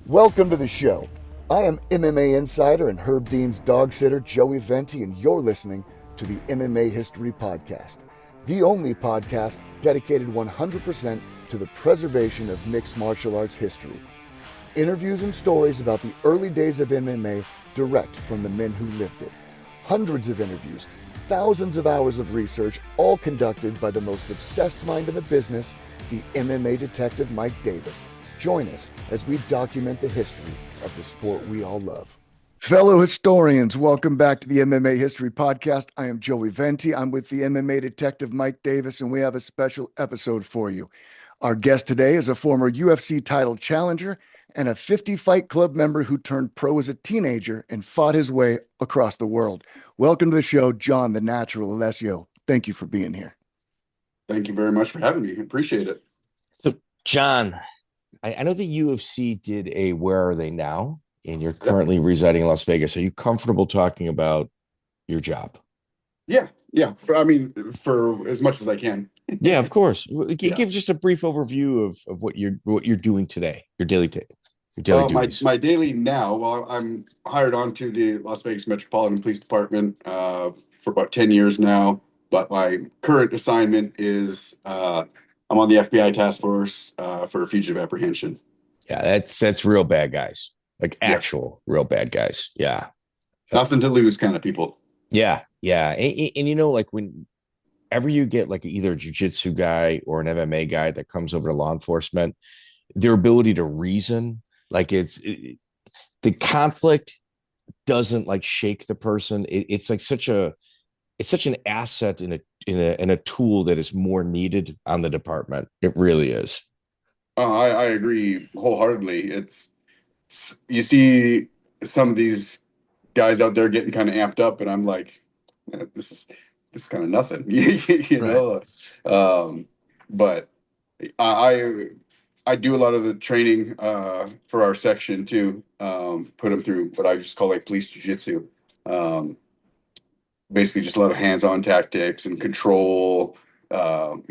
Welcome to the show. I am MMA insider and Herb Dean's dog sitter, Joey Venti, and you're listening to the MMA History Podcast, the only podcast dedicated 100% to the preservation of mixed martial arts history. Interviews and stories about the early days of MMA direct from the men who lived it. Hundreds of interviews, thousands of hours of research, all conducted by the most obsessed mind in the business, the MMA detective Mike Davis. Join us as we document the history of the sport we all love. Fellow historians, welcome back to the MMA History Podcast. I am Joey Venti. I'm with the MMA detective Mike Davis, and we have a special episode for you. Our guest today is a former UFC title challenger and a 50-fight club member who turned pro as a teenager and fought his way across the world. Welcome to the show, John the Natural Alessio. Thank you for being here. Thank you very much for having me. Appreciate it. So, John, I know the UFC did a Where Are They Now? And you're currently residing in Las Vegas. Are you comfortable talking about your job? Yeah. For as much as I can. Yeah, of course. Give just a brief overview of what you're doing today, your daily duties. My daily now, well, I'm hired on to the Las Vegas Metropolitan Police Department for about 10 years now. But my current assignment is I'm on the FBI task force for fugitive apprehension. Yeah, that's real bad guys, like actual real bad guys. Yeah, nothing to lose kind of people. Yeah. And you know, like whenever you get like either a jiu-jitsu guy or an MMA guy that comes over to law enforcement, their ability to reason, like the conflict doesn't like shake the person. It's like such an asset in a tool that is more needed on the department. It really is. I agree wholeheartedly. It's you see some of these guys out there getting kind of amped up, and I'm like, this is kind of nothing, you know. But I do a lot of the training for our section too. Put them through what I just call like police jiu-jitsu. Basically just a lot of hands-on tactics and control, arm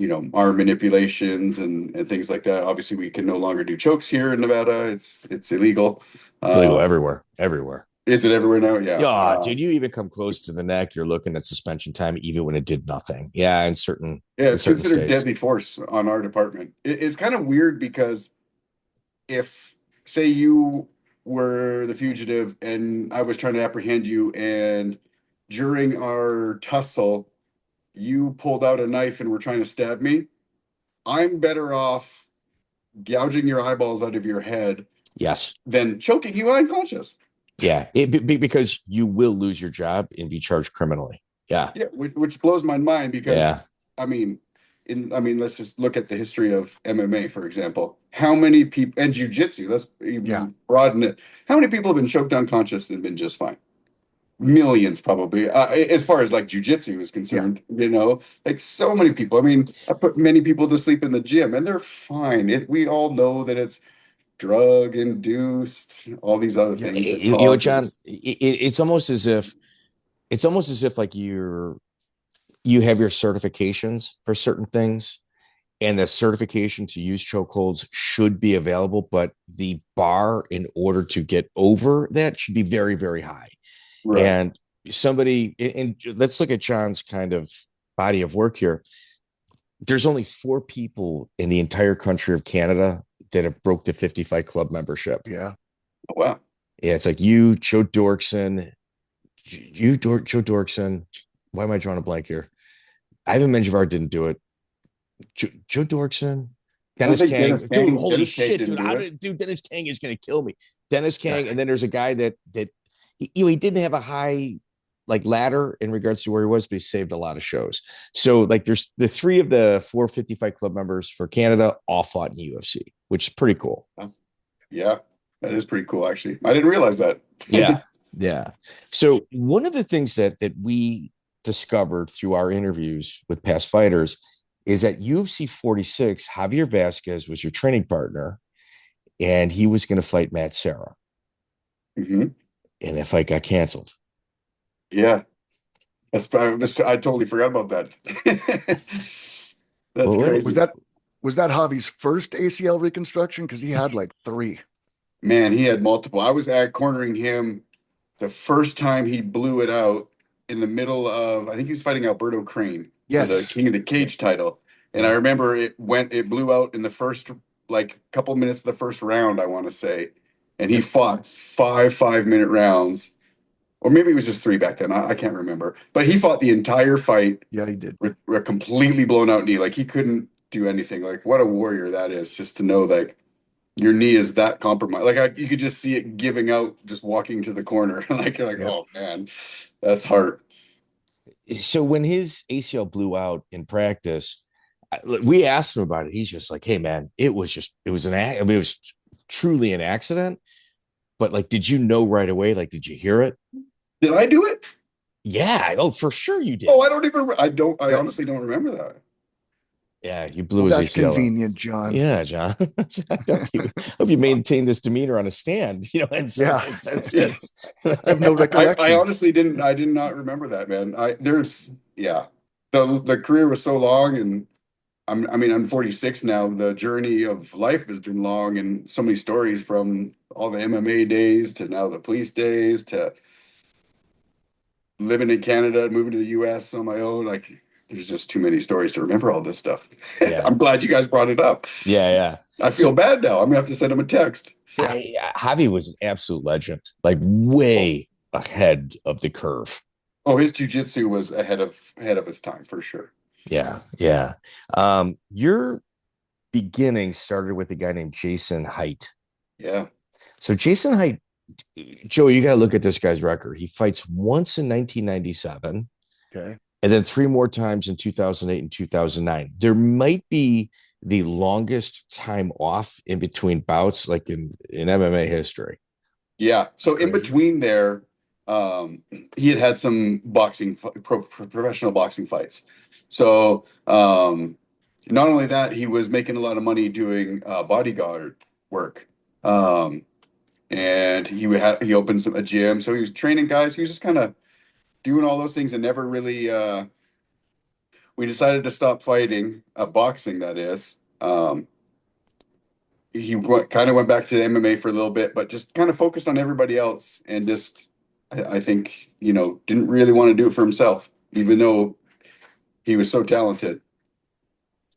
manipulations and things like that. Obviously, we can no longer do chokes here in Nevada. It's illegal. It's illegal everywhere. Is it everywhere now? Yeah. Yeah, dude, you even come close to the neck, you're looking at suspension time, even when it did nothing. Yeah, it's considered states. Deadly force on our department. It's kind of weird because if, say, you were the fugitive and I was trying to apprehend you, and during our tussle, you pulled out a knife and were trying to stab me, I'm better off gouging your eyeballs out of your head. Yes. Than choking you unconscious. Yeah, because you will lose your job and be charged criminally. Yeah. Yeah, which blows my mind because, let's just look at the history of MMA, for example. How many people, and jiu-jitsu, let's even broaden it. How many people have been choked unconscious and been just fine? Millions, probably, as far as like jiu-jitsu is concerned. Like so many people. I mean, I put many people to sleep in the gym and they're fine. We all know that it's drug induced, all these other things. John, it's almost as if like you have your certifications for certain things, and the certification to use chokeholds should be available, but the bar in order to get over that should be very, very high. Right. And let's look at John's kind of body of work here. There's only 4 people in the entire country of Canada that have broke the 50-fight club membership. Yeah. Oh, wow. Yeah, it's like you, Joe Dorkson. Joe Dorkson. Why am I drawing a blank here? Ivan Menjivar didn't do it. Joe Dorkson. Dennis Kang. Dude, holy shit, dude. Dennis Kang is going to kill me. Dennis Kang. And then there's a guy that he didn't have a high like ladder in regards to where he was, but he saved a lot of shows. So like there's the 3 of the 4 50-fight club members for Canada all fought in the UFC, which is pretty cool. Yeah, that is pretty cool, actually. I didn't realize that. Yeah. So one of the things that we discovered through our interviews with past fighters is that UFC 46, Javier Vasquez was your training partner, and he was going to fight Matt Serra. Mm-hmm. And that fight got canceled. Yeah. I totally forgot about that. That's crazy. Was that Javi's first ACL reconstruction? Because he had like 3. Man, he had multiple. I was at cornering him the first time he blew it out in the middle of, I think he was fighting Alberto Crane for the King of the Cage title. And I remember it blew out in the first, like, couple minutes of the first round, I want to say. And he fought 5 5-minute rounds, or maybe it was just 3 back then. I can't remember. But he fought the entire fight. Yeah, he did. With a completely blown out knee. Like, he couldn't do anything. Like, what a warrior that is, just to know, like, your knee is that compromised. Like, you could just see it giving out just walking to the corner. Like, you're like, oh man, that's hard. So when his ACL blew out in practice, we asked him about it. He's just like, hey man, it was it was truly an accident. But like, did you know right away? Like, did you hear it? Did I do it? Yeah. Oh, for sure you did. Oh, I honestly don't remember that. Yeah, you blew his that's ACL. Convenient, John. Yeah, John. Hope you maintain this demeanor on a stand. You know, and so yeah. I have no recollection. I honestly did not remember that, man. The career was so long, and I'm 46 now. The journey of life has been long, and so many stories from all the MMA days to now the police days to living in Canada, moving to the US on my own. Like, there's just too many stories to remember all this stuff. Yeah. I'm glad you guys brought it up. Yeah. I feel bad now. I'm gonna have to send him a text. Javi was an absolute legend, like way ahead of the curve. Oh, his jiu-jitsu was ahead of his time for sure. Yeah. Your beginning started with a guy named Jason Heit. Yeah. So Jason Heit, Joey, you got to look at this guy's record. He fights once in 1997. Okay. And then 3 more times in 2008 and 2009. There might be the longest time off in between bouts, like in MMA history. Yeah. So in between there, he had some professional boxing fights. So not only that, he was making a lot of money doing bodyguard work. And he opened a gym. So he was training guys. He was just kind of doing all those things and never really we decided to stop fighting boxing, that is. He kind of went back to MMA for a little bit, but just kind of focused on everybody else, and just I think didn't really want to do it for himself, even though he was so talented.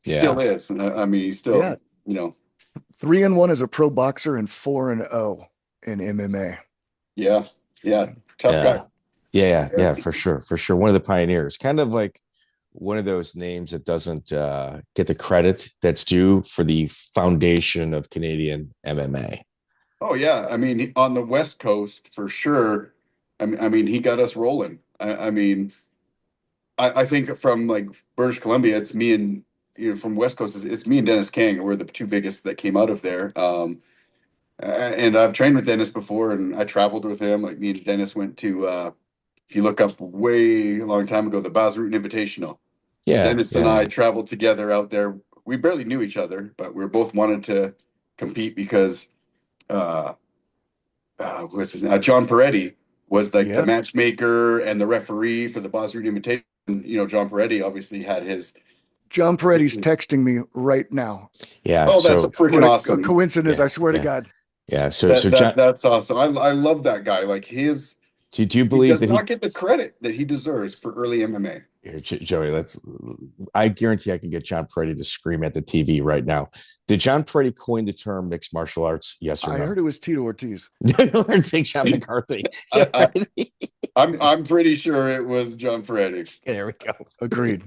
Still is. I mean, he's still 3-1 as a pro boxer and 4-0 in MMA. Yeah, tough guy. Yeah, for sure. One of the pioneers, kind of like one of those names that doesn't get the credit that's due for the foundation of Canadian MMA. Oh yeah, I mean, on the West Coast for sure. I mean, he got us rolling. I think from like British Columbia, it's me and from West Coast, it's me and Dennis Kang. We're the 2 biggest that came out of there. And I've trained with Dennis before, and I traveled with him. Like, me and Dennis went to, if you look up way a long time ago, the Bas Rutten Invitational. Yeah, Dennis and I traveled together out there. We barely knew each other, but we both wanted to compete because what's his name? John Perretti was like the matchmaker and the referee for the Bas Rutten Invitational. John Perretti obviously had his. John Perretti's texting me right now. Yeah. Oh, that's a freaking awesome coincidence. I swear to God. Yeah. So John, that's awesome. I love that guy. Like, his. Do you believe he does not get the credit that he deserves for early MMA? Here, Joey, I guarantee I can get John Perretti to scream at the TV right now. Did John Perretti coin the term mixed martial arts? Yes or no? I heard it was Tito Ortiz. Big John McCarthy. I'm pretty sure it was John Perretti. There we go. Agreed.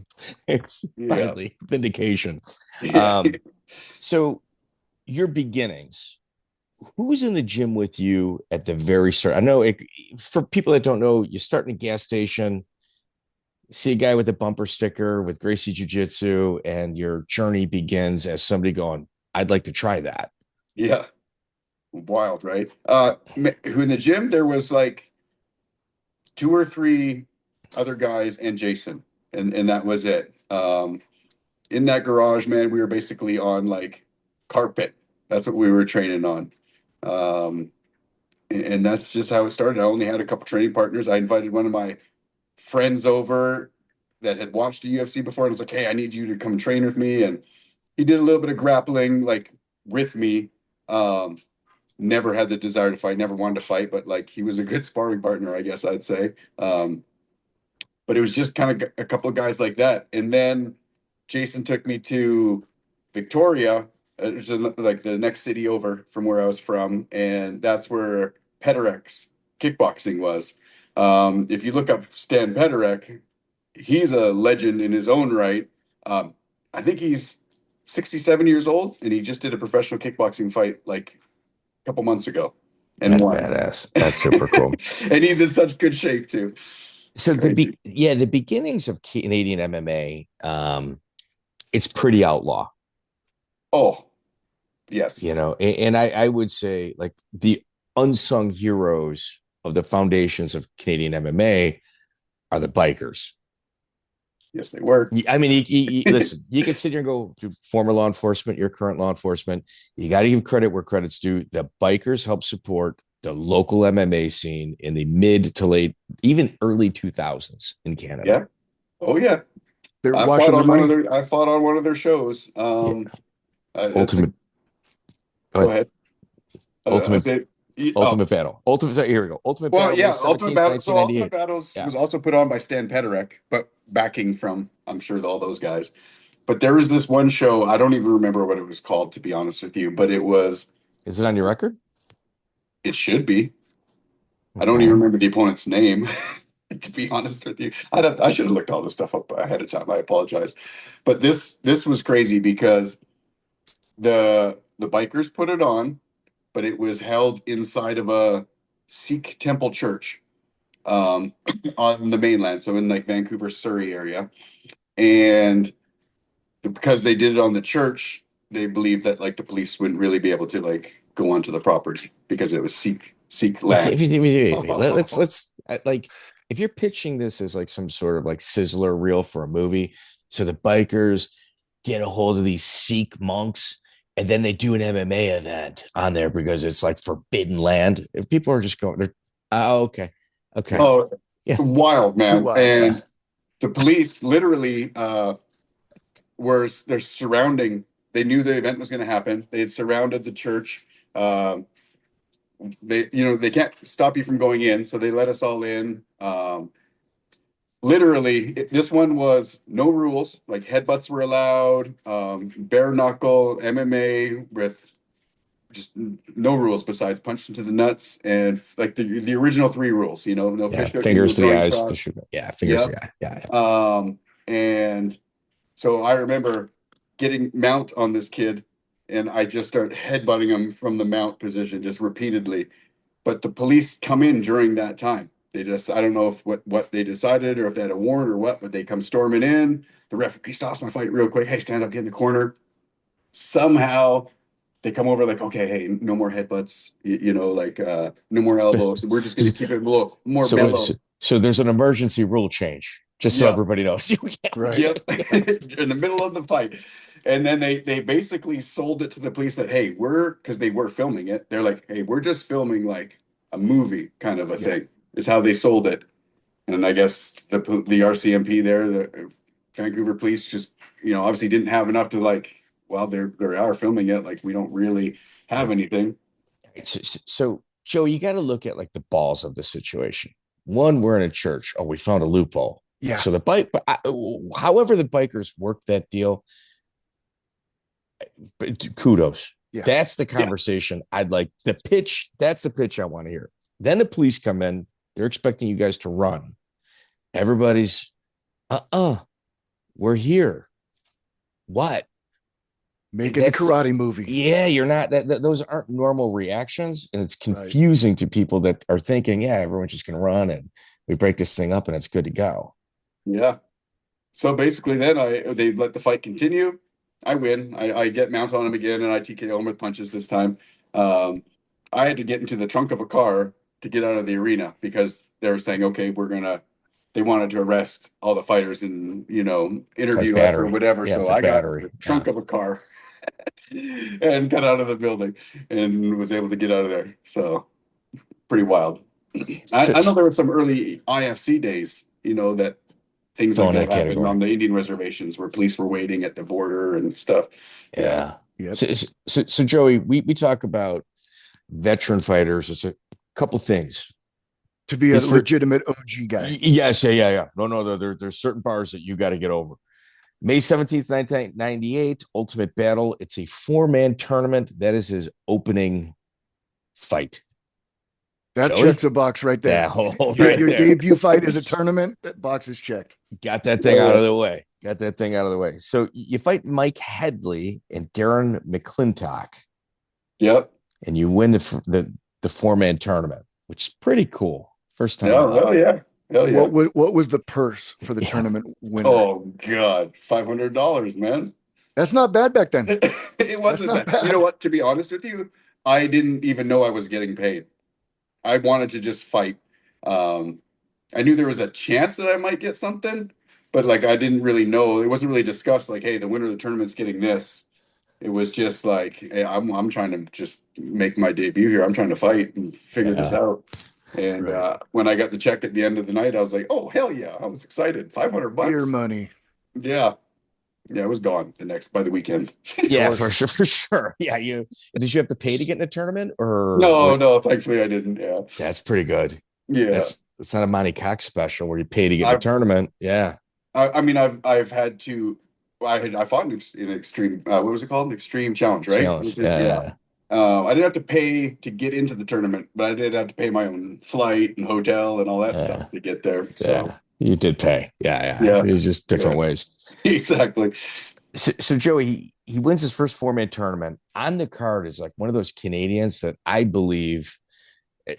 Finally, vindication. So your beginnings. Who was in the gym with you at the very start? I know for people that don't know, you start in a gas station, see a guy with a bumper sticker with Gracie Jiu-Jitsu, and your journey begins as somebody going, I'd like to try that. Yeah. Wild, right? Who in the gym, there was like 2 or 3 other guys and Jason, and that was it. In that garage, man, we were basically on like carpet. That's what we were training on. And that's just how it started. I only had a couple training partners. I invited one of my friends over that had watched the UFC before, and was like, hey, I need you to come train with me. And he did a little bit of grappling, like, with me. never had the desire to fight, never wanted to fight, but like he was a good sparring partner, I guess I'd say. But it was just kind of a couple of guys like that. And then Jason took me to Victoria, which is like the next city over from where I was from. And that's where Petarek's kickboxing was. If you look up Stan Patrek, he's a legend in his own right. I think he's 67 years old, and he just did a professional kickboxing fight like a couple months ago. And that's won. Badass. That's super cool. And he's in such good shape too. So the beginnings of Canadian MMA, it's pretty outlaw. Oh, yes. You know, and I would say like the unsung heroes of the foundations of Canadian MMA are the bikers. Yes, they were. I mean, listen, you can sit here and go to former law enforcement, your current law enforcement. You got to give credit where credit's due. The bikers help support the local MMA scene in the mid to late, even early 2000s in Canada. Yeah. Oh, yeah. I fought on one of their shows. Ultimate. Go ahead. Ultimate Battle. Here we go. Ultimate Battle. Well, yeah, Ultimate Battle. So Ultimate Battles was also put on by Stan Patrek, but backing from, I'm sure, all those guys. But there was this one show, I don't even remember what it was called, to be honest with you, but it was... Is it on your record? It should be. Okay. I don't even remember the opponent's name, to be honest with you. I should have looked all this stuff up ahead of time. I apologize. But this was crazy because the bikers put it on, but it was held inside of a Sikh temple church on the mainland, so in like Vancouver, Surrey area. And because they did it on the church, they believed that like the police wouldn't really be able to like go onto the property because it was Sikh land. Let's like, if you're pitching this as like some sort of like sizzler reel for a movie, so the bikers get a hold of these Sikh monks, and then they do an MMA event on there because it's like forbidden land. If people are just going, okay. Oh, yeah, wild, man. And the police literally they're surrounding. They knew the event was going to happen. They had surrounded the church. They can't stop you from going in, so they let us all in. Literally, this one was no rules. Like headbutts were allowed, bare knuckle MMA with just no rules besides punch into the nuts and like the original 3 rules. You know, no fish fingers to the eyes. Fingers to the eye. Yeah. And so I remember getting mount on this kid, and I just start headbutting him from the mount position just repeatedly. But the police come in during that time. They just, I don't know if what they decided or if they had a warrant or what, but they come storming in. The referee stops my fight real quick. Hey, stand up, get in the corner. Somehow they come over like, okay, hey, no more headbutts, no more elbows. We're just going to keep it a little more mellow. So there's an emergency rule change, just so everybody knows. Right. Yep. In the middle of the fight. And then they basically sold it to the police that, hey, because they were filming it. They're like, hey, we're just filming like a movie kind of a thing. Is how they sold it. And I guess the RCMP there, the Vancouver police just, obviously didn't have enough to like, well, they are filming it. Like, we don't really have anything. So Joe, you got to look at like the balls of the situation. One, we're in a church. Oh, we found a loophole. Yeah. So however the bikers worked that deal, kudos. Yeah. That's the conversation I'd like. The pitch, that's the pitch I want to hear. Then the police come in. They're expecting you guys to run. Everybody's, we're here. What? Making a karate movie. Yeah, you're not. Those aren't normal reactions, and it's confusing to people that are thinking, yeah, everyone's just going to run, and we break this thing up, and it's good to go. Yeah. So basically, then they let the fight continue. I win. I get mount on him again, and I TKO him with punches this time. I had to get into the trunk of a car to get out of the arena because they were saying, okay, they wanted to arrest all the fighters and, interview us or whatever. So I got the trunk of a car and got out of the building and was able to get out of there. So pretty wild. I know there were some early IFC days, that things like that happened on the Indian reservations where police were waiting at the border and stuff. Yeah. Yep. So Joey, we talk about veteran fighters. It's a couple things. To be a legitimate OG guy. Yes, yeah. No. There's certain bars that you got to get over. May 17th, 1998, Ultimate Battle. It's a 4-man tournament. That is his opening fight. That checks a box right there. Your debut fight is a tournament. That box is checked. Got that thing out of the way. So you fight Mike Headley and Darren McClintock. Yep. And you win the 4-man tournament, which is pretty cool. First time. Hell yeah. What was the purse for the tournament winner? Oh God, $500, man. That's not bad back then. It wasn't bad. You know what? To be honest with you, I didn't even know I was getting paid. I wanted to just fight. I knew there was a chance that I might get something, but like I didn't really know. It wasn't really discussed. Like, hey, the winner of the tournament's getting this. It was just like, hey, I'm trying to just make my debut here. I'm trying to fight and figure this out. And when I got the check at the end of the night, I was like, oh, hell yeah. I was excited. $500. Beer money. Yeah. Yeah, it was gone by the weekend. Yeah, for sure. Yeah, did you have to pay to get in a tournament or No, thankfully I didn't. Yeah. That's pretty good. Yeah. It's not a Monty Cox special where you pay to get in a tournament. Yeah. I mean, I've had to I fought in extreme what was it called? An extreme challenge, right? Yeah. I didn't have to pay to get into the tournament, but I did have to pay my own flight and hotel and all that stuff to get there. So yeah. You did pay. Yeah. It was just different ways. Exactly. So Joey, he wins his first 4-man tournament. On the card is like one of those Canadians that I believe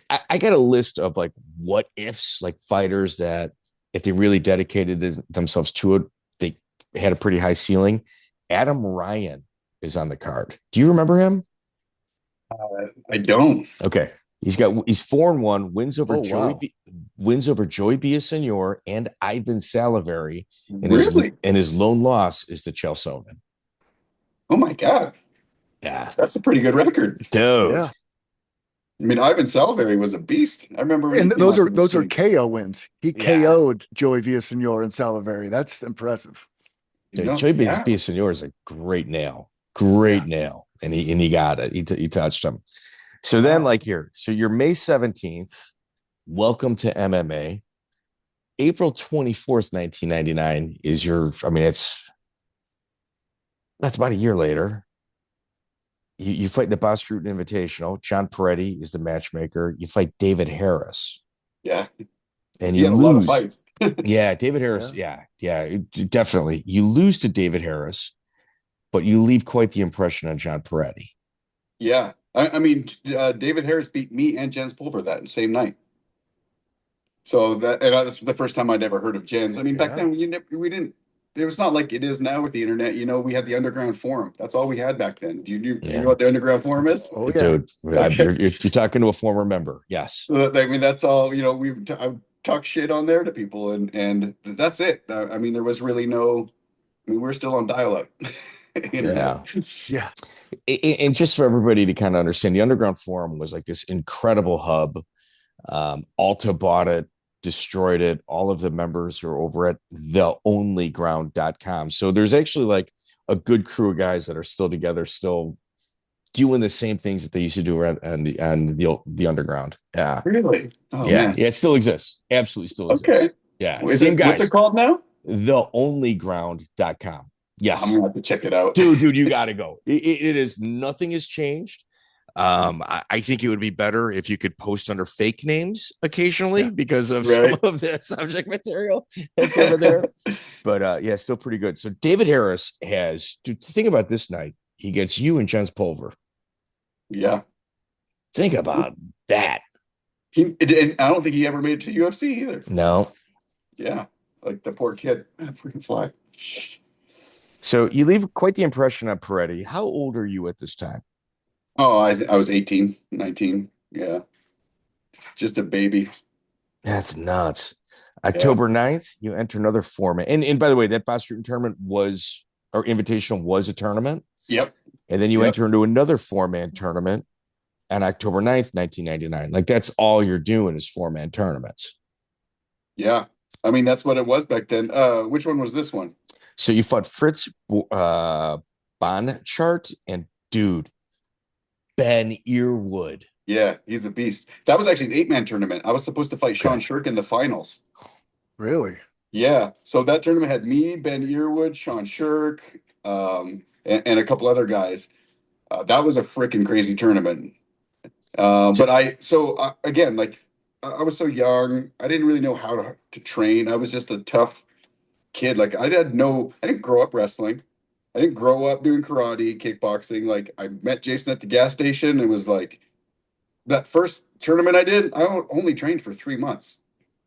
I got a list of like what ifs, like fighters that if they really dedicated themselves to it, they had a pretty high ceiling. Adam Ryan is on the card. Do you remember him? I don't. Okay. He's 4-1, wins over Joey Villasenior and Ivan Salivary. And his lone loss is to Chael Sonnen. Oh my God. Yeah. That's a pretty good record. Dude. Yeah. I mean, Ivan Salivary was a beast. I remember. And those are KO wins. He KO'd Joey Villasenior and Salivary. That's impressive. Dude, Joey Villasenior is a great nail. Nail. And he got it. He touched him. So then so you're May 17th. Welcome to MMA. April 24th, 1999 is that's about a year later. You fight the Bas Rutten Invitational. John Perretti is the matchmaker. You fight David Harris. Yeah. And you lose. A lot of fights. Yeah, David Harris. Yeah, definitely. You lose to David Harris, but you leave quite the impression on John Perretti. Yeah. I mean, David Harris beat me and Jens Pulver that same night. So that's the first time I'd ever heard of Jens. I mean, back then we didn't. It was not like it is now with the internet. You know, we had the Underground Forum. That's all we had back then. Do you know what the Underground Forum is? Oh, yeah. Dude, you're talking to a former member. Yes. I mean, that's all. You know, I talk shit on there to people, and that's it. I mean, there was really no. I mean, we're still on dial-up. Yeah. And just for everybody to kind of understand, the Underground Forum was like this incredible hub. Alta bought it, destroyed it. All of the members are over at theonlyground.com. So there's actually like a good crew of guys that are still together, still doing the same things that they used to do around the underground. Yeah. Really? Oh, man. Yeah, it still exists. Absolutely still exists. Okay. Yeah. Same guys. What's it called now? Theonlyground.com. Yes. I'm gonna have to check it out. Dude, you gotta go. It is, nothing has changed. I think it would be better if you could post under fake names occasionally because of some of the subject material that's over there. But still pretty good. So David Harris think about this night. He gets you and Jens Pulver. Yeah. Think about that. And I don't think he ever made it to UFC either. No. Yeah. Like the poor kid. Freaking fly. So you leave quite the impression on Perretti. How old are you at this time? Oh, I was 18, 19. Yeah. Just a baby. That's nuts. October 9th, you enter another format. And by the way, that Bas Rutten tournament Invitational was a tournament. Yep. And then you enter into another 4-man tournament on October 9th, 1999. Like that's all you're doing is 4-man tournaments. Yeah. I mean, that's what it was back then. Which one was this one? So you fought Fritz Bonchart and dude, Ben Earwood. Yeah, he's a beast. That was actually an 8-man tournament. I was supposed to fight Sean Shirk in the finals. Really? Yeah. So that tournament had me, Ben Earwood, Sean Shirk, and a couple other guys. That was a freaking crazy tournament. So, Again, like I was so young, I didn't really know how to train. I was just a tough kid. Like I didn't grow up wrestling. I didn't grow up doing karate, kickboxing. Like I met Jason at the gas station and was like, that first tournament I did, I only trained for 3 months.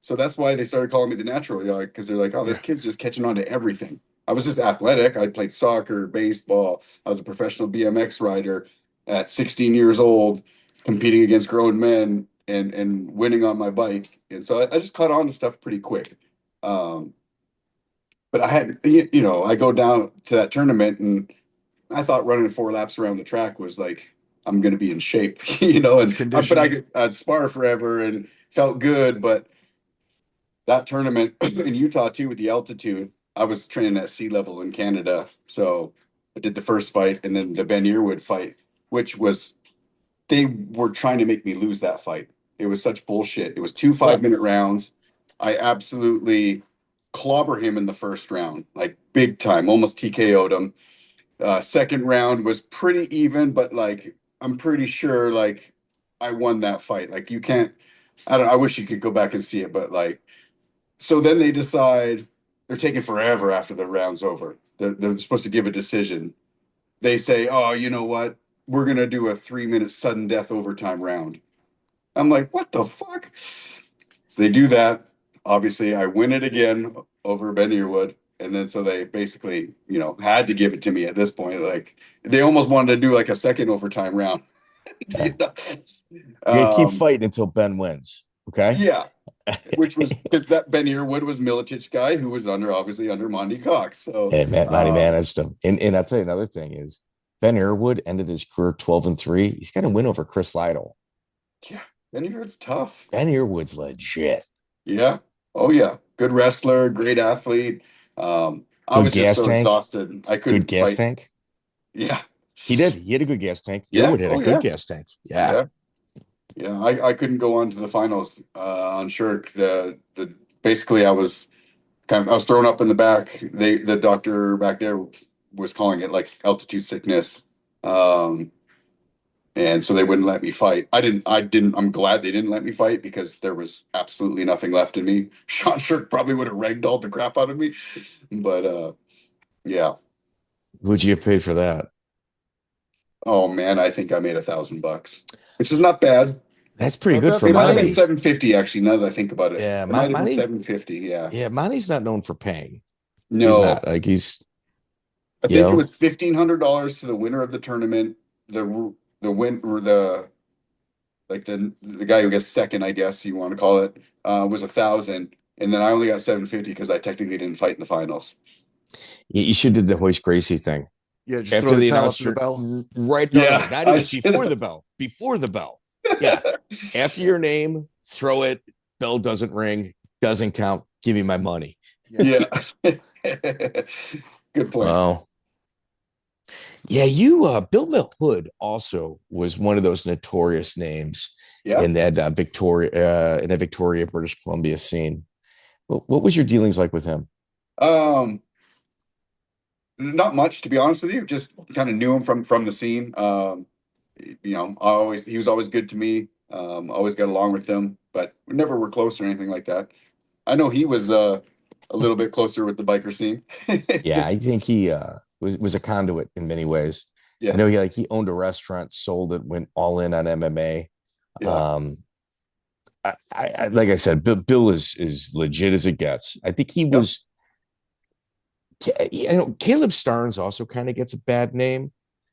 So that's why they started calling me the natural, because they're like, oh, this Yeah. kid's just catching on to everything. I was just athletic. I played soccer, baseball. I was a professional BMX rider at 16 years old, competing against grown men and winning on my bike. And so I just caught on to stuff pretty quick. Um, but I go down to that tournament and I thought running 4 laps around the track was like, I'm going to be in shape, It's but conditioning. I'd spar forever and felt good. But that tournament in Utah too, with the altitude, I was training at sea level in Canada. So I did the first fight and then the Ben Earwood fight, which was, they were trying to make me lose that fight. It was such bullshit. It was two what? 5-minute rounds. I absolutely clobber him in the first round, like big time, almost TKO'd him. Second round was pretty even, but like I'm pretty sure like I won that fight. Like you can't, I wish you could go back and see it, but like, so then they decide they're taking forever after the round's over. They're supposed to give a decision. They say, oh, you know what? We're going to do a 3-minute sudden death overtime round. I'm like, what the fuck? So they do that. Obviously, I win it again over Ben Earwood. And then so they basically, had to give it to me at this point. Like they almost wanted to do like a second overtime round. Yeah. You know? You're gonna keep Um, fighting until Ben wins. Okay. yeah, which was because that Ben Earwood was Miletich guy who was obviously under Monty Cox. So And Monty managed him. And I'll tell you another thing is Ben Earwood ended his career 12-3. He's got a win over Chris Lytle. yeah, Ben Earwood's tough. Ben Earwood's legit. Yeah. Oh yeah. Good wrestler, great athlete. I Good was just gas so tank. exhausted. I Good couldn't gas fight. tank. Yeah. He did. He had a good gas tank. Yeah. Earwood had a Oh good yeah. gas tank. Yeah. Yeah. Yeah. I couldn't go on to the finals on Shirk. The basically I was thrown up in the back. The doctor back there was calling it like altitude sickness. Um, and so they wouldn't let me fight. I'm glad they didn't let me fight because there was absolutely nothing left in me. Sean Shirk probably would have ragdolled the crap out of me. But yeah. Would you get paid for that? Oh man, I think I made $1,000, which is not bad. That's pretty Not good bad for It might have been Monty. 750 actually, now that I think about it. Yeah, It might have been Monty. 750, yeah. Yeah, Monty's not known for paying. He's No. not like he's I you think it know was $1,500 to the winner of the tournament. The win or the guy who gets second, I guess you want to call it, was 1,000, and then I only got 750 because I technically didn't fight in the finals. you should did the Hoist Gracie thing Yeah, just after throw the the towel up to the announcer bell. right Yeah, no, not I even should before have. the bell. Before the bell. Yeah. After your name, throw it. Bell doesn't ring, doesn't count. Give me my money. Yeah. Good point. Oh. Yeah, Bill Mahood also was one of those notorious names Yeah. in that Victoria, British Columbia scene. What was your dealings like with him? Um, Not much, to be honest with you. Just kind of knew him from the scene. He was always good to me. Always got along with him, but we never were close or anything like that. I know he was a little bit closer with the biker scene. Yeah, I think he was a conduit in many ways. I know Yes. he owned a restaurant, sold it, went all in on MMA. Yeah. Um, like I said, Bill is legit as it gets. I think he Yep. was. Kalib Starnes also kind of gets a bad name,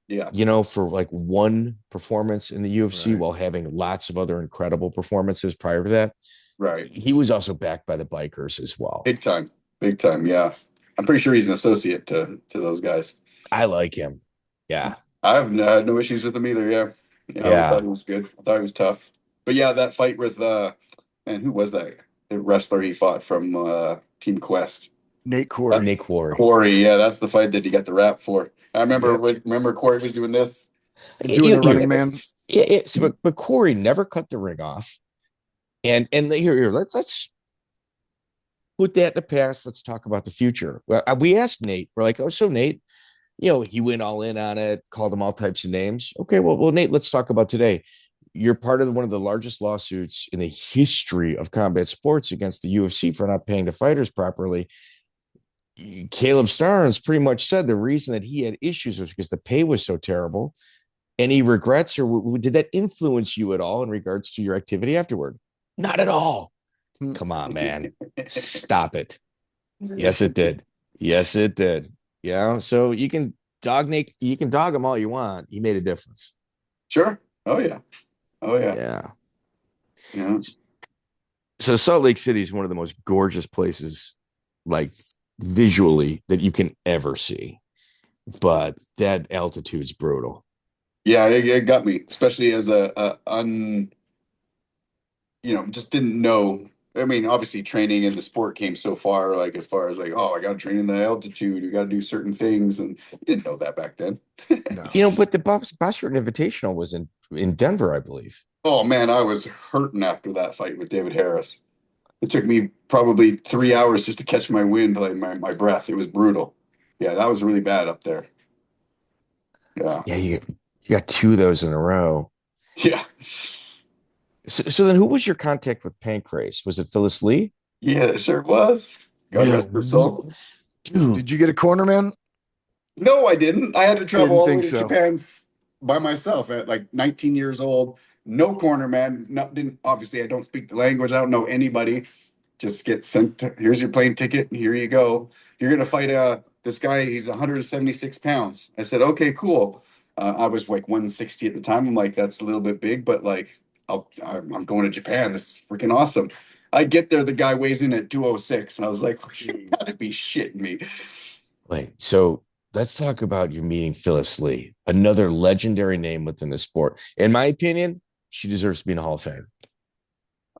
Yeah. for like one performance in the UFC Right. while having lots of other incredible performances prior to that. Right. He was also backed by the bikers as well. Big time. Big time. Yeah. I'm pretty sure he's an associate to those guys. I like him. Yeah. I have had no issues with him either. Yeah. Yeah. I always thought he was good. I thought he was tough. But yeah, that fight with man, who was that? The wrestler he fought from Team Quest. Nate Corey. Nick Quarry. Corey, yeah, that's the fight that he got the rap for. I remember Yep. remember Corey was doing this doing the Running Man. Yeah, but Corey never cut the ring off. And here, let's put that in the past. Let's talk about the future. We asked Nate. We're like, oh, so Nate, he went all in on it, called him all types of names. Okay, well, Nate, let's talk about today. You're part of one of the largest lawsuits in the history of combat sports against the UFC for not paying the fighters properly. Kalib Starnes pretty much said the reason that he had issues was because the pay was so terrible. Any regrets, or did that influence you at all in regards to your activity afterward? Not at all. Come on, man. Stop it. Yes, it did. Yes, it did. Yeah. So you can dog him all you want. He made a difference. Sure. Oh yeah. Oh yeah. Yeah. Yeah. So Salt Lake City is one of the most gorgeous places, like visually, that you can ever see. But that altitude's brutal. Yeah, it got me, especially as just didn't know. I mean, obviously training in the sport came so far, like as far as like, oh, I got to train in the altitude. You got to do certain things. And I didn't know that back then. No. But the Bas Rutten Invitational was in Denver, I believe. Oh man, I was hurting after that fight with David Harris. It took me probably 3 hours just to catch my wind, like my breath. It was brutal. Yeah, that was really bad up there. Yeah. Yeah, you got two of those in a row. Yeah. So then who was your contact with Pancrase? Was it Phyllis Lee? Yeah, it sure was. God rest her soul. Dude. Did you get a corner, man? No, I didn't. I had to travel all the way to so. Japan by myself at like 19 years old. No corner, man. Obviously, I don't speak the language. I don't know anybody. Just get sent here's your plane ticket, and here you go. You're going to fight this guy. He's 176 pounds. I said, okay, cool. I was like 160 at the time. I'm like, that's a little bit big, but like, I'm going to Japan. This is freaking awesome. I get there, the guy weighs in at 206. I was like, you gotta be shitting me. Wait, so let's talk about your meeting Phyllis Lee, another legendary name within the sport. In my opinion, she deserves to be in the Hall of Fame.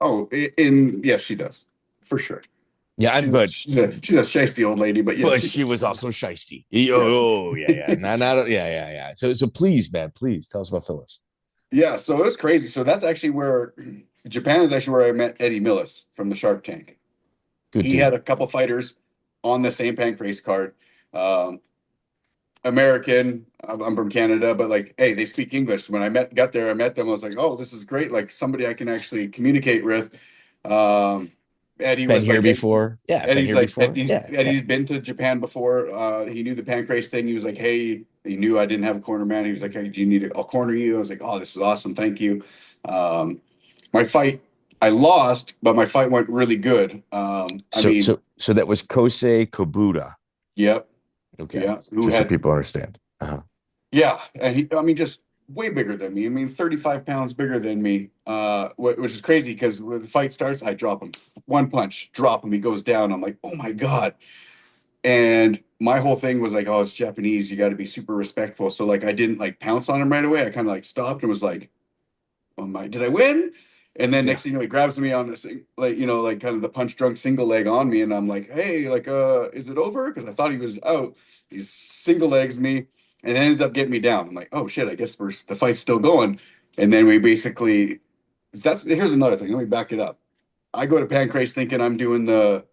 Oh, yes, she does, for sure. Yeah, she's a shiesty old lady, but yes, but she was also shiesty. Oh, yeah. Yeah. So please, man, please tell us about Phyllis. Yeah, so it was crazy. So that's actually Japan is actually where I met Eddy Millis from the Shark Tank. He had a couple fighters on the same Pancrase card. American, I'm from Canada, but like, hey, they speak English. When I got there, I met them. I was like, oh, this is great. Like somebody I can actually communicate with. Eddie been was here like, before. Yeah, Eddie's Eddie's been to Japan before. He knew the Pancrase thing. He was like, hey, he knew I didn't have a corner man. He was like, hey, do you need I'll corner you? I was like, oh, this is awesome. Thank you. My fight, I lost, but my fight went really good. So that was Kosei Kobuda. Yep. Okay. Yeah. So people understand. Uh-huh. Yeah. And just way bigger than me. 35 pounds bigger than me, which is crazy because when the fight starts, I drop him. One punch, drop him. He goes down. I'm like, oh my God. And my whole thing was like, oh, it's Japanese. You got to be super respectful. So like, I didn't like pounce on him right away. I kind of like stopped and was like, oh my, did I win? And then next thing you know, he grabs me on this, like, like kind of the punch drunk single leg on me. And I'm like, hey, like, is it over? Because I thought he was out. He single legs me and then ends up getting me down. I'm like, oh shit, I guess the fight's still going. And then we basically, here's another thing. Let me back it up. I go to Pancrase thinking I'm doing the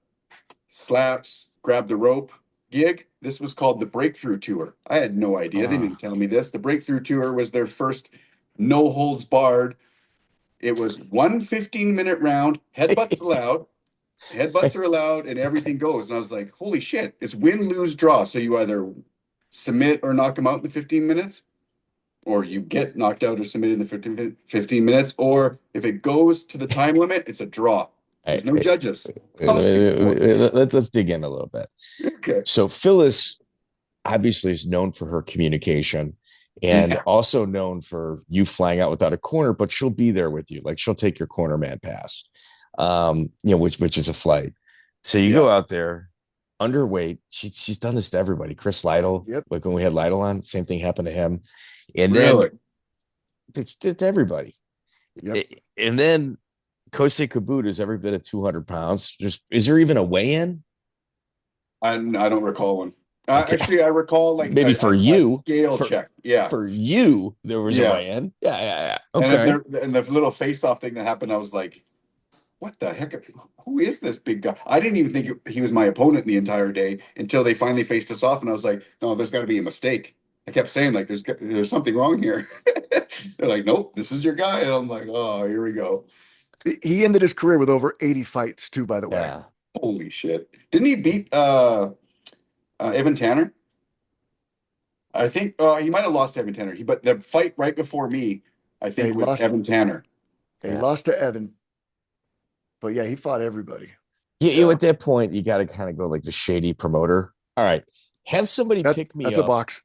slaps, grab the rope gig. This was called the Breakthrough Tour. I had no idea. They didn't tell me this. The Breakthrough Tour was their first no holds barred. It was 1 15-minute round, headbutts allowed. Headbutts are allowed and everything goes. And I was like, holy shit, it's win, lose, draw. So you either submit or knock them out in the 15 minutes, or you get knocked out or submitted in the 15 minutes, or if it goes to the time limit, it's a draw. There's no judges. Let's dig in a little bit. Okay. So Phyllis obviously is known for her communication and also known for you flying out without a corner, but she'll be there with you. Like she'll take your corner man pass, which is a flight. So you go out there underweight. She's done this to everybody. Chris Lytle, like when we had Lytle on, same thing happened to him. And then to everybody. Yep. And then Kosei Kobuda is every bit of 200 pounds. Is there even a weigh-in? I don't recall one. Actually, I recall like maybe for you, scale check. Yeah. For you, there was a weigh-in. Yeah. Okay. And the little face-off thing that happened, I was like, what the heck? Who is this big guy? I didn't even think he was my opponent the entire day until they finally faced us off. And I was like, no, there's got to be a mistake. I kept saying, like, there's something wrong here. They're like, nope, this is your guy. And I'm like, oh, here we go. He ended his career with over 80 fights, too, by the way. Yeah. Holy shit. Didn't he beat Evan Tanner? I think he might have lost to Evan Tanner. But the fight right before me, I think, was Evan Tanner. He lost to Evan. But yeah, he fought everybody. Yeah, at that point, you got to kind of go like the shady promoter. All right. Have somebody pick me up. That's a box.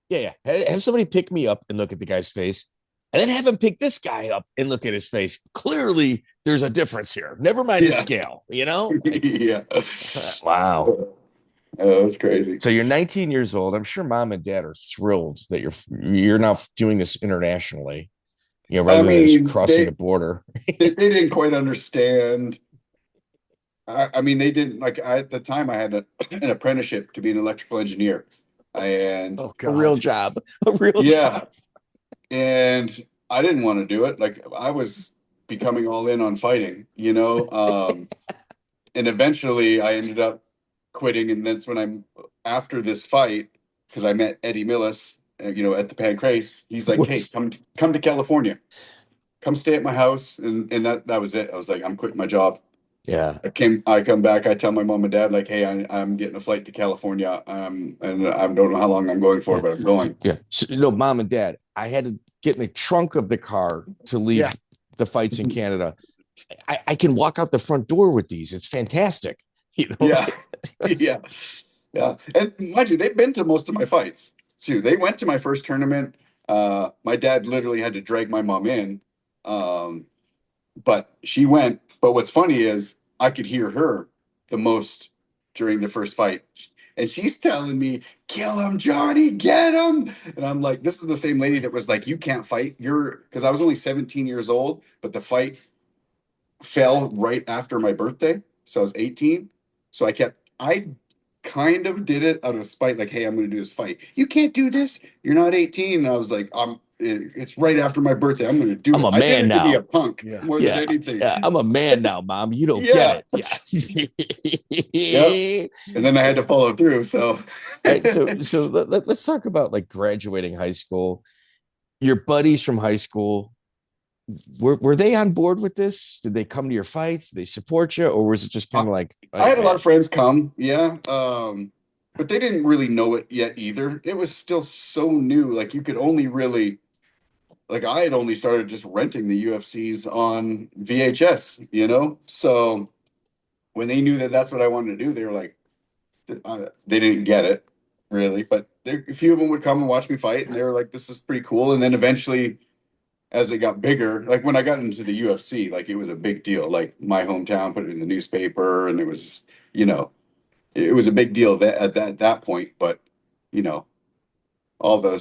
Yeah. Have somebody pick me up and look at the guy's face. And then have him pick this guy up and look at his face. Clearly, there's a difference here. Never mind the scale, Like, yeah. Wow. Oh, that was crazy. So you're 19 years old. I'm sure mom and dad are thrilled that you're now doing this internationally, rather than just crossing the border. they didn't quite understand. I mean, they didn't at the time I had an apprenticeship to be an electrical engineer, and a real job. Job. And I didn't want to do it. Like, I was becoming all in on fighting, and eventually I ended up quitting. And that's when after this fight, because I met Eddy Millis, at the Pancrase. He's like, hey, come to California, come stay at my house. And that was it. I was like, I'm quitting my job. Yeah. I come back. I tell my mom and dad, like, hey, I'm getting a flight to California. And I don't know how long I'm going for, but I'm going. Yeah. So, mom and dad, I had to get in the trunk of the car to leave the fights in Canada. I can walk out the front door with these. It's fantastic. Yeah. Yeah. And mind you, they've been to most of my fights too. They went to my first tournament. My dad literally had to drag my mom in. But she went. But what's funny is I could hear her the most during the first fight. And she's telling me, kill him, Johnny, get him. And I'm like, this is the same lady that was like, you can't fight. Because I was only 17 years old, but the fight fell right after my birthday. So I was 18. So I kind of did it out of spite, like, hey, I'm going to do this fight. You can't do this. You're not 18. And I was like, it's right after my birthday. I'm going to do it. I'm a man now. To be a punk more than anything. Yeah, I'm a man now, Mom. You don't get it. Yeah. And then I had to follow through. So, so let's talk about like graduating high school. Your buddies from high school, were they on board with this? Did they come to your fights? Did they support you, or was it just kind of like? I had a lot of friends come, but they didn't really know it yet either. It was still so new. Like, you could only really, like, I had only started just renting the UFCs on VHS, So when they knew that that's what I wanted to do, they were like, they didn't get it really, but a few of them would come and watch me fight, and they were like, "This is pretty cool." And then eventually, as it got bigger, like when I got into the UFC, like, it was a big deal. Like, my hometown put it in the newspaper, and it was, it was a big deal at that point. But all the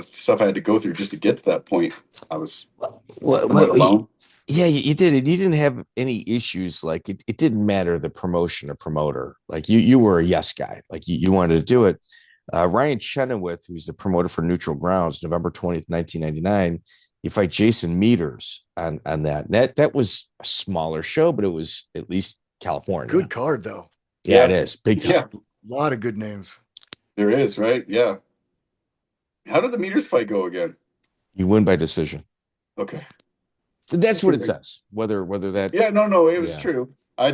stuff I had to go through just to get to that point, I was alone. Yeah, you did it. You didn't have any issues. Like, it didn't matter the promotion or promoter. Like, you were a yes guy. Like, you wanted to do it. Ryan Chenoweth, who's the promoter for Neutral Grounds, November 20th, 1999. You fight Jason Meters on that. That was a smaller show, but it was at least California. Good card, though. Yeah, it is. Big time. Yeah. A lot of good names. There is, right? Yeah. How did the Meters fight go again? You win by decision. Okay. That's what it says. Whether that. Yeah, no, it was true. I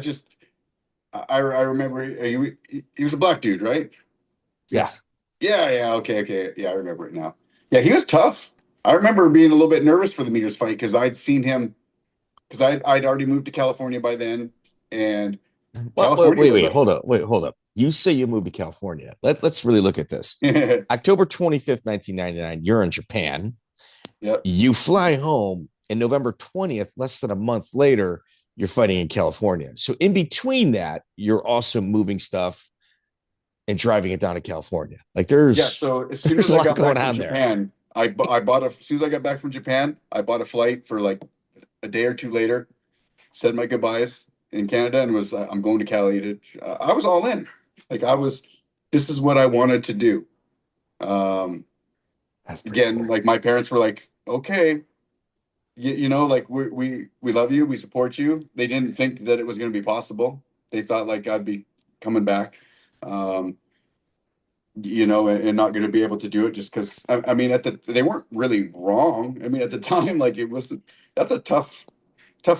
remember he was a black dude, right? Yeah. Yeah. Okay. Yeah, I remember it now. Yeah, he was tough. I remember being a little bit nervous for the Meters fight because I'd seen him, because I'd already moved to California by then, and wait, hold up. You say you moved to California. Let's really look at this. October 25th, 1999. You're in Japan. Yep. You fly home, and November 20th, less than a month later, you're fighting in California. So in between that, you're also moving stuff and driving it down to California. Like, so as soon as I got back from Japan, I bought as soon as I got back from Japan, I bought a flight for like a day or two later, said my goodbyes in Canada, and was I'm going to Cali. I was all in. Like, this is what I wanted to do. Again, cool. Like my parents were like, okay, you know, like we love you, we support you. They didn't think that it was going to be possible. They thought like I'd be coming back, you know, and not going to be able to do it just because. I mean, they weren't really wrong. I mean, at the time, like that's a tough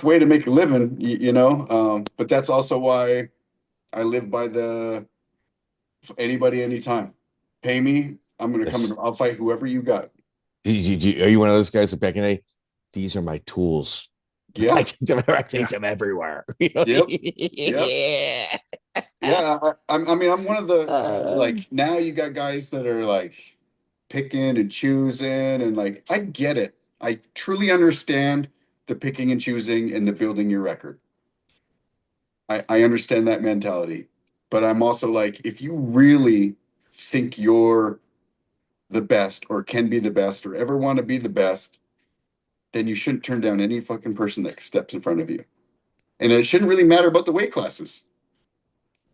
way to make a living, you know. But that's also why I live by anybody, anytime. Pay me, I'm going to come and I'll fight whoever you got. Are you one of those guys that back in the day? These are my tools. Yeah, I take them everywhere. You know? Yep. Yeah. Yeah. I mean, I'm one of the like now you got guys that are like picking and choosing, and like I get it. I truly understand the picking and choosing and the building your record. I understand that mentality, but I'm also like, if you really think you're the best or can be the best or ever want to be the best, then you shouldn't turn down any fucking person that steps in front of you. And it shouldn't really matter about the weight classes.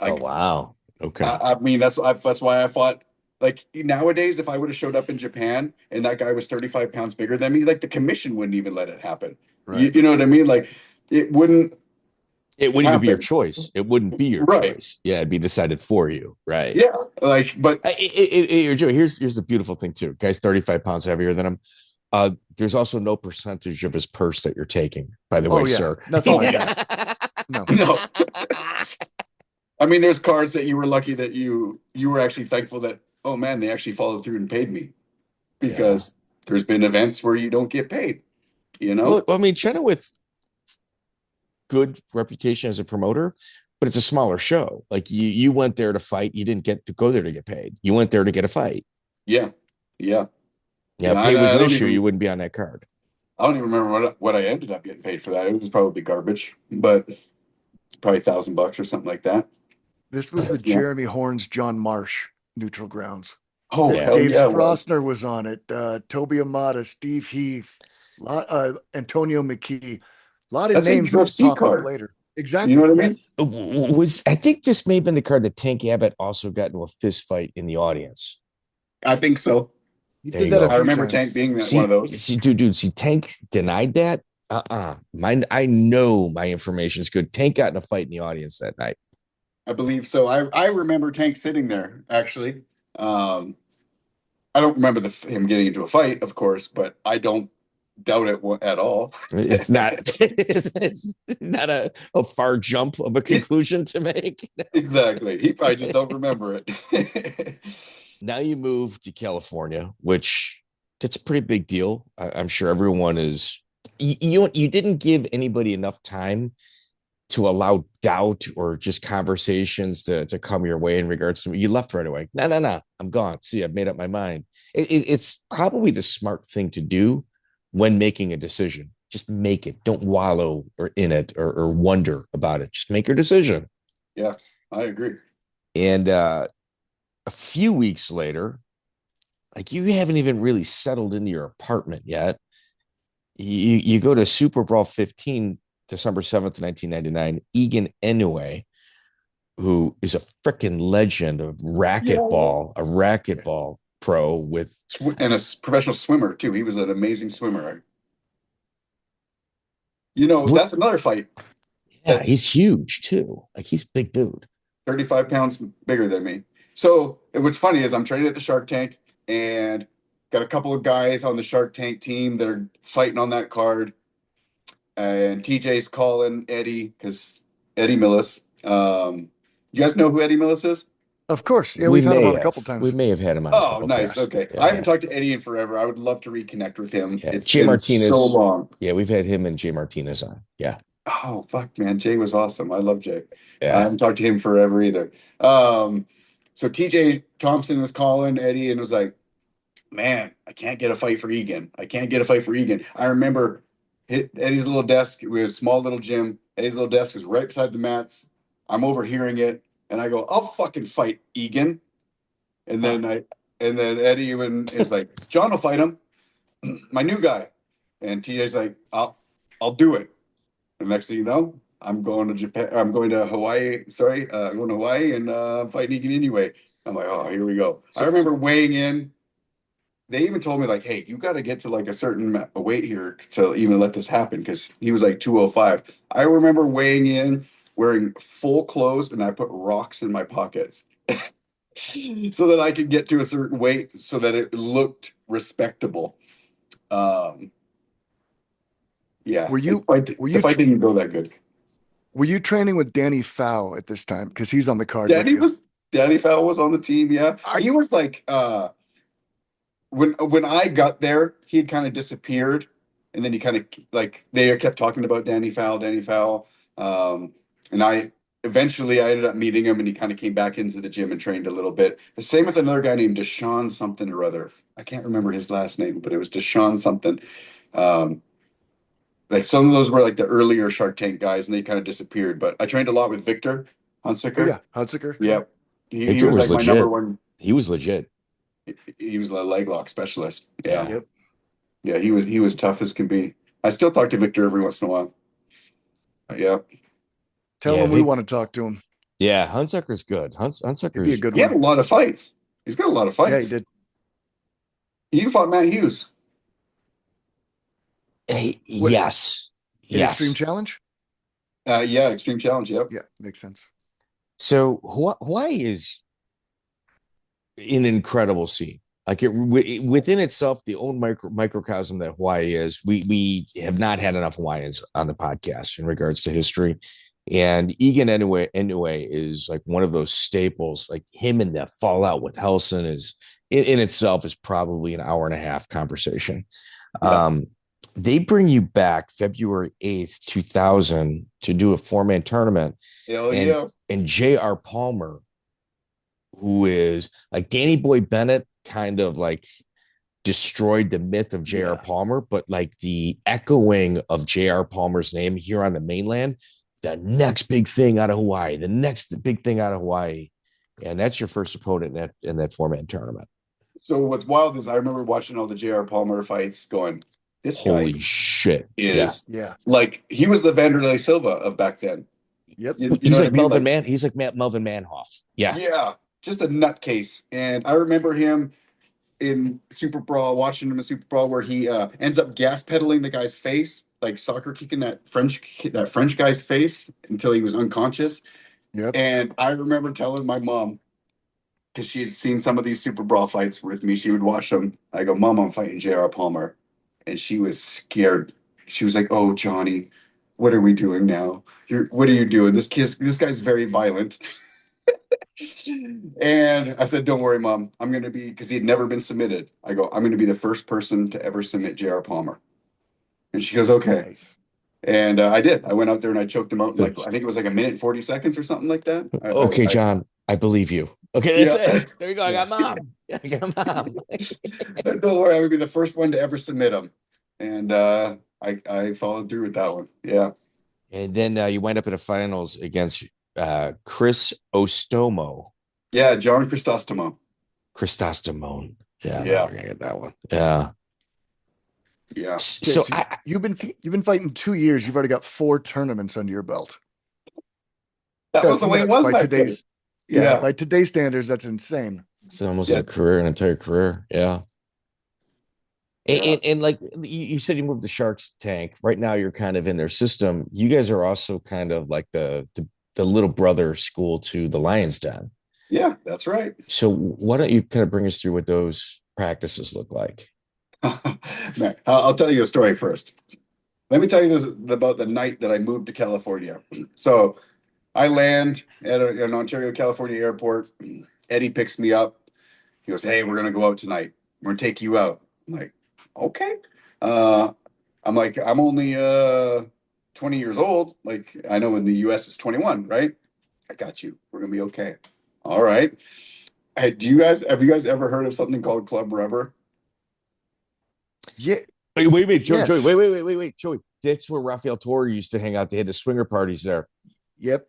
Like, oh, wow. Okay. I mean, that's why I fought. Like nowadays, if I would have showed up in Japan and that guy was 35 pounds bigger than me, like the commission wouldn't even let it happen. Right. You know what I mean? Like it wouldn't even be your choice. It wouldn't be your choice. Yeah, it'd be decided for you. Right. Yeah. Like, but here's the beautiful thing too. Guy's 35 pounds heavier than him. There's also no percentage of his purse that you're taking, by the way, sir. Nothing like that. No. I mean, there's cards that you were lucky that you were actually thankful that, oh man, they actually followed through and paid me, because there's been events where you don't get paid, you know? Well, I mean, Chenoweth's good reputation as a promoter, but it's a smaller show. Like you went there to fight. You didn't get to go there to get paid. You went there to get a fight. Yeah. Pay was an issue. You wouldn't be on that card. I don't even remember what I ended up getting paid for that. It was probably garbage, but probably $1,000 or something like that. This was the Jeremy Horns, John Marsh neutral grounds. Oh, Dave Stroessner was on it. Toby Amata, Steve Heath, Antonio McKee. A lot of names that pop up later. Exactly. You know what I mean? I think this may have been the card that Tank Abbott also got into a fist fight in the audience. I think so. He did that. I remember Tank being one of those. Dude, Tank denied that. I know my information is good. Tank got in a fight in the audience that night. I believe so. I remember Tank sitting there, actually. I don't remember him getting into a fight, of course, but I don't doubt it at all. It's not a far jump of a conclusion to make. Exactly. He probably just don't remember it. Now you move to California, which that's a pretty big deal. I'm sure everyone is. You didn't give anybody enough time to allow doubt or just conversations to come your way in regards to. You left right away. No, I'm gone. See, I've made up my mind. It's probably the smart thing to do when making a decision. Just make it. Don't wallow or in it or wonder about it. Just make your decision. Yeah, I agree. And a few weeks later, like you haven't even really settled into your apartment yet. You go to Super Brawl 15, December 7th, 1999. Egan Inoue, who is a freaking legend of racquetball, a racquetball pro and a professional swimmer too. He was an amazing swimmer. You know, that's another fight. Yeah, he's huge too. Like he's a big dude. 35 pounds bigger than me. So what's funny is I'm training at the Shark Tank and got a couple of guys on the Shark Tank team that are fighting on that card. And TJ's calling Eddy, because Eddy Millis. You guys know who Eddy Millis is? Of course. Yeah, we've had him on a couple times. We may have had him on. Oh, nice. Times. Okay. Yeah, I haven't talked to Eddy in forever. I would love to reconnect with him. Yeah. It's Jay been Martinez, so long. Yeah, we've had him and Jay Martinez on. Yeah. Oh, fuck, man. Jay was awesome. I love Jay. Yeah. I haven't talked to him forever either. So TJ Thompson was calling Eddy and was like, man, I can't get a fight for Egan. I remember Eddy's little desk. We had a small little gym. Eddy's little desk was right beside the mats. I'm overhearing it. And I go, I'll fucking fight Egan. And then Eddy is like, John will fight him. My new guy. And TJ's like, I'll do it. The next thing you know, I'm going to Japan. I'm going to Hawaii. I'm going to Hawaii and I'm fighting Egan anyway. I'm like, oh, here we go. I remember weighing in. They even told me like, hey, you got to get to like a certain weight here to even let this happen, because he was like 205. I remember weighing in, wearing full clothes, and I put rocks in my pockets so that I could get to a certain weight so that it looked respectable. Yeah, Were you the fight didn't go that good. Were you training with Danny Fowl at this time? Because he's on the card. Danny Fowl was on the team. Yeah, he was like when I got there, he had kind of disappeared, and then he kind of like they kept talking about Danny Fowl, and I ended up meeting him, and he kind of came back into the gym and trained a little bit. The same with another guy named Deshaun something or other. I can't remember his last name, but it was Deshaun something. Like some of those were like the earlier Shark Tank guys, and they kind of disappeared. But I trained a lot with Victor Hunsaker. Oh, yeah, Hunsaker. Yep. He was like legit. my number one. He was legit. He was a leg lock specialist. Yeah. Yep. Yeah, he was tough as can be. I still talk to Victor every once in a while. Yeah. Tell him we want to talk to him. Yeah, Hunsaker's good. Hunsaker's be a good one. He had a lot of fights. He's got a lot of fights. Yeah, he did. He fought Matt Hughes. Hey, yes. Extreme Challenge? Yeah, Extreme Challenge. Yep. Yeah, makes sense. So Hawaii is an incredible scene. Like within itself, the own microcosm that Hawaii is. We have not had enough Hawaiians on the podcast in regards to history. And Egan anyway is like one of those staples. Like him and the fallout with Helson is in itself is probably an hour and a half conversation. Yeah. They bring you back February 8th, 2000 to do a 4-man tournament. And J.R. Palmer, who is like Danny Boy Bennett, kind of like destroyed the myth of J.R. Palmer, but like the echoing of J.R. Palmer's name here on the mainland, the next big thing out of Hawaii, and that's your first opponent in that 4-man tournament. So what's wild is I remember watching all the J.R. Palmer fights going, this holy shit is like he was the Vanderlei Silva of back then. Yep. He's like Melvin Mann. He's like Melvin Manhoff. Yeah. Yeah. Just a nutcase. And I remember him in Super Brawl, watching him in Super Brawl, where he ends up gas pedaling the guy's face, like soccer kicking that French guy's face until he was unconscious. Yep. And I remember telling my mom, because she had seen some of these Super Brawl fights with me, she would watch them. I go, Mom, I'm fighting J.R. Palmer. And she was scared. She was like, oh, Johnny, what are we doing now? What are you doing? This guy's very violent. And I said, don't worry, Mom. I'm going to be, because he had never been submitted. I go, I'm going to be the first person to ever submit J.R. Palmer. And she goes, okay. Nice. And I did. I went out there and I choked him out in I think it was like 1:40 or something like that. Okay, John, I believe you. Okay, that's it. There you go. I got Mom. Don't worry, I'm going to be the first one to ever submit him. And I followed through with that one. Yeah. And then you wind up in the finals against Chris Ostomo. Yeah, John Chrysostomone. Yeah, we're gonna get that one. Yeah. Yeah. So you've been fighting 2 years. You've already got 4 tournaments under your belt. That was the way it was by today's. Yeah, by today's standards, that's insane. It's almost an entire career. Yeah. And like you said, you moved the Sharks tank. Right now, you're kind of in their system. You guys are also kind of like the little brother school to the Lions Den. Yeah, that's right. So why don't you kind of bring us through what those practices look like? Man, I'll tell you a story first. Let me tell you this about the night that I moved to California. So I land at an Ontario, California airport. Eddy picks me up. He goes, hey, we're going to go out tonight. We're going to take you out. I'm like, okay. I'm like, I'm only 20 years old. Like, I know in the US it's 21, right? I got you. We're going to be okay. All right. Hey, have you guys ever heard of something called Club Rubber? Yeah. Wait, Joey. Yes. Wait, Joey. That's where Rafiel Torre used to hang out. They had the swinger parties there. Yep.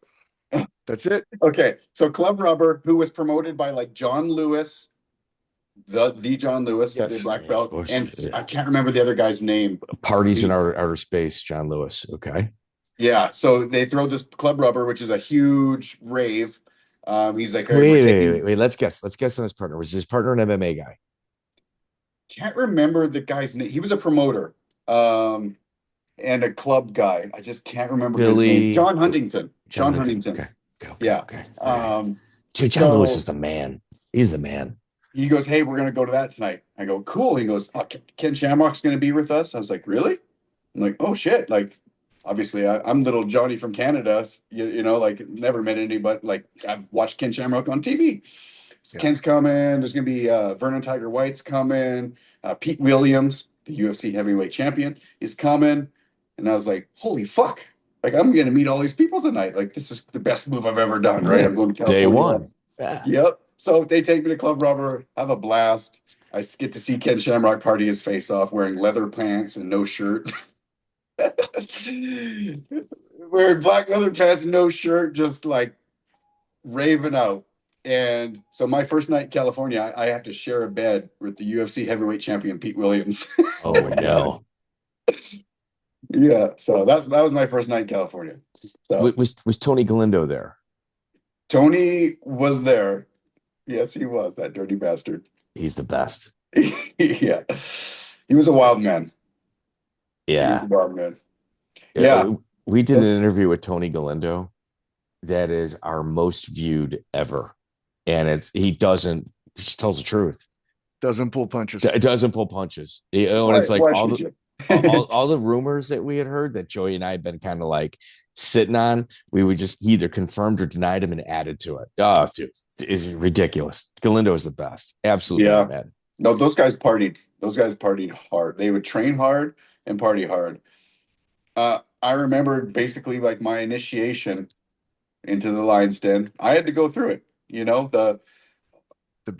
That's it. Okay. So Club Rubber, who was promoted by like John Lewis, the John Lewis, the black belt, I can't remember the other guy's name. Parties in outer space, John Lewis. Okay. Yeah. So they throw this Club Rubber, which is a huge rave. He's like, "Hey, wait. Let's guess on his partner. Was his partner an MMA guy? Can't remember the guy's name. He was a promoter, and a club guy. I just can't remember his name. John Huntington. John Huntington. Okay. Yeah. John Lewis is the man. He's the man. He goes, "Hey, we're gonna go to that tonight." I go, "Cool." He goes, "Oh, Ken Shamrock's gonna be with us." I was like, "Really?" I'm like, "Oh shit!" Like, obviously, I'm little Johnny from Canada. You know, like never met anybody. Like, I've watched Ken Shamrock on TV. So Ken's coming. There's gonna be Vernon Tiger White's coming. Pete Williams, the UFC heavyweight champion, is coming. And I was like, "Holy fuck!" Like, I'm gonna meet all these people tonight. Like, this is the best move I've ever done. Right? I'm going to California. Day one. Yeah. Yep. So they take me to Club Rubber, have a blast. I get to see Ken Shamrock party his face off, wearing leather pants and no shirt. Wearing black leather pants and no shirt, just like raving out. And so my first night in California, I have to share a bed with the UFC heavyweight champion, Pete Williams. Oh, no. Yeah. So that was my first night in California. So, was Tony Galindo there? Tony was there. Yes, he was, that dirty bastard. He's the best. Yeah. He was a wild man. Yeah. He was a wild man. Yeah. We did an interview with Tony Galindo that is our most viewed ever. And he just tells the truth. Doesn't pull punches. It doesn't pull punches. You know, and it's like all the rumors that we had heard that Joey and I had been kind of like sitting on, we would just either confirmed or denied him and added to it. Oh, dude, it's ridiculous. Galindo is the best. Absolutely, man. No, those guys partied. Those guys partied hard. They would train hard and party hard. I remember basically like my initiation into the lion's den. I had to go through it. You know,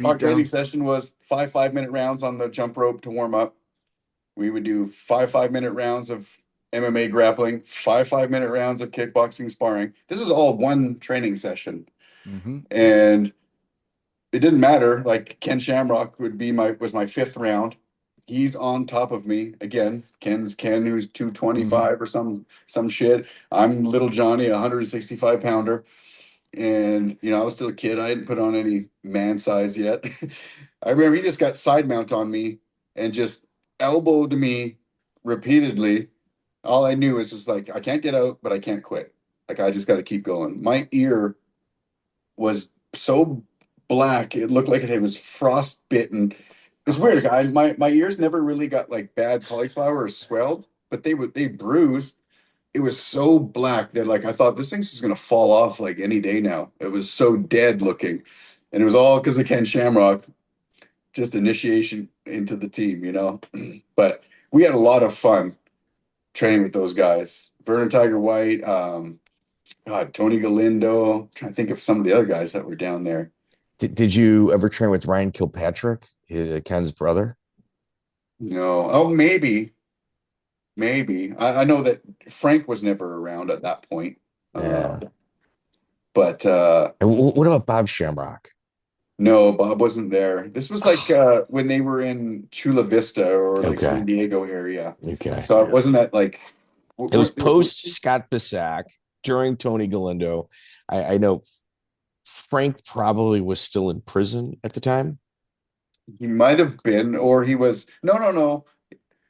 our training session was 5-minute rounds on the jump rope to warm up. We would do 5-minute rounds of MMA grappling, 5-minute rounds of kickboxing sparring. This is all one training session. Mm-hmm. And it didn't matter. Like Ken Shamrock was my fifth round. He's on top of me again. Ken's Ken, who's 225 or some shit. I'm little Johnny, 165 pounder. And, you know, I was still a kid. I hadn't put on any man size yet. I remember he just got side mount on me and just elbowed me repeatedly. All I knew was just like, I can't get out, but I can't quit. Like, I just got to keep going. My ear was so black. It looked like it was frostbitten. It's weird. My ears never really got like bad cauliflower or swelled, but they bruised. It was so black that like I thought this thing's just gonna fall off like any day now. It was so dead looking, and it was all because of Ken Shamrock. Just initiation into the team, you know. But we had a lot of fun training with those guys. Vernon Tiger White, Tony Galindo. I'm trying to think of some of the other guys that were down there. Did you ever train with Ryan Kilpatrick, Ken's brother? No. Oh, maybe. I know that Frank was never around at that point. Yeah. But what about Bob Shamrock? No, Bob wasn't there. This was like when they were in Chula Vista or like San Diego area. Okay. So it wasn't that like it was post Scott Bisak, during Tony Galindo. I know Frank probably was still in prison at the time. He might have been, or he was no.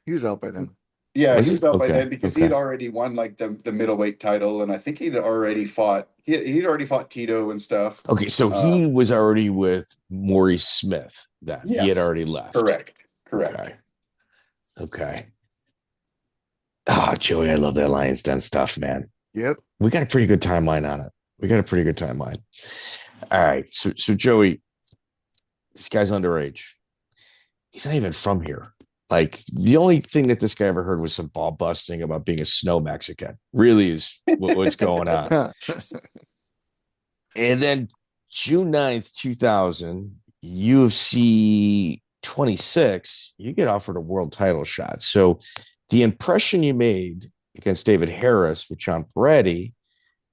He was out by then. Yeah, he was out by then because he'd already won like the middleweight title, and I think he'd already fought Tito and stuff. Okay, so he was already with Maurice Smith then. Yes, he had already left. Correct. Okay. Ah, Joey, I love that Lions Den stuff, man. Yep. We got a pretty good timeline on it. All right. So Joey, this guy's underage. He's not even from here. Like, the only thing that this guy ever heard was some ball busting about being a snow Mexican. Really is what's going on. And then June 9th, 2000, UFC 26, you get offered a world title shot. So the impression you made against David Harris with John Perretti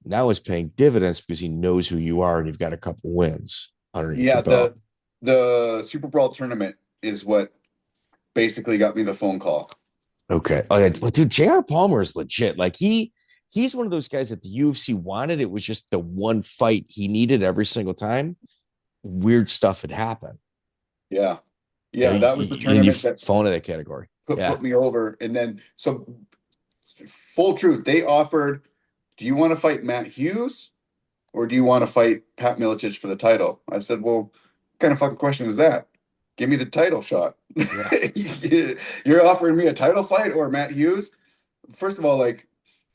now is paying dividends because he knows who you are and you've got a couple wins underneath your belt. The Super Brawl tournament is what basically got me the phone call. Okay. Oh, yeah. Well, dude, JR Palmer is legit. Like, he he's one of those guys that the UFC wanted. It was just the one fight he needed every single time. Weird stuff had happened. Yeah. Yeah. That was the tournament that fall into that category. Put me over. And then, so full truth, they offered, do you want to fight Matt Hughes or do you want to fight Pat Miletich for the title? I said, well, what kind of fucking question is that? Give me the title shot. Yeah. You're offering me a title fight or Matt Hughes? First of all, like,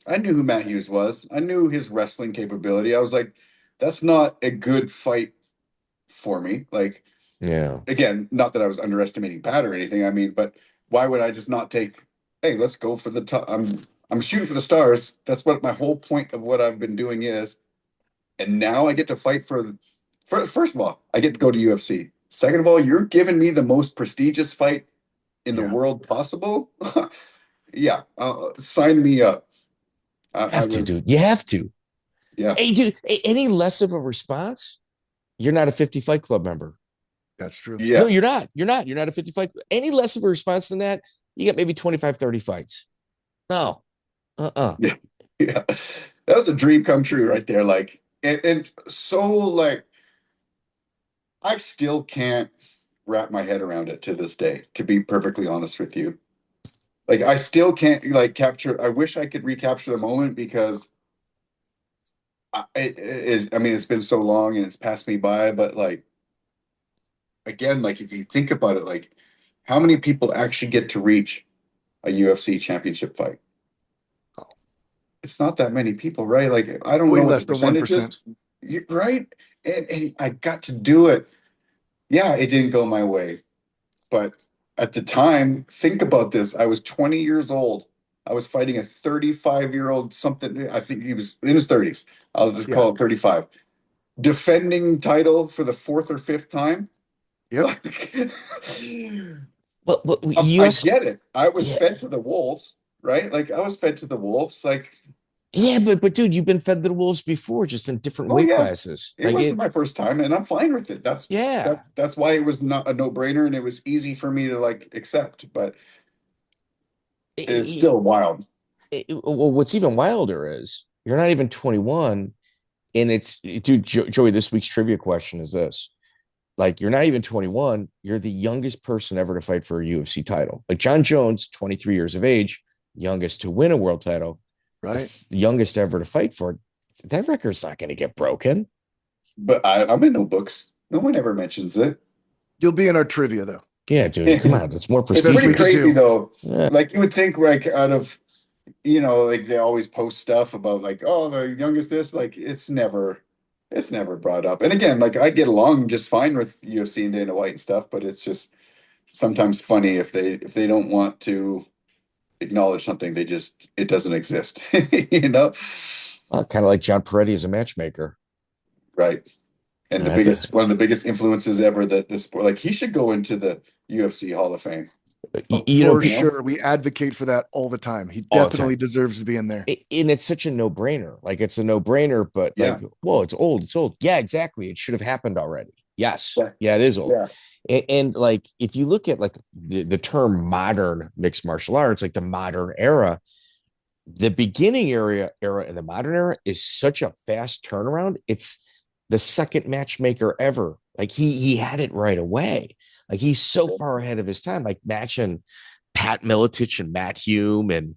I knew who Matt Hughes was. I knew his wrestling capability. I was like, that's not a good fight for me. Like, yeah. Again, not that I was underestimating Pat or anything. I mean, but why would I just not take, hey, let's go for the top. I'm shooting for the stars. That's what my whole point of what I've been doing is. And now I get to fight for first of all, I get to go to UFC. Second of all, you're giving me the most prestigious fight in the world possible. Yeah. Sign me up. Dude. You have to. Yeah. Hey, dude, any less of a response, you're not a 50 Fight Club member. That's true. Yeah. No, you're not. You're not a 50 fight. Any less of a response than that, you get maybe 25, 30 fights. No. Yeah. That was a dream come true right there. Like, and so, like, I still can't wrap my head around it to this day, to be perfectly honest with you. Like, I still can't, like, capture. I wish I could recapture the moment because it's been so long and it's passed me by, but, like, again, like, if you think about it, like, how many people actually get to reach a UFC championship fight? It's not that many people, right? Like, I don't know less than 1%, right? And I got to do it. Yeah, it didn't go my way, but at the time, think about this. I was 20 years old. I was fighting a 35-year-old something. I think he was in his 30s. I'll just call it 35. Defending title for the fourth or fifth time. Yep. Well, I get it. I was fed to the wolves, right? Like, I was fed to the wolves. Like, yeah, but dude, you've been fed to the wolves before, just in different weight classes. It wasn't my first time, and I'm fine with it. That's why it was not a no-brainer, and it was easy for me to, like, accept. But it's still wild. Well, what's even wilder is you're not even 21, and it's, dude, Joey. This week's trivia question is this: like, you're not even 21. You're the youngest person ever to fight for a UFC title. Like John Jones, 23 years of age, youngest to win a world title. Right. The youngest ever to fight for it. That record's not going to get broken. But I'm in no books. No one ever mentions it. You'll be in our trivia, though. Yeah, dude, come on. It's more prestigious. It's pretty crazy, though. Yeah. Like, you would think, like, out of, like, they always post stuff about, like, oh, the youngest this. Like, it's never brought up. And again, like, I get along just fine with UFC and Dana White and stuff, but it's just sometimes funny if they don't want to acknowledge something, it doesn't exist. Kind of like John Perretti as a matchmaker, right? And one of the biggest influences ever that this sport, like, he should go into the UFC Hall of Fame. For sure, we advocate for that all the time. He definitely deserves to be in there. And it's such a no-brainer. Like, it's a no-brainer, but like, well, it's old. It's old. Yeah, exactly. It should have happened already. Yes. Yeah, it is old. Yeah. And like, if you look at, like, the term modern mixed martial arts, like the modern era, the beginning era and the modern era is such a fast turnaround. It's the second matchmaker ever. Like, he had it right away. Like, he's so far ahead of his time, like matching Pat Miletich and Matt Hume and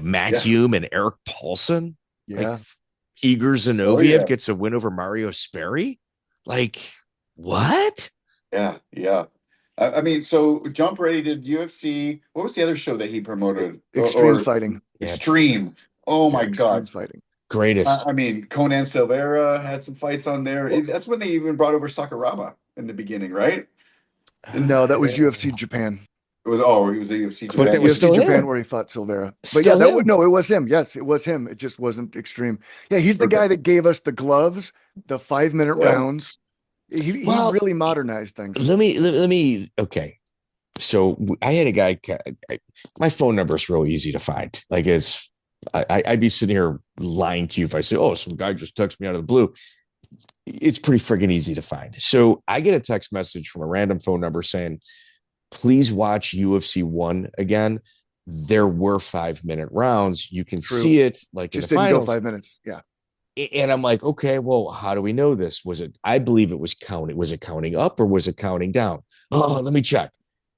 Matt Hume and Eric Paulson. Yeah. Like, Igor Zinoviev gets a win over Mario Sperry. Like, what? Yeah. I mean, so John Perretti did UFC. What was the other show that he promoted? Extreme Fighting. Extreme. Oh my God. Extreme Fighting. Greatest. I mean, Conan Silveira had some fights on there. That's when they even brought over Sakuraba in the beginning, right? No, that was UFC Japan. It was a UFC Japan. But that was UFC still Japan him. Where he fought Silveira. But still it was him. Yes, it was him. It just wasn't extreme. Yeah, he's the guy that gave us the gloves, the 5-minute rounds. He really modernized things. Let me. Okay, so I had a guy. My phone number is real easy to find. Like, I'd be sitting here lying to you if I say, "Oh, some guy just texted me out of the blue." It's pretty friggin' easy to find. So I get a text message from a random phone number saying, "Please watch UFC 1 again. there were 5-minute rounds. You can see it like just in the didn't finals. go 5 minutes. Yeah. And I'm like, okay, well, how do we know this? I believe it was counting. Was it counting up or was it counting down? Oh, let me check.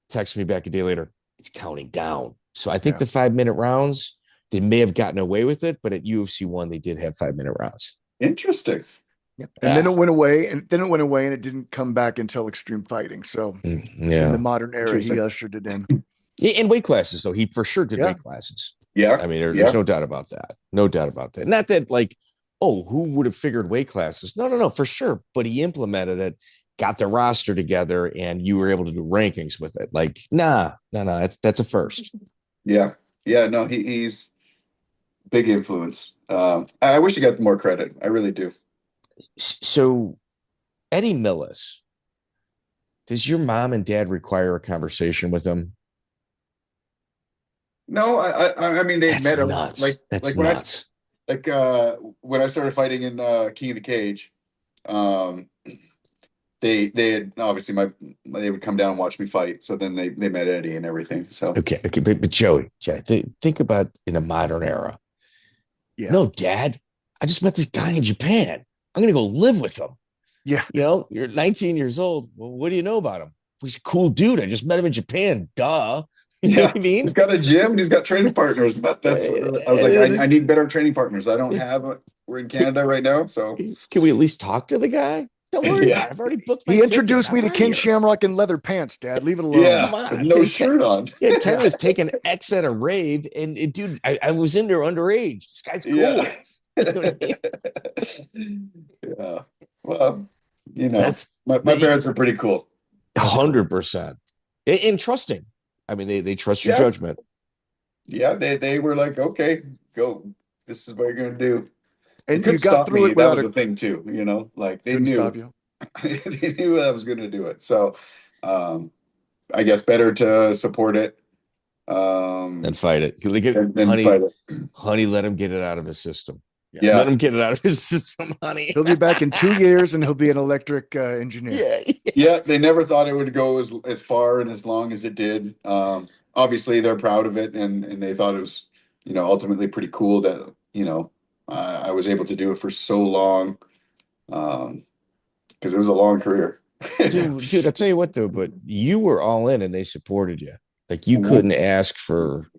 Text me back a day later. It's counting down. So I think the 5-minute rounds, they may have gotten away with it, but at UFC 1, they did have 5-minute rounds. Interesting. Yep. And then it went away, and it didn't come back until Extreme Fighting. So in the modern era, he ushered it in. In weight classes, though, he for sure did weight classes. Yeah. I mean, there's no doubt about that. No doubt about that. Not that like, oh, who would have figured weight classes? No, for sure. But he implemented it, got the roster together, and you were able to do rankings with it. Like, no, that's a first. Yeah. No, he's big influence. I wish he got more credit. I really do. So, Eddy Millis, does your mom and dad require a conversation with him? No, I mean they met him. Nuts. Like that's when nuts. When I started fighting in King of the Cage, they had obviously they would come down and watch me fight. So then they met Eddy and everything. So okay, but Joey, think about in a modern era. Yeah. No, Dad, I just met this guy in Japan. I'm gonna go live with him. Yeah. You're 19 years old. Well, what do you know about him? He's a cool dude. I just met him in Japan. Duh. You know what I mean? He's got a gym and he's got training partners. That's I was like, I need better training partners. I don't have. We're in Canada right now, so can we at least talk to the guy? Don't worry about it. I've already booked my He introduced me to Ken here. Shamrock in leather pants, Dad. Leave it alone. Yeah, no shirt on. Yeah, Ken was taking X at a rave, and dude, I was in there underage. This guy's cool. Yeah. You know what I mean? Yeah. Well, my parents are pretty cool. 100%. And trusting. I mean, they trust your judgment. Yeah, they were like, okay, go. This is what you're gonna do. And you got through it. That was the thing too, like they knew. Stop you. They knew I was gonna do it. So, I guess better to support it than fight it. Honey, let him get it out of his system. Yeah. Let him get it out of his system, honey. He'll be back in 2 years and he'll be an electric engineer. Yeah, they never thought it would go as far and as long as it did. Obviously, they're proud of it, and they thought it was, ultimately pretty cool that, I was able to do it for so long, because it was a long career. dude, I'll tell you what, though, but you were all in and they supported you. Like, you couldn't ask for,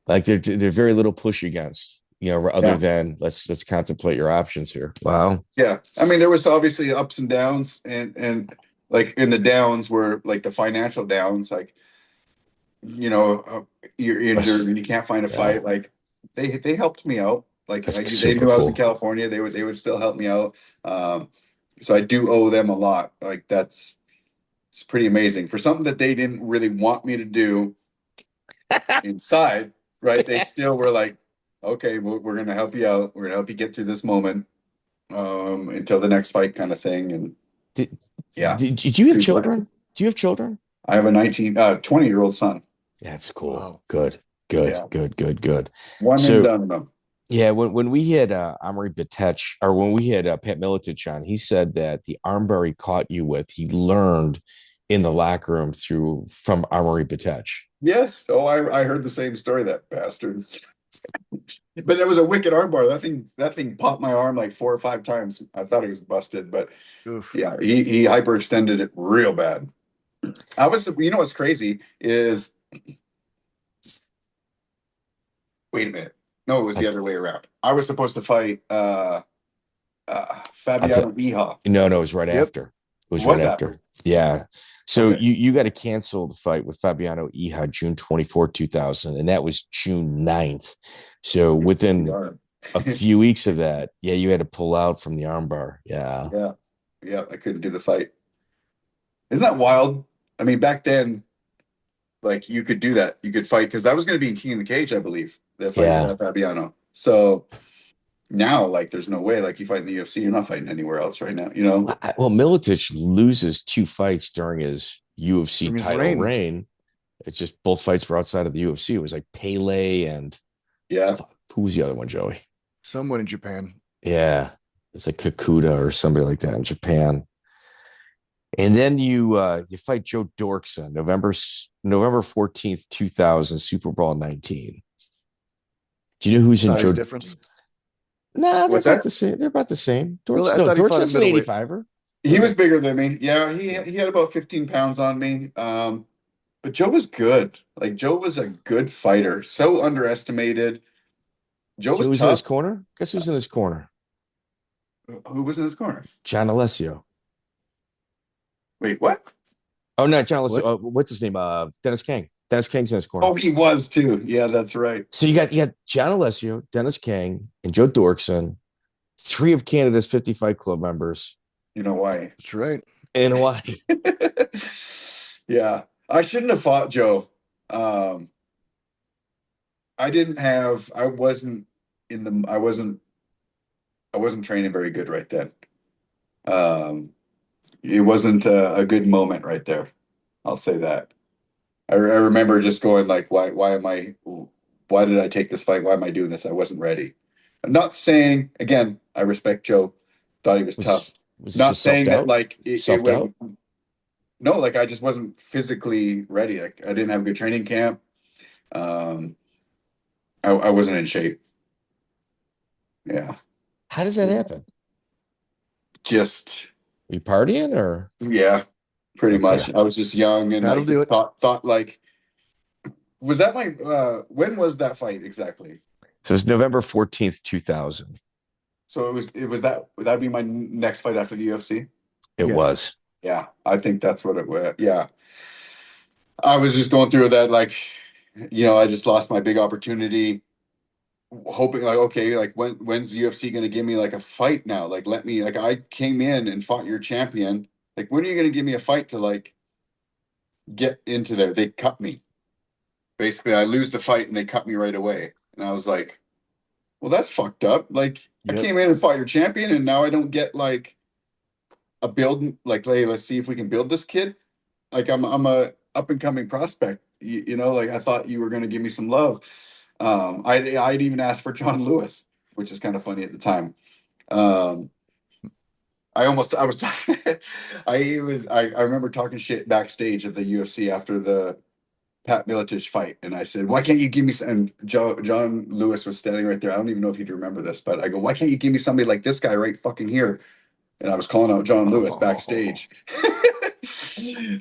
like, they're very little push against. Other than let's contemplate your options here. Wow. Yeah. I mean, there was obviously ups and downs, and like in the downs were like the financial downs, like, you're injured and you can't find a fight. Like they helped me out. Like they knew I was in California. They would still help me out. So I do owe them a lot. Like it's pretty amazing for something that they didn't really want me to do inside. Right. They still were like, okay, we're going to help you out. We're going to help you get through this moment until the next fight kind of thing. And did you have children? Do you have children? I have a 20-year-old son. That's cool. Wow. Good. One and done them. Yeah. When we had Amri Bitech, or when we had Pat Miletich on, he said that the armbar he caught you with, he learned in the locker room from Amri Bitech. Yes. Oh, I heard the same story, that bastard. But it was a wicked armbar. That thing popped my arm like 4 or 5 times. I thought it was busted, but yeah, he hyperextended it real bad. What's crazy is, wait a minute. No, it was the other way around. I was supposed to fight Fabiano Iha. No, it was right after. It was right after. Yeah. So you got a canceled fight with Fabiano Iha June 24, 2000, and that was June 9th. So within a few weeks of that, you had to pull out from the armbar. Yeah, I couldn't do the fight. Isn't that wild? I mean, back then, like, you could do that. You could fight, because that was going to be in King of the Cage, I believe. That fight with Fabiano. So now, like, there's no way. Like, you fight in the UFC, you're not fighting anywhere else right now. Well, Miletich loses 2 fights during his UFC title reign. It's just both fights were outside of the UFC. It was like Pele and who was the other one, Joey? Someone in Japan. Yeah, it's like Kakuta or somebody like that in Japan. And then you fight Joe Dorkson, November November 14th, 2000, Super Brawl 19. Do you know who's in Size difference? Nah, they're What's about that? the same. They're about the same. Really? I No, thought he fought at Dort's an middleweight. 85er. He was bigger than me. Yeah, he had about 15 pounds on me. But Joe was good. Like Joe was a good fighter. So underestimated. Joe was Who's in his tough. corner? Guess who's in his corner? Who was in his corner? John Alessio. Wait, what? Oh, no, John Alessio. What? What's his name? Dennis King. Dennis King's in his corner. Oh, he was too. Yeah, that's right. So you got John Alessio, Dennis King, and Joe Dorkson, 3 of Canada's 50 Fight Club members. You know why? That's right. In Hawaii. Yeah. I shouldn't have fought Joe. I wasn't training very good right then. It wasn't a good moment right there. I'll say that. I remember just going like, why did I take this fight? Why am I doing this? I wasn't ready. I'm not saying, again, I respect Joe. Thought he was tough. Was Not saying that like self-doubt? No, like I just wasn't physically ready. Like I didn't have a good training camp. I wasn't in shape. Yeah. How does that happen? Just You partying or? yeah, pretty much. I was just young and That'll like, do it. thought like, was that my when was that fight exactly? So it's November 14th, 2000. So it was that would that be my next fight after the UFC? It Yes. was. Yeah, I think that's what it was. Yeah. I was just going through that, like, I just lost my big opportunity, hoping like, okay, like when's the UFC going to give me like a fight now? Like, let me, like, I came in and fought your champion. Like, when are you going to give me a fight to like get into there? They cut me. Basically, I lose the fight and they cut me right away. And I was like, well, that's fucked up. Like, Yep. I came in and fought your champion and now I don't get like a build, like, hey, let's see if we can build this kid. Like I'm a up and coming prospect. Like I thought you were going to give me some love. I'd even asked for John Lewis, which is kind of funny at the time. I remember talking shit backstage of the UFC after the Pat Miletich fight, and I said, "Why can't you give me some?" And John Lewis was standing right there. I don't even know if he'd remember this, but I go, "Why can't you give me somebody like this guy right fucking here?" And I was calling out John Lewis backstage.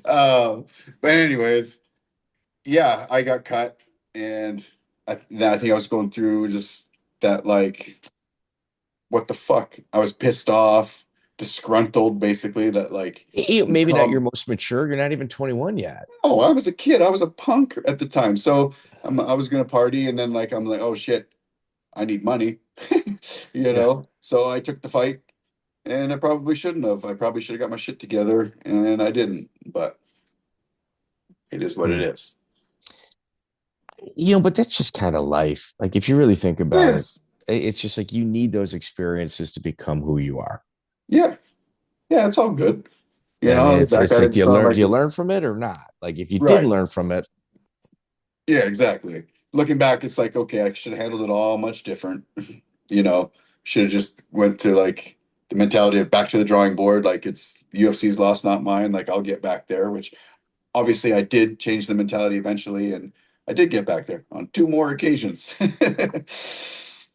But anyways, yeah, I got cut, and I think I was going through just that, like, what the fuck? I was pissed off, disgruntled, basically. That like Maybe not your most mature. You're not even 21 yet. Oh, I was a kid. I was a punk at the time, so I was gonna party, and then like I'm like, oh shit, I need money, So I took the fight. And I probably shouldn't have. I probably should have got my shit together, and I didn't. But it is what it is. But that's just kind of life. Like, if you really think about it, it's just like you need those experiences to become who you are. Yeah. Yeah, it's all good. It's like, do you learn from it or not? Like, if you didn't learn from it. Yeah, exactly. Looking back, it's like, okay, I should have handled it all much different. Should have just went to like the mentality of back to the drawing board. Like, it's UFC's loss, not mine. Like, I'll get back there, which obviously I did change the mentality eventually. And I did get back there on 2 more occasions.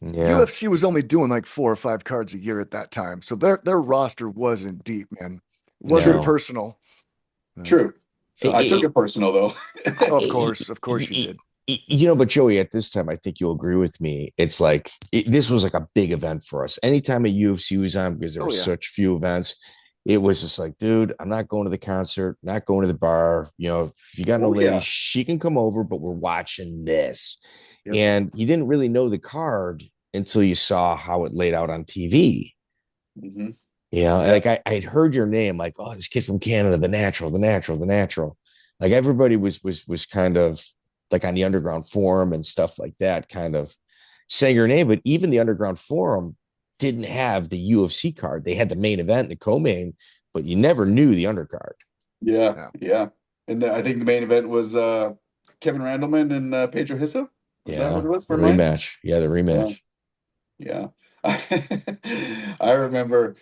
Yeah. UFC was only doing like 4 or 5 cards a year at that time. So their roster wasn't deep, man. It wasn't personal. True. So I took it personal, though. Of course you did. But Joey, at this time, I think you'll agree with me. It's like this was like a big event for us. Anytime a UFC was on, because there were such few events, it was just like, dude, I'm not going to the concert, not going to the bar. If you got no lady, she can come over, but we're watching this. Yep. And you didn't really know the card until you saw how it laid out on TV. Mm-hmm. Like I'd heard your name, like, oh, this kid from Canada, the natural. Like everybody was kind of like on the underground forum and stuff like that, kind of saying your name. But even the underground forum didn't have the UFC card. They had the main event, the co-main, but you never knew the undercard. Yeah. And I think the main event was Kevin Randleman and Pedro Hissa. Is that what it was for the rematch? Yeah, the rematch. Yeah. I remember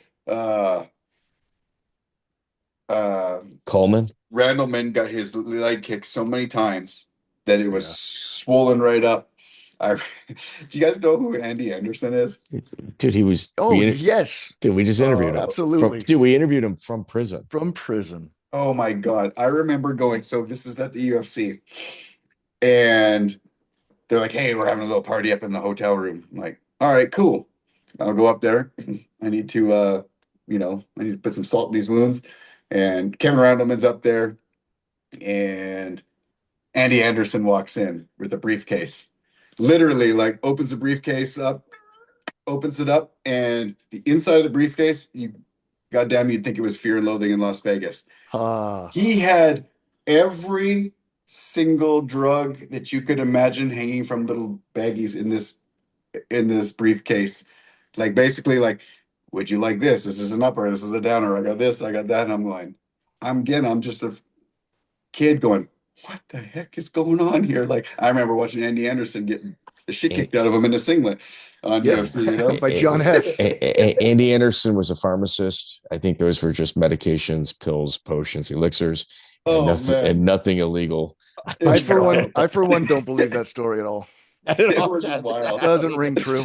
Coleman. Randleman got his leg kicked so many times that it was swollen right up. Do you guys know who Andy Anderson is? Dude, he was. Yes. Dude, we just interviewed him. Absolutely. We interviewed him from prison. From prison. Oh my God. I remember going, so this is at the UFC. And they're like, hey, we're having a little party up in the hotel room. I'm like, all right, cool. I'll go up there. I need to put some salt in these wounds. And Kevin Randleman's up there. And Andy Anderson walks in with a briefcase. Literally, like, opens the briefcase up, opens it up, and the inside of the briefcase, goddamn, you'd think it was Fear and Loathing in Las Vegas. He had every single drug that you could imagine hanging from little baggies in this briefcase. Like, basically, like, would you like this? This is an upper, this is a downer. I got this, I got that. And I'm going, I'm just a kid going, what the heck is going on here? Like, I remember watching Andy Anderson get the shit kicked out of him in a singlet on UFC, by John Hess. Andy Anderson was a pharmacist. I think those were just medications, pills, potions, elixirs, and nothing illegal. I for one don't believe that story at all. It was wild. Doesn't ring true.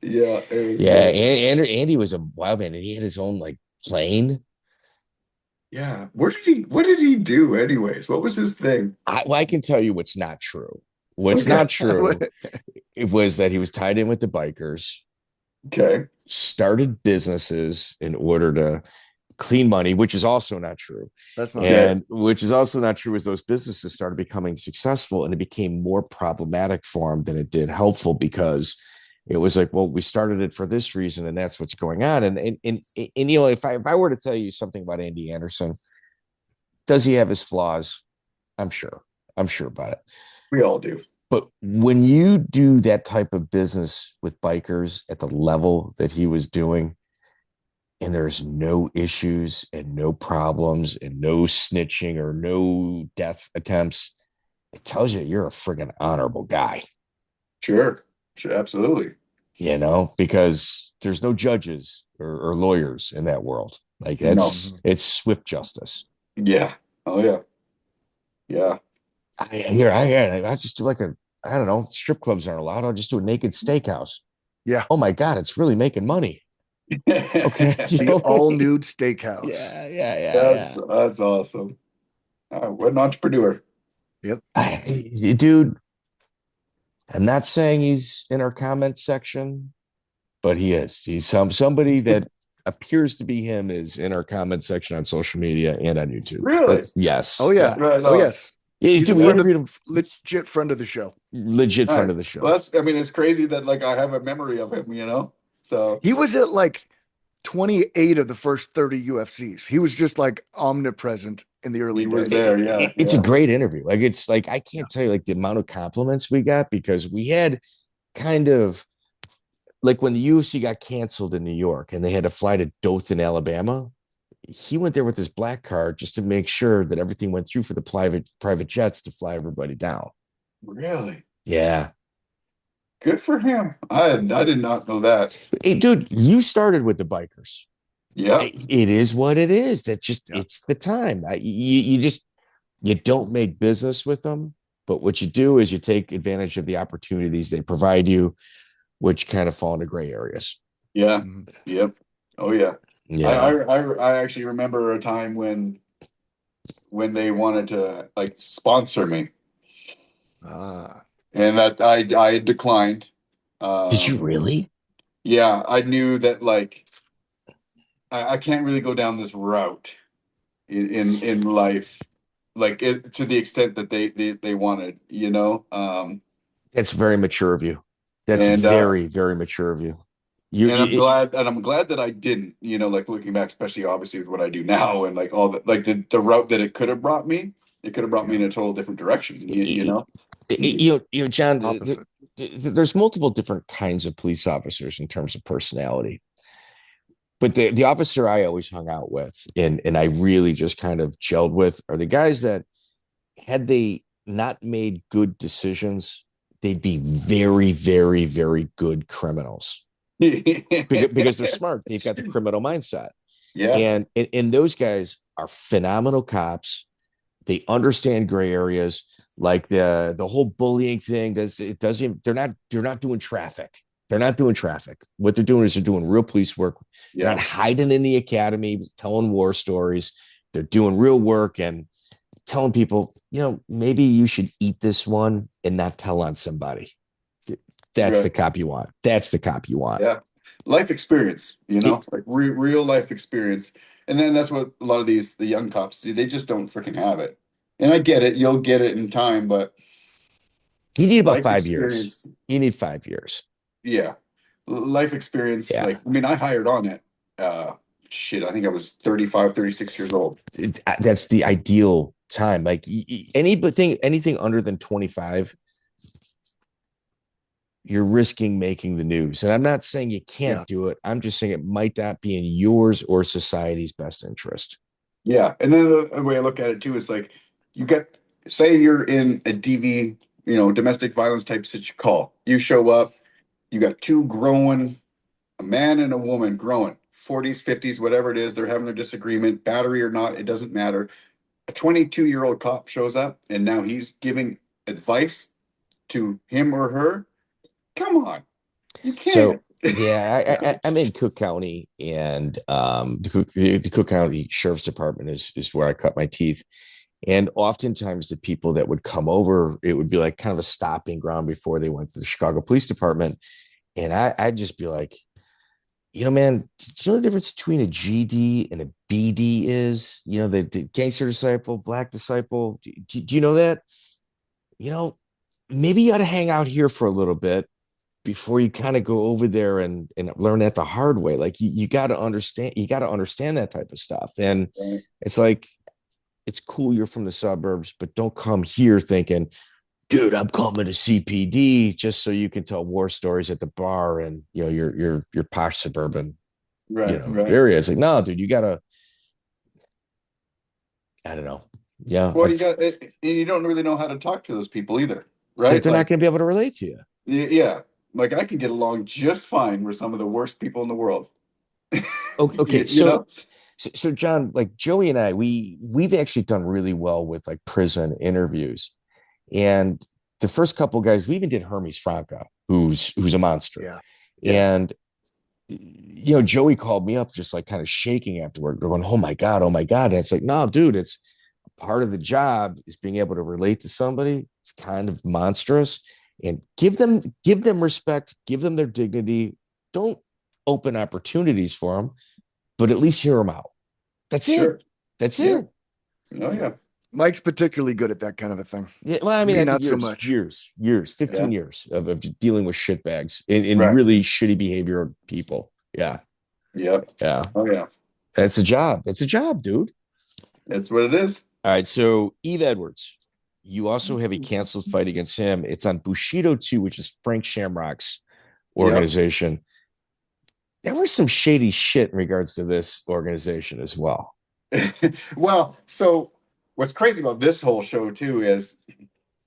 Yeah, it was Andy was a wild man, and he had his own like plane. Yeah. What did he do anyways? What was his thing? I can tell you what's not true. What's not true, it was that he was tied in with the bikers. Okay. Started businesses in order to clean money, which is also not true. That's not and good. Which is also not true is those businesses started becoming successful, and it became more problematic for him than it did helpful, because it was like, well, we started it for this reason, and that's what's going on. And you know, if I were to tell you something about Andy Anderson, does he have his flaws? I'm sure about it. We all do. But when you do that type of business with bikers at the level that he was doing, and there's no issues and no problems and no snitching or no death attempts, it tells you you're a friggin' honorable guy. Sure, absolutely. You know, because there's no judges or lawyers in that world. Like, it's swift justice. Yeah. Oh yeah. Yeah. I just do like I don't know, strip clubs aren't allowed. I'll just do a naked steakhouse. Yeah. Oh my God, it's really making money. Okay. The all nude steakhouse. Yeah. That's awesome. What an entrepreneur. Yep. Dude, I'm not saying he's in our comment section, but he is. He's somebody that appears to be him is in our comment section on social media and on YouTube. Really? Yes. Oh yeah. Right, oh yes. Yeah, he's a legit friend of the show. Friend of the show. Well, it's crazy that like I have a memory of him, you know? So he was at like 28 of the first 30 UFCs. He was just like omnipresent in the early days. He was there, yeah. It's a great interview. Like, it's like, I can't tell you like the amount of compliments we got, because we had kind of like when the UFC got canceled in New York and they had to fly to Dothan, Alabama. He went there with his black card just to make sure that everything went through for the private jets to fly everybody down. Really? Yeah. Good for him. I did not know that. Hey, dude, you started with the bikers. Yeah. It is what it is. That's just, it's the time. You don't make business with them, but what you do is you take advantage of the opportunities they provide you, which kind of fall into gray areas. Yeah. Yep. Oh yeah. Yeah. I actually remember a time when they wanted to like sponsor me. And that I declined. Did you really? Yeah, I knew that like I can't really go down this route in life, like to the extent that they wanted, you know. That's very mature of you. That's very, very mature of you. I'm glad that I didn't, you know, like looking back, especially obviously with what I do now and like all the like the route that it could have brought me in a total different direction, you know. John, there's multiple different kinds of police officers in terms of personality, but the officer I always hung out with and I really just kind of gelled with are the guys that, had they not made good decisions, they'd be very, very, very good criminals. Because they're smart. They've got the criminal mindset. And those guys are phenomenal cops. They understand gray areas, like the whole bullying thing. They're not doing traffic. They're not doing traffic. What they're doing is they're doing real police work. They're not hiding in the academy, telling war stories. They're doing real work and telling people, maybe you should eat this one and not tell on somebody. That's the cop you want. That's the cop you want. Yeah. Life experience, like real life experience. And then that's what a lot of the young cops do. They just don't freaking have it. And I get it. You'll get it in time, but you need about 5 years. You need 5 years. Yeah. Life experience. Yeah. Like, I mean, I hired on it. I think I was 35, 36 years old. That's the ideal time. Like anything under than 25, you're risking making the news. And I'm not saying you can't do it. I'm just saying it might not be in yours or society's best interest. Yeah. And then the way I look at it too is like, say you're in a DV, domestic violence type call. You show up, you got a man and a woman growing, 40s, 50s, whatever it is. They're having their disagreement, battery or not, it doesn't matter. A 22-year-old cop shows up and now he's giving advice to him or her. Come on. You can't. So, I'm in Cook County, and the Cook County Sheriff's Department is where I cut my teeth. And oftentimes the people that would come over, it would be like kind of a stopping ground before they went to the Chicago Police Department. And I'd just be like, man, do you know the difference between a GD and a BD is? The gangster disciple, black disciple. Do you know that? Maybe you ought to hang out here for a little bit before you kind of go over there and learn that the hard way. Like you got to understand that type of stuff. And it's like, it's cool you're from the suburbs, but don't come here thinking, dude, I'm coming to CPD just so you can tell war stories at the bar and your posh suburban area. It's like, no, dude, you gotta, I don't know. Yeah. Well, you don't really know how to talk to those people either, right? They're not going to be able to relate to you. Yeah. Like I can get along just fine with some of the worst people in the world. Okay. So John, like Joey and I, we've actually done really well with like prison interviews. And the first couple guys, we even did Hermes Franca, who's a monster. Yeah. And Joey called me up just like kind of shaking afterward, going, oh my God. And it's like, no, dude, it's part of the job is being able to relate to somebody. It's kind of monstrous. And give them respect, give them their dignity. Don't open opportunities for them, but at least hear them out. That's it. That's it. Oh yeah. Mike's particularly good at that kind of a thing. Yeah, well, I mean, not so much. Years, 15 years of dealing with shitbags and really shitty behavior people. Yeah. Yep. Yeah. Oh yeah. That's a job. That's a job, dude. That's what it is. All right. So Yves Edwards, you also have a canceled fight against him. It's on Bushido 2, which is Frank Shamrock's organization. Yep. There was some shady shit in regards to this organization as well. Well, so what's crazy about this whole show too is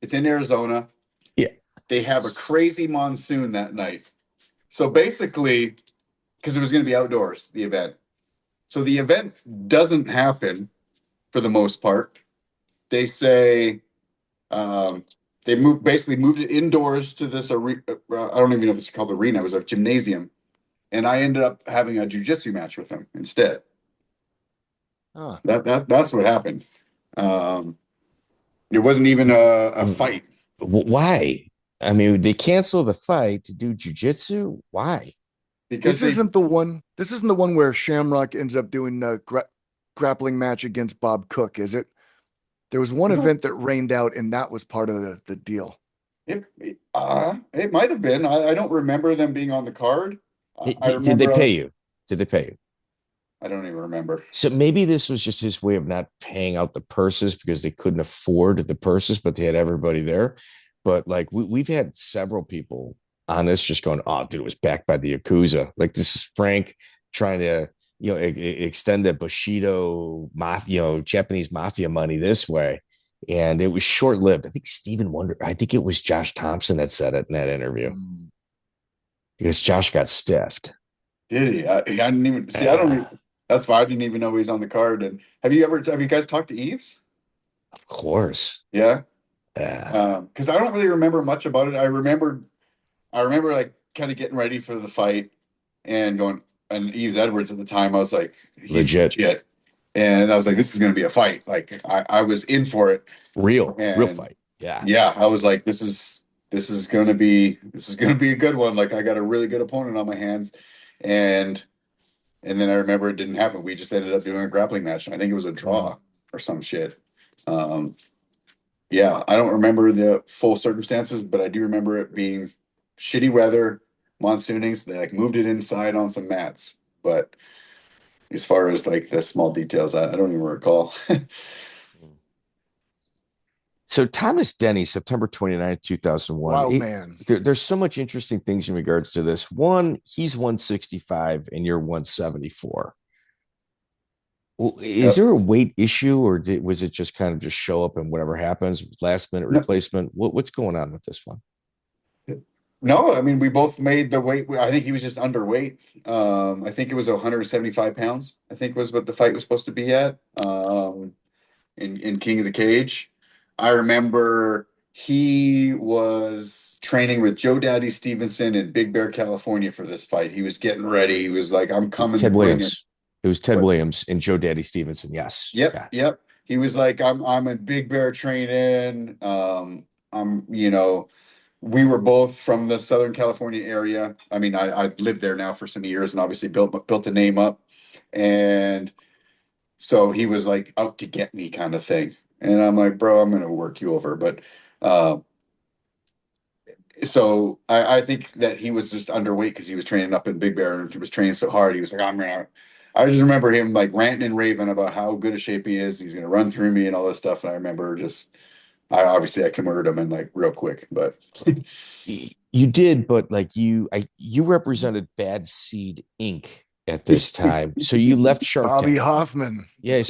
it's in Arizona. Yeah. They have a crazy monsoon that night. So basically, because it was going to be outdoors, the event. So the event doesn't happen for the most part. They say they moved it indoors to this arena. I don't even know if it's called arena. It was a gymnasium. And I ended up having a jiu-jitsu match with him instead. Huh. That's what happened. It wasn't even a fight. Why? I mean, they cancel the fight to do jiu-jitsu. Why? Because this isn't the one where Shamrock ends up doing a grappling match against Bob Cook, is it? There was one event that rained out, and that was part of the deal. It might have been. I don't remember them being on the card. Did they pay you? Did they pay you? I don't even remember. So maybe this was just his way of not paying out the purses because they couldn't afford the purses, but they had everybody there. But like we've had several people on this just going, oh, dude, it was backed by the Yakuza. Like this is Frank trying to, extend the Bushido mafia, Japanese mafia money this way. And it was short-lived. I think it was Josh Thompson that said it in that interview. Because Josh got stiffed. Did he? I didn't even see. I That's fine. I didn't even know he was on the card. And have you guys talked to Yves? Of course. Yeah. Yeah. Because I don't really remember much about it. I remember like kind of getting ready for the fight and going, and Yves Edwards at the time, I was like, he's legit. And I was like, this is going to be a fight. Like I was in for it. Real fight. Yeah. Yeah. I was like, this is going to be a good one. Like I got a really good opponent on my hands. And then I remember it didn't happen. We just ended up doing a grappling match. I think it was a draw or some shit. Yeah, I don't remember the full circumstances, but I do remember it being shitty weather, monsooning. So they like moved it inside on some mats. But as far as like the small details, I don't even recall. So Thomas Denny, September 29th, 2001. Wild man. There's so much interesting things in regards to this. One, he's 165 and you're 174. Well, is there a weight issue, or was it just kind of just show up and whatever happens, last minute replacement? What's going on with this one? No, I mean, we both made the weight. I think he was just underweight. I think it was 175 pounds. I think was what the fight was supposed to be at in King of the Cage. I remember he was training with Joe Daddy Stevenson in Big Bear, California for this fight. He was getting ready. He was like, I'm coming. Ted Williams. It was Ted Williams and Joe Daddy Stevenson. Yes. Yep. Yeah. Yep. He was like, I'm in Big Bear training. We were both from the Southern California area. I mean, I've lived there now for some years and obviously built the name up. And so he was like out to get me kind of thing. And I'm like, bro, I'm going to work you over. But so I think that he was just underweight because he was training up in Big Bear and he was training so hard. He was like, I just remember him like ranting and raving about how good a shape he is. He's going to run through me and all this stuff. And I remember I converted him in like real quick, but you did, but like you represented Bad Seed Inc. at this time. So you left Shark Tank. Bobby Hoffman. Yeah.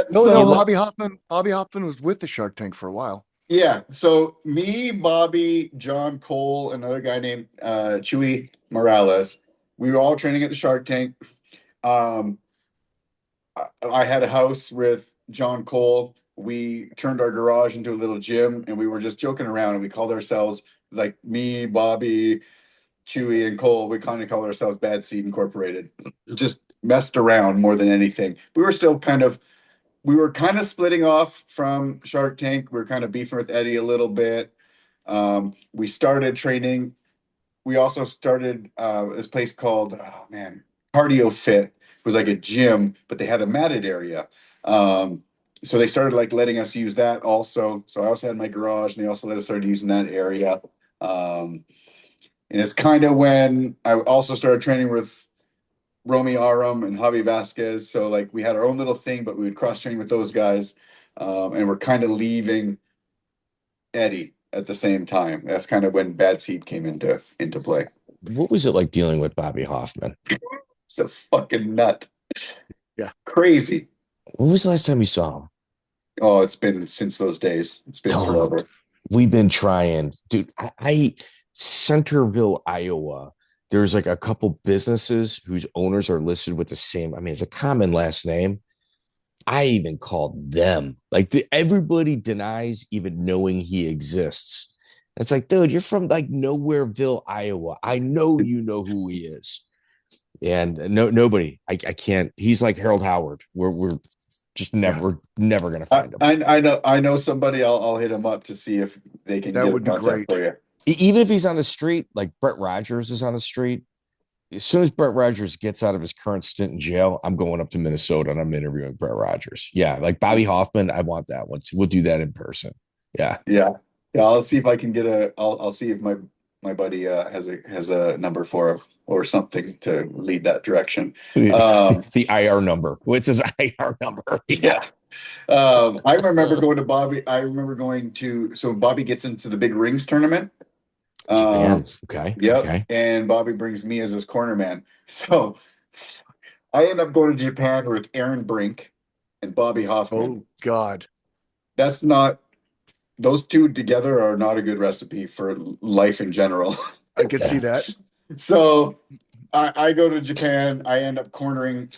Bobby Hoffman was with the Shark Tank for a while. Yeah. So me, Bobby, John Cole, another guy named Chewy Morales, we were all training at the Shark Tank. I had a house with John Cole. We turned our garage into a little gym and we were just joking around and we called ourselves, like me, Bobby, Chewy, and Cole, we kind of call ourselves Bad Seed Incorporated. Just messed around more than anything. We were kind of splitting off from Shark Tank. We were kind of beefing with Eddy a little bit. We started training. We also started this place called, Cardio Fit. It was like a gym, but they had a matted area. So they started like letting us use that also. So I also had my garage and they also let us start using that area. And it's kind of when I also started training with Romy Aram and Javier Vasquez. So like we had our own little thing, but we would cross train with those guys. And we're kind of leaving Eddy at the same time. That's kind of when Bad Seed came into play. What was it like dealing with Bobby Hoffman? It's a fucking nut. Yeah. Crazy. When was the last time you saw him? Oh, it's been since those days. It's been forever. We've been trying, dude. I Centerville, Iowa. There's like a couple businesses whose owners are listed with the same. I mean, it's a common last name. I even called them. Like everybody denies even knowing he exists. It's like, dude, you're from like Nowhereville, Iowa. I know you know who he is. And nobody. I can't. He's like Harold Howard. We're just never gonna find him. I know somebody. I'll hit him up to see if they can. That would be great. For you. Even if he's on the street, like Brett Rogers is on the street. As soon as Brett Rogers gets out of his current stint in jail, I'm going up to Minnesota and I'm interviewing Brett Rogers. Yeah, like Bobby Hoffman. I want that one. So we'll do that in person. Yeah. I'll see if I can get I'll see if my buddy has a number for him or something to lead that direction. The IR number. What's his IR number? Yeah. I remember going to Bobby. So Bobby gets into the Big Rings tournament. Okay. Yep. Okay. And Bobby brings me as his corner man. So I end up going to Japan with Aaron Brink and Bobby Hoffman. Oh God. Those two together are not a good recipe for life in general. I could see that. So I go to Japan. I end up cornering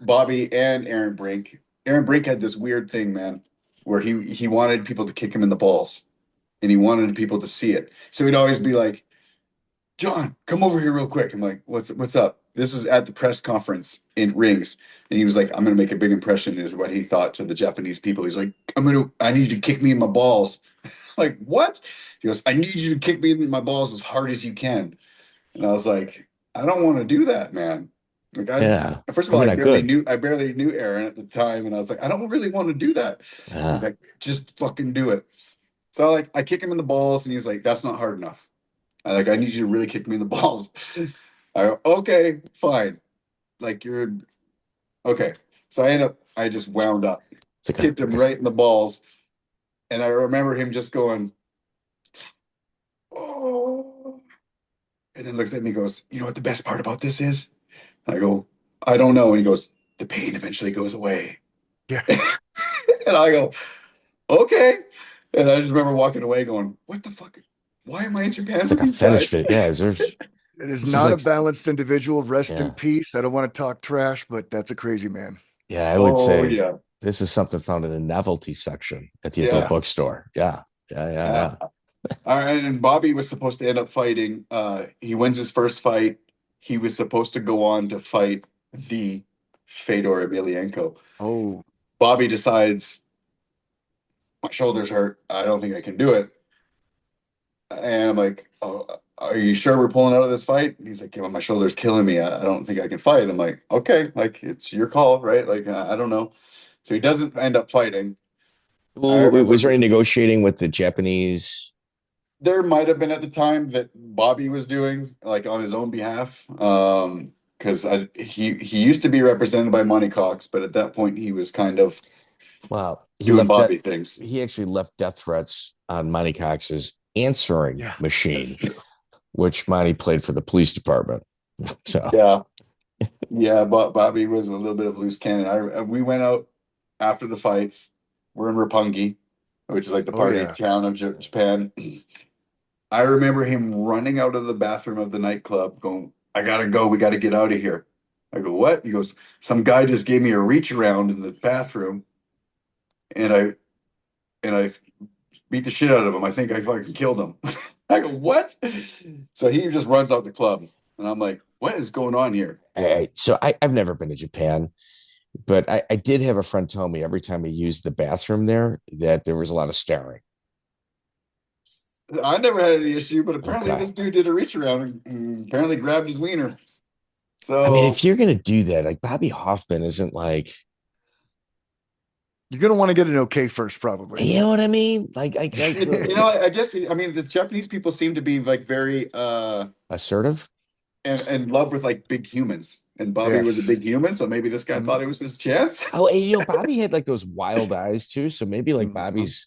Bobby and Aaron Brink. Aaron Brink had this weird thing, man, where he wanted people to kick him in the balls, and he wanted people to see it. So he'd always be like, "John, come over here real quick." I'm like, "What's up?" This is at the press conference in rings, and he was like, "I'm gonna make a big impression," is what he thought to the Japanese people. He's like, I need you to kick me in my balls." Like, what? He goes, "I need you to kick me in my balls as hard as you can." And I was like, "I don't want to do that, man." Like, first of all, I barely knew Aaron at the time, and I was like, "I don't really want to do that." He's like, "Just fucking do it." So I kick him in the balls, and he was like, "That's not hard enough. I need you to really kick me in the balls." I go, "Okay, fine." Like, you're okay. So I just wound up, kicked him right in the balls, and I remember him just going, "Oh," and then looks at me and goes, "You know what the best part about this is?" I go, "I don't know." And he goes, "The pain eventually goes away." Yeah. And I go, "Okay." And I just remember walking away going, "What the fuck? Why am I in Japan with these guys?" Yeah, it is not a balanced individual. Rest in peace. I don't want to talk trash, but that's a crazy man. Yeah, I would say this is something found in the novelty section at the adult bookstore. Yeah. All right, and Bobby was supposed to end up fighting. He wins his first fight. He was supposed to go on to fight the Fedor Emelianenko. Oh. Bobby decides, "My shoulder's hurt. I don't think I can do it." And I'm like, "Oh, are you sure we're pulling out of this fight?" And he's like, "Yeah, my shoulder's killing me. I don't think I can fight." I'm like, "Okay, like, it's your call, right? Like, I don't know." So he doesn't end up fighting. Well, was there any negotiating with the Japanese? There might have been at the time that Bobby was doing, like, on his own behalf. Because he used to be represented by Monty Cox, but at that point he was kind of doing Bobby things. He actually left death threats on Monty Cox's answering machine, which Monty played for the police department. So but Bobby was a little bit of loose cannon. We went out after the fights. We're in Roppongi, which is like the party town of Japan. I remember him running out of the bathroom of the nightclub going, "I gotta go. We gotta get out of here." I go, "What?" He goes, "Some guy just gave me a reach around in the bathroom, and I beat the shit out of him. I think I fucking killed him." I go, "What?" So he just runs out the club, and I'm like, "What is going on here?" All right. So I've never been to Japan, but I did have a friend tell me every time he used the bathroom there that there was a lot of staring. I never had any issue, but apparently this dude did a reach around and apparently grabbed his wiener. So I mean, if you're gonna do that, like Bobby Hoffman isn't like, you're gonna want to get an okay first, probably. You know what I mean? Like I guess the Japanese people seem to be like very assertive and love with like big humans. And Bobby was a big human, so maybe this guy thought it was his chance. Oh, and Bobby had like those wild eyes too, so maybe like Bobby's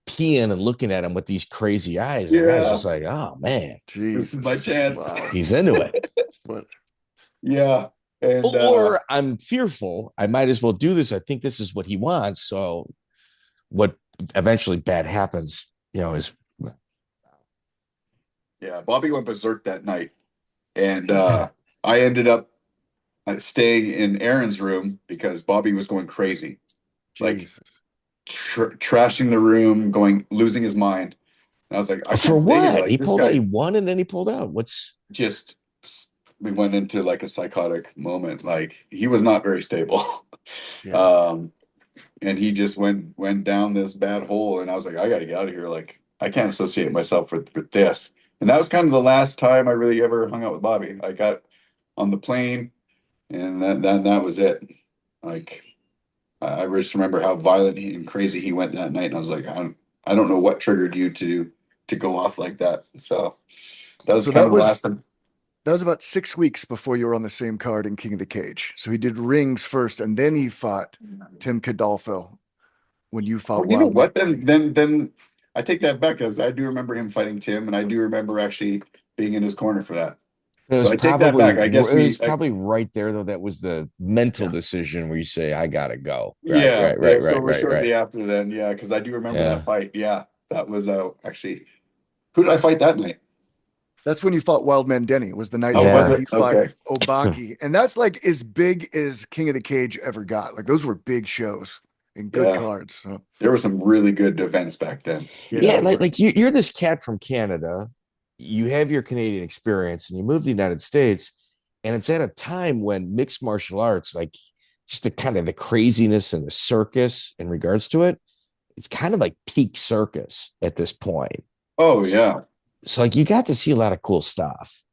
peeing and looking at him with these crazy eyes. And I was just like, "Oh man, this is my chance." Wow. He's into it. Yeah. And, or I'm fearful. I might as well do this. I think this is what he wants. So what eventually bad happens, is. Yeah, Bobby went berserk that night. And I ended up staying in Aaron's room because Bobby was going crazy. Jesus. Like trashing the room, losing his mind. And I was like, for what? Like, he pulled out, he won, and then he pulled out. We went into like a psychotic moment. Like, he was not very stable. And he just went down this bad hole. And I was like, I got to get out of here. Like, I can't associate myself with this. And that was kind of the last time I really ever hung out with Bobby. I got on the plane, and that was it. Like, I just remember how violent and crazy he went that night. And I was like, I don't know what triggered you to go off like that. So that was kind of the last time. That was about 6 weeks before you were on the same card in King of the Cage. So he did rings first, and then he fought Tim Cadolfo when you fought. You know what? Then I take that back, because I do remember him fighting Tim, and I do remember actually being in his corner for that. So I take that back. I guess it was probably right there, though. That was the mental decision where you say, "I gotta go." Right. Shortly after then, because I do remember that fight. Yeah, that was actually. Who did I fight that night? That's when you fought Wildman Denny. Was the night was he it? fought Okay. Obaki, and that's like as big as King of the Cage ever got. Like those were big shows and good cards. So. There were some really good events back then. Yeah, like you're this cat from Canada. You have your Canadian experience, and you move to the United States, and it's at a time when mixed martial arts, like just the kind of the craziness and the circus in regards to it, it's kind of like peak circus at this point. Oh yeah. So like you got to see a lot of cool stuff.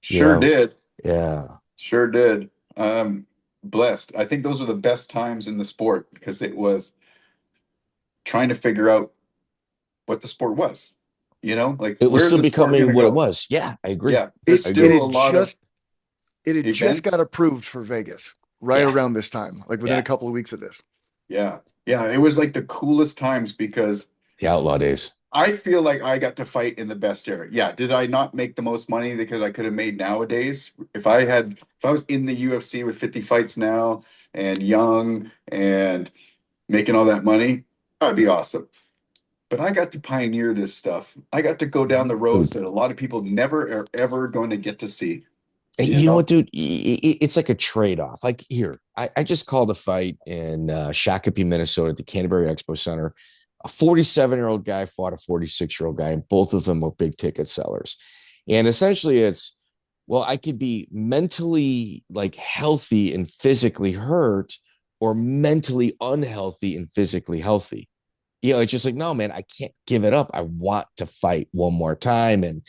Sure did. Yeah. Sure did. Blessed. I think those are the best times in the sport because it was trying to figure out what the sport was. Like it was still becoming what it was. Yeah, I agree. Yeah. There's still a lot of it had just got approved for Vegas around this time, like within a couple of weeks of this. Yeah. Yeah. It was like the coolest times because the outlaw days. I feel like I got to fight in the best era. Yeah. Did I not make the most money because I could have made nowadays? If I was in the UFC with 50 fights now and young and making all that money, that'd be awesome. But I got to pioneer this stuff. I got to go down the roads that a lot of people never are ever going to get to see. And you know what, dude? It's like a trade-off. Like here, I just called a fight in Shakopee, Minnesota at the Canterbury Expo Center. A 47-year-old guy fought a 46-year-old guy, and both of them were big ticket sellers. And essentially it's, well, I could be mentally like healthy and physically hurt or mentally unhealthy and physically healthy. It's just like, no, man, I can't give it up. I want to fight one more time and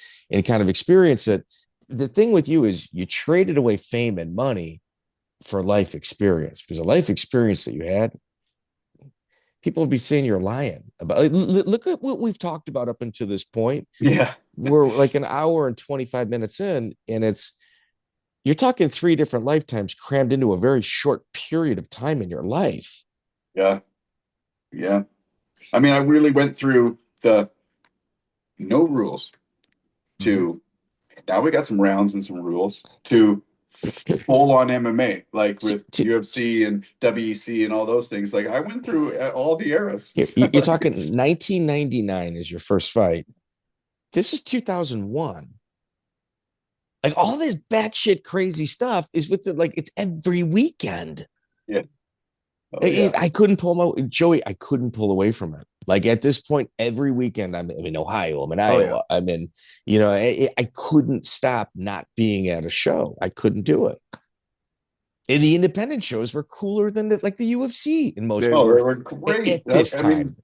kind of experience it. The thing with you is you traded away fame and money for life experience, because a life experience that you had, people would be saying you're lying about. Look at what we've talked about up until this point. Yeah. We're like an hour and 25 minutes in, and you're talking 3 different lifetimes crammed into a very short period of time in your life. Yeah. Yeah. I mean, I really went through the no rules to now we got some rounds and some rules to full on MMA, like with UFC and WEC and all those things. Like I went through all the eras. You're talking 1999 is your first fight. This is 2001. Like all this batshit crazy stuff is with it's every weekend. Yeah. Oh, I couldn't pull Joey. I couldn't pull away from it. Like at this point, every weekend I'm in Ohio, I'm in Iowa, I'm in, I couldn't stop not being at a show. I couldn't do it. And the independent shows were cooler than the UFC in most. They were great at this time.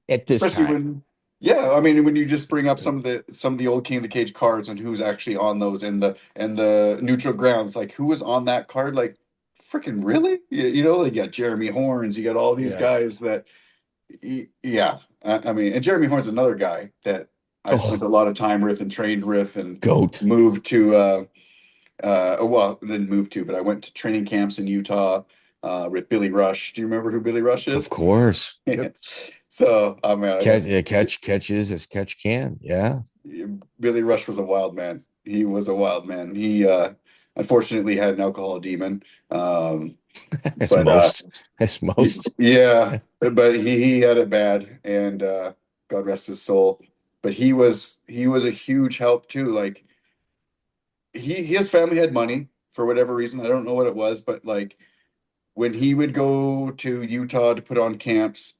When you just bring up some of the old King of the Cage cards and who's actually on those and the neutral grounds, like who was on that card, like freaking really, you got Jeremy Horns, you got all these guys that, and Jeremy Horn's another guy that I spent a lot of time with and trained with and moved to, didn't move to, but I went to training camps in Utah with Billy Rush. Do you remember who Billy Rush is? Of course. Yep. So, catch is as catch can. Yeah. Billy Rush was a wild man. He was a wild man. He, unfortunately had an alcohol demon. As most. Yeah. But he had it bad, and God rest his soul. But he was a huge help too. Like his family had money for whatever reason. I don't know what it was, but like when he would go to Utah to put on camps,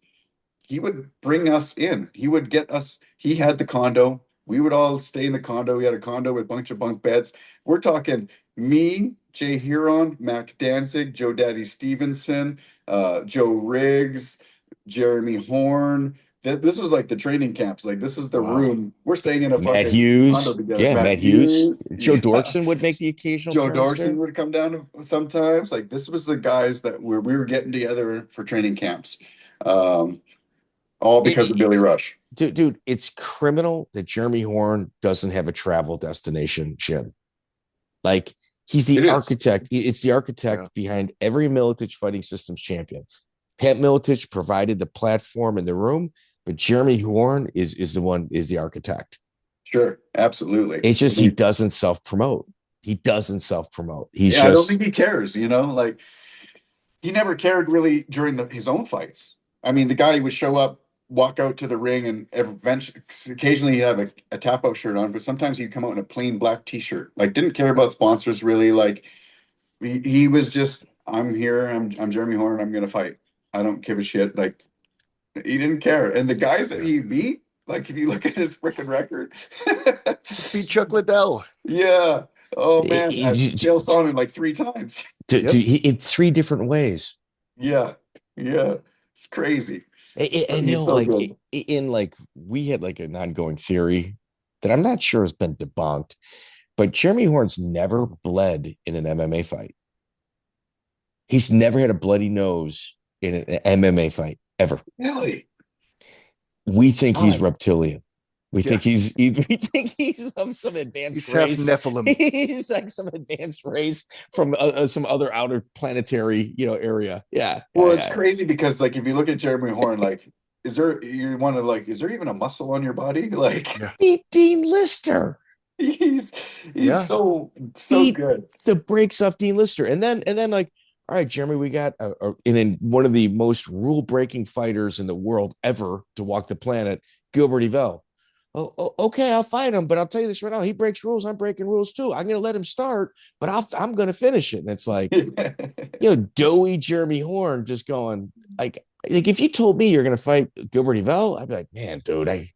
he would bring us in. He would get us. He had the condo. We would all stay in the condo. He had a condo with a bunch of bunk beds. We're talking me, Jay Huron, Mac Danzig, Joe Daddy Stevenson, Joe Riggs, Jeremy Horn. This was like the training camps. Like this is the room. We're staying in a Matt Hughes. Yeah, Matt Hughes. Joe Dorkson would make the occasional. Joe Dorkson would come down sometimes. Like this was the guys that we were getting together for training camps. All because of Billy Rush. Dude, it's criminal that Jeremy Horn doesn't have a travel destination gym. Like he's the architect. It's the architect behind every Miletich Fighting Systems champion. Pat Miletich provided the platform in the room, but Jeremy Horn is the architect. Sure, absolutely. It's just he doesn't self-promote. I don't think he cares. Like he never cared really during his own fights. I mean, the guy would show up walk out to the ring, and eventually, occasionally he'd have a tap out shirt on, but sometimes he'd come out in a plain black t-shirt. Like, didn't care about sponsors really. Like, he was just, I'm here. I'm Jeremy Horn. I'm gonna fight. I don't give a shit. Like, he didn't care. And the guys that he beat, like, if you look at his freaking record, Beat Chuck Liddell. Yeah. Oh man, Chael Sonnen like 3 times. In 3 different ways. Yeah. It's crazy. And you know, so like good. In like we had like an ongoing theory that I'm not sure has been debunked, but Jeremy Horn's never bled in an MMA fight. He's never had a bloody nose in an MMA fight ever. Really? We think he's reptilian. We think he's some advanced race. Half Nephilim. He's like some advanced race from some other outer planetary, area. Yeah. Well, it's crazy because like if you look at Jeremy Horn, like, is there even a muscle on your body? Like, beat Dean Lister. He's so good. The breaks off Dean Lister, and then like, all right, Jeremy, we got in one of the most rule-breaking fighters in the world ever to walk the planet, Gilbert Yvel. Oh, okay, I'll fight him, but I'll tell you this right now: he breaks rules. I'm breaking rules too. I'm going to let him start, but I'm going to finish it. And it's like, doughy Jeremy Horn just going like if you told me you're going to fight Gilbert Yvel, I'd be like, man, dude, I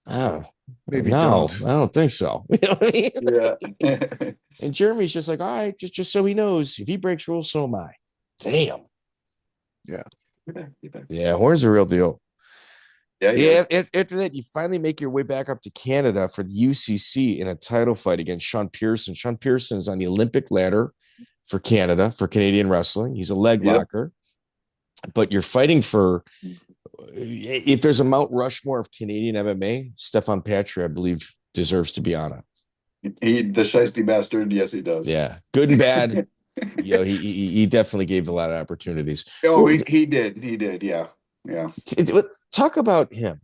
don't think so. You know what I mean? Yeah. And Jeremy's just like, all right, just so he knows, if he breaks rules, so am I. Damn. Yeah. Yeah, Horn's a real deal. Yeah. After that, you finally make your way back up to Canada for the UCC in a title fight against Sean Pierson. Sean Pierson is on the Olympic ladder for Canada, for Canadian wrestling. He's a leg locker. But you're fighting for, if there's a Mount Rushmore of Canadian MMA, Stephan Patry, I believe, deserves to be on it. The shiesty bastard. Yes, he does. Yeah. Good and bad. He definitely gave a lot of opportunities. Oh, he did. He did. Yeah. Yeah. Talk about him,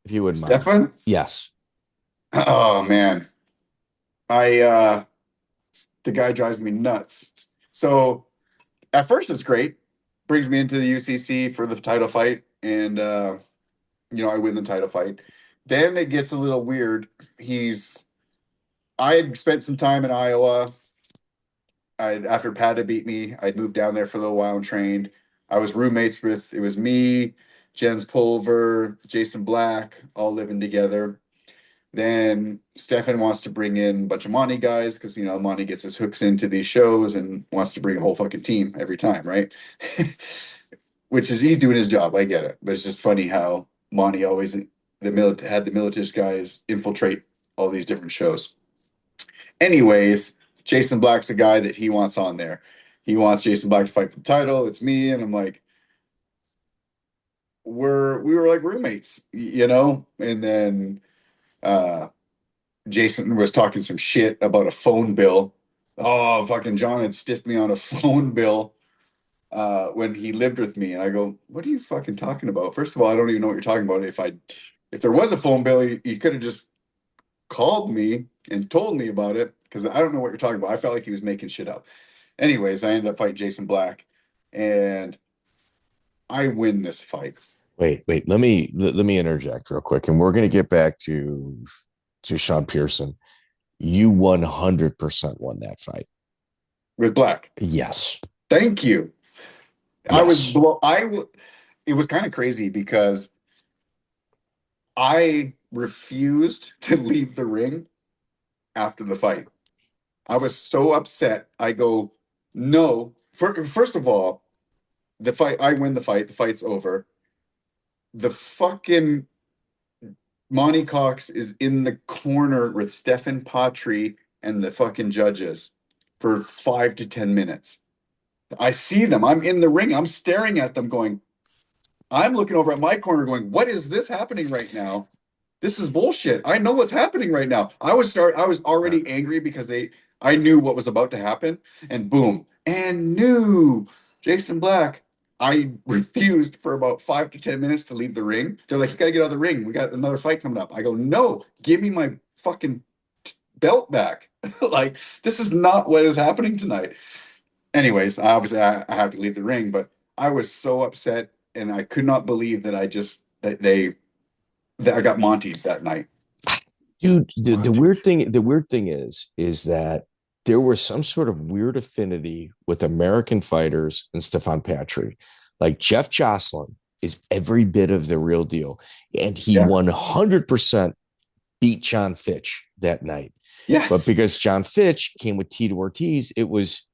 if you would mind. Stephan? Yes. Oh man. The guy drives me nuts. So at first it's great. Brings me into the UCC for the title fight, and I win the title fight. Then it gets a little weird. I had spent some time in Iowa. After Pat had beat me, I'd moved down there for a little while and trained. I was roommates with, it was me, Jens Pulver, Jason Black, all living together. Then Stephan wants to bring in a bunch of Monty guys because, Monty gets his hooks into these shows and wants to bring a whole fucking team every time, right? Which is, he's doing his job. I get it. But it's just funny how Monty always had the Miletich guys infiltrate all these different shows. Anyways, Jason Black's the guy that he wants on there. He wants Jason Black to fight for the title. It's me. And I'm like, we were like roommates, And then Jason was talking some shit about a phone bill. Oh, fucking John had stiffed me on a phone bill when he lived with me. And I go, what are you fucking talking about? First of all, I don't even know what you're talking about. If there was a phone bill, you could have just called me and told me about it, because I don't know what you're talking about. I felt like he was making shit up. Anyways, I ended up fighting Jason Black, and I win this fight. Wait. Let me interject real quick, and we're going to get back to Sean Pierson. You 100% won that fight with Black. Yes. Thank you. Yes. It was kind of crazy because I refused to leave the ring after the fight. I was so upset. I go, no. First of all, the fight, I win the fight. The fight's over. The fucking Monty Cox is in the corner with Stephan Patry and the fucking judges for 5 to 10 minutes. I see them. I'm in the ring. I'm staring at them going, I'm looking over at my corner going, what is this happening right now? This is bullshit. I know what's happening right now. I was already angry because I knew what was about to happen, and boom. And new Jason Black. I refused for about 5 to 10 minutes to leave the ring. They're like, you got to get out of the ring. We got another fight coming up. I go, no, give me my fucking belt back. Like, this is not what is happening tonight. Anyways, obviously I have to leave the ring, but I was so upset. I could not believe that I got Monty'd that night. Dude, the weird thing is that there was some sort of weird affinity with American fighters and Stephan Patry. Like Jeff Jocelyn is every bit of the real deal. And he 100% beat John Fitch that night. Yes. But because John Fitch came with Tito Ortiz, it was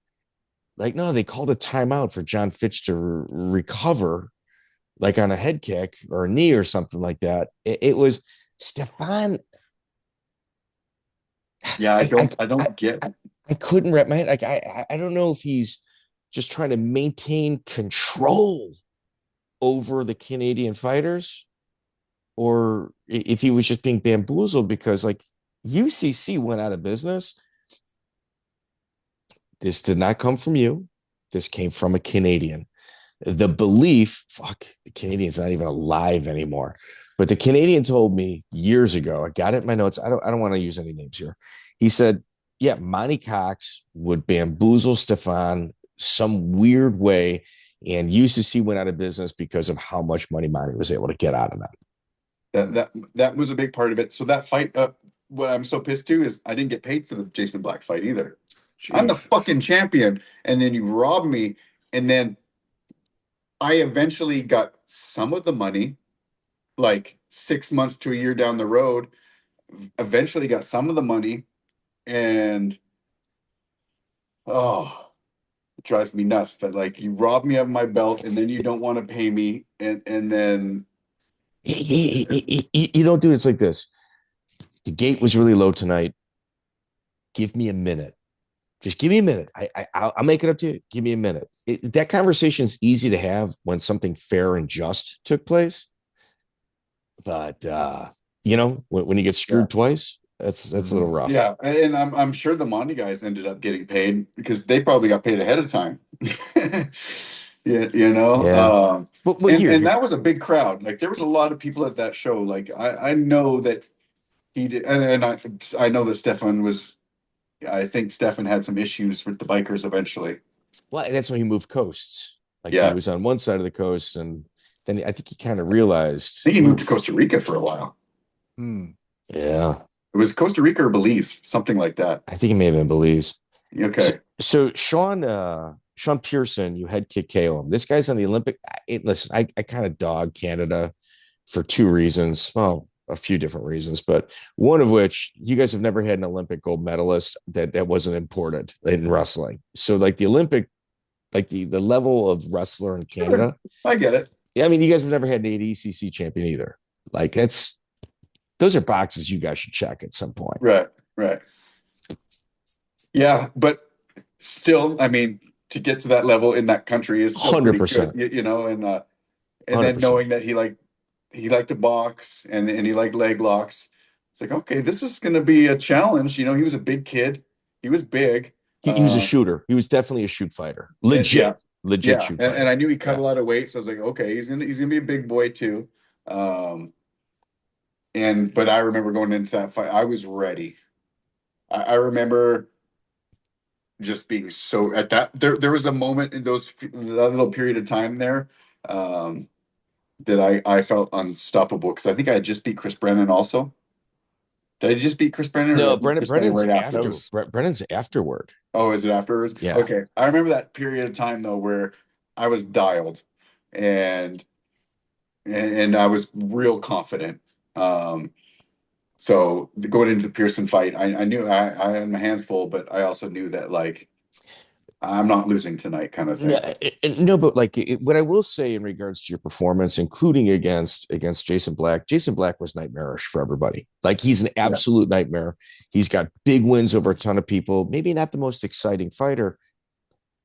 like, no, they called a timeout for John Fitch to recover, like on a head kick or a knee or something like that. It was Stephan. Yeah, I don't get. I couldn't wrap my head. Like I don't know if he's just trying to maintain control over the Canadian fighters, or if he was just being bamboozled because like UCC went out of business. This did not come from you. This came from a Canadian. The belief, the Canadian's not even alive anymore. But the Canadian told me years ago, I got it in my notes. I don't want to use any names here. He said, yeah, Monty Cox would bamboozle Stephan some weird way, and UCC went out of business because of how much money Monty was able to get out of that. That was a big part of it. So that fight, what I'm so pissed to is I didn't get paid for the Jason Black fight either. Jeez. I'm the fucking champion, and then you rob me, and then I eventually got some of the money, like 6 months to a year down the road. Eventually got some of the money, and it drives me nuts that like you rob me of my belt, and then you don't want to pay me, and then you don't do it. It's like this. The gate was really low tonight. Give me a minute. Just give me a minute. I'll make it up to you. Give me a minute. That conversation is easy to have when something fair and just took place. But, when you get screwed twice, that's a little rough. Yeah. And I'm sure the Monty guys ended up getting paid because they probably got paid ahead of time. Yeah. And that was a big crowd. Like there was a lot of people at that show. Like I know that he did. And I know that Stephan was, I think Stephan had some issues with the bikers eventually. Well, that's when he moved coasts. Like he was on one side of the coast, and then I think he kind of realized. I think he moved to Costa Rica for a while. Yeah. It was Costa Rica or Belize, something like that. I think it may have been Belize. Okay. So Sean Pierson, you head kick KO him. This guy's on the Olympic. Listen, I kind of dog Canada for two reasons. Well, a few different reasons, but one of which you guys have never had an Olympic gold medalist that wasn't imported in wrestling. So like the Olympic, like the level of wrestler in Canada. I get it. Yeah. I mean, you guys have never had an ADCC champion either. Like those are boxes you guys should check at some point. Right. Yeah. But still, I mean, to get to that level in that country is 100%, and then knowing that he liked to box and he liked leg locks. It's like, okay, this is going to be a challenge. He was a big kid. He was big. He was a shooter. He was definitely a shoot fighter. Legit shoot fighter. And I knew he cut a lot of weight. So I was like, okay, he's going to be a big boy too. But I remember going into that fight, I was ready. I remember just being so at that, there was a moment in that little period of time there, that I felt unstoppable because I think I had just beat Chris Brennan also. Did I just beat Chris Brennan? No, Brennan's after. Brennan's afterward. Oh, is it afterwards? Yeah. Okay. I remember that period of time though where I was dialed and I was real confident. So going into the Pierson fight, I knew I had my hands full, but I also knew that like I'm not losing tonight kind of thing. No, but like what I will say in regards to your performance, including against Jason Black was nightmarish for everybody. Like he's an absolute nightmare. He's got big wins over a ton of people, maybe not the most exciting fighter,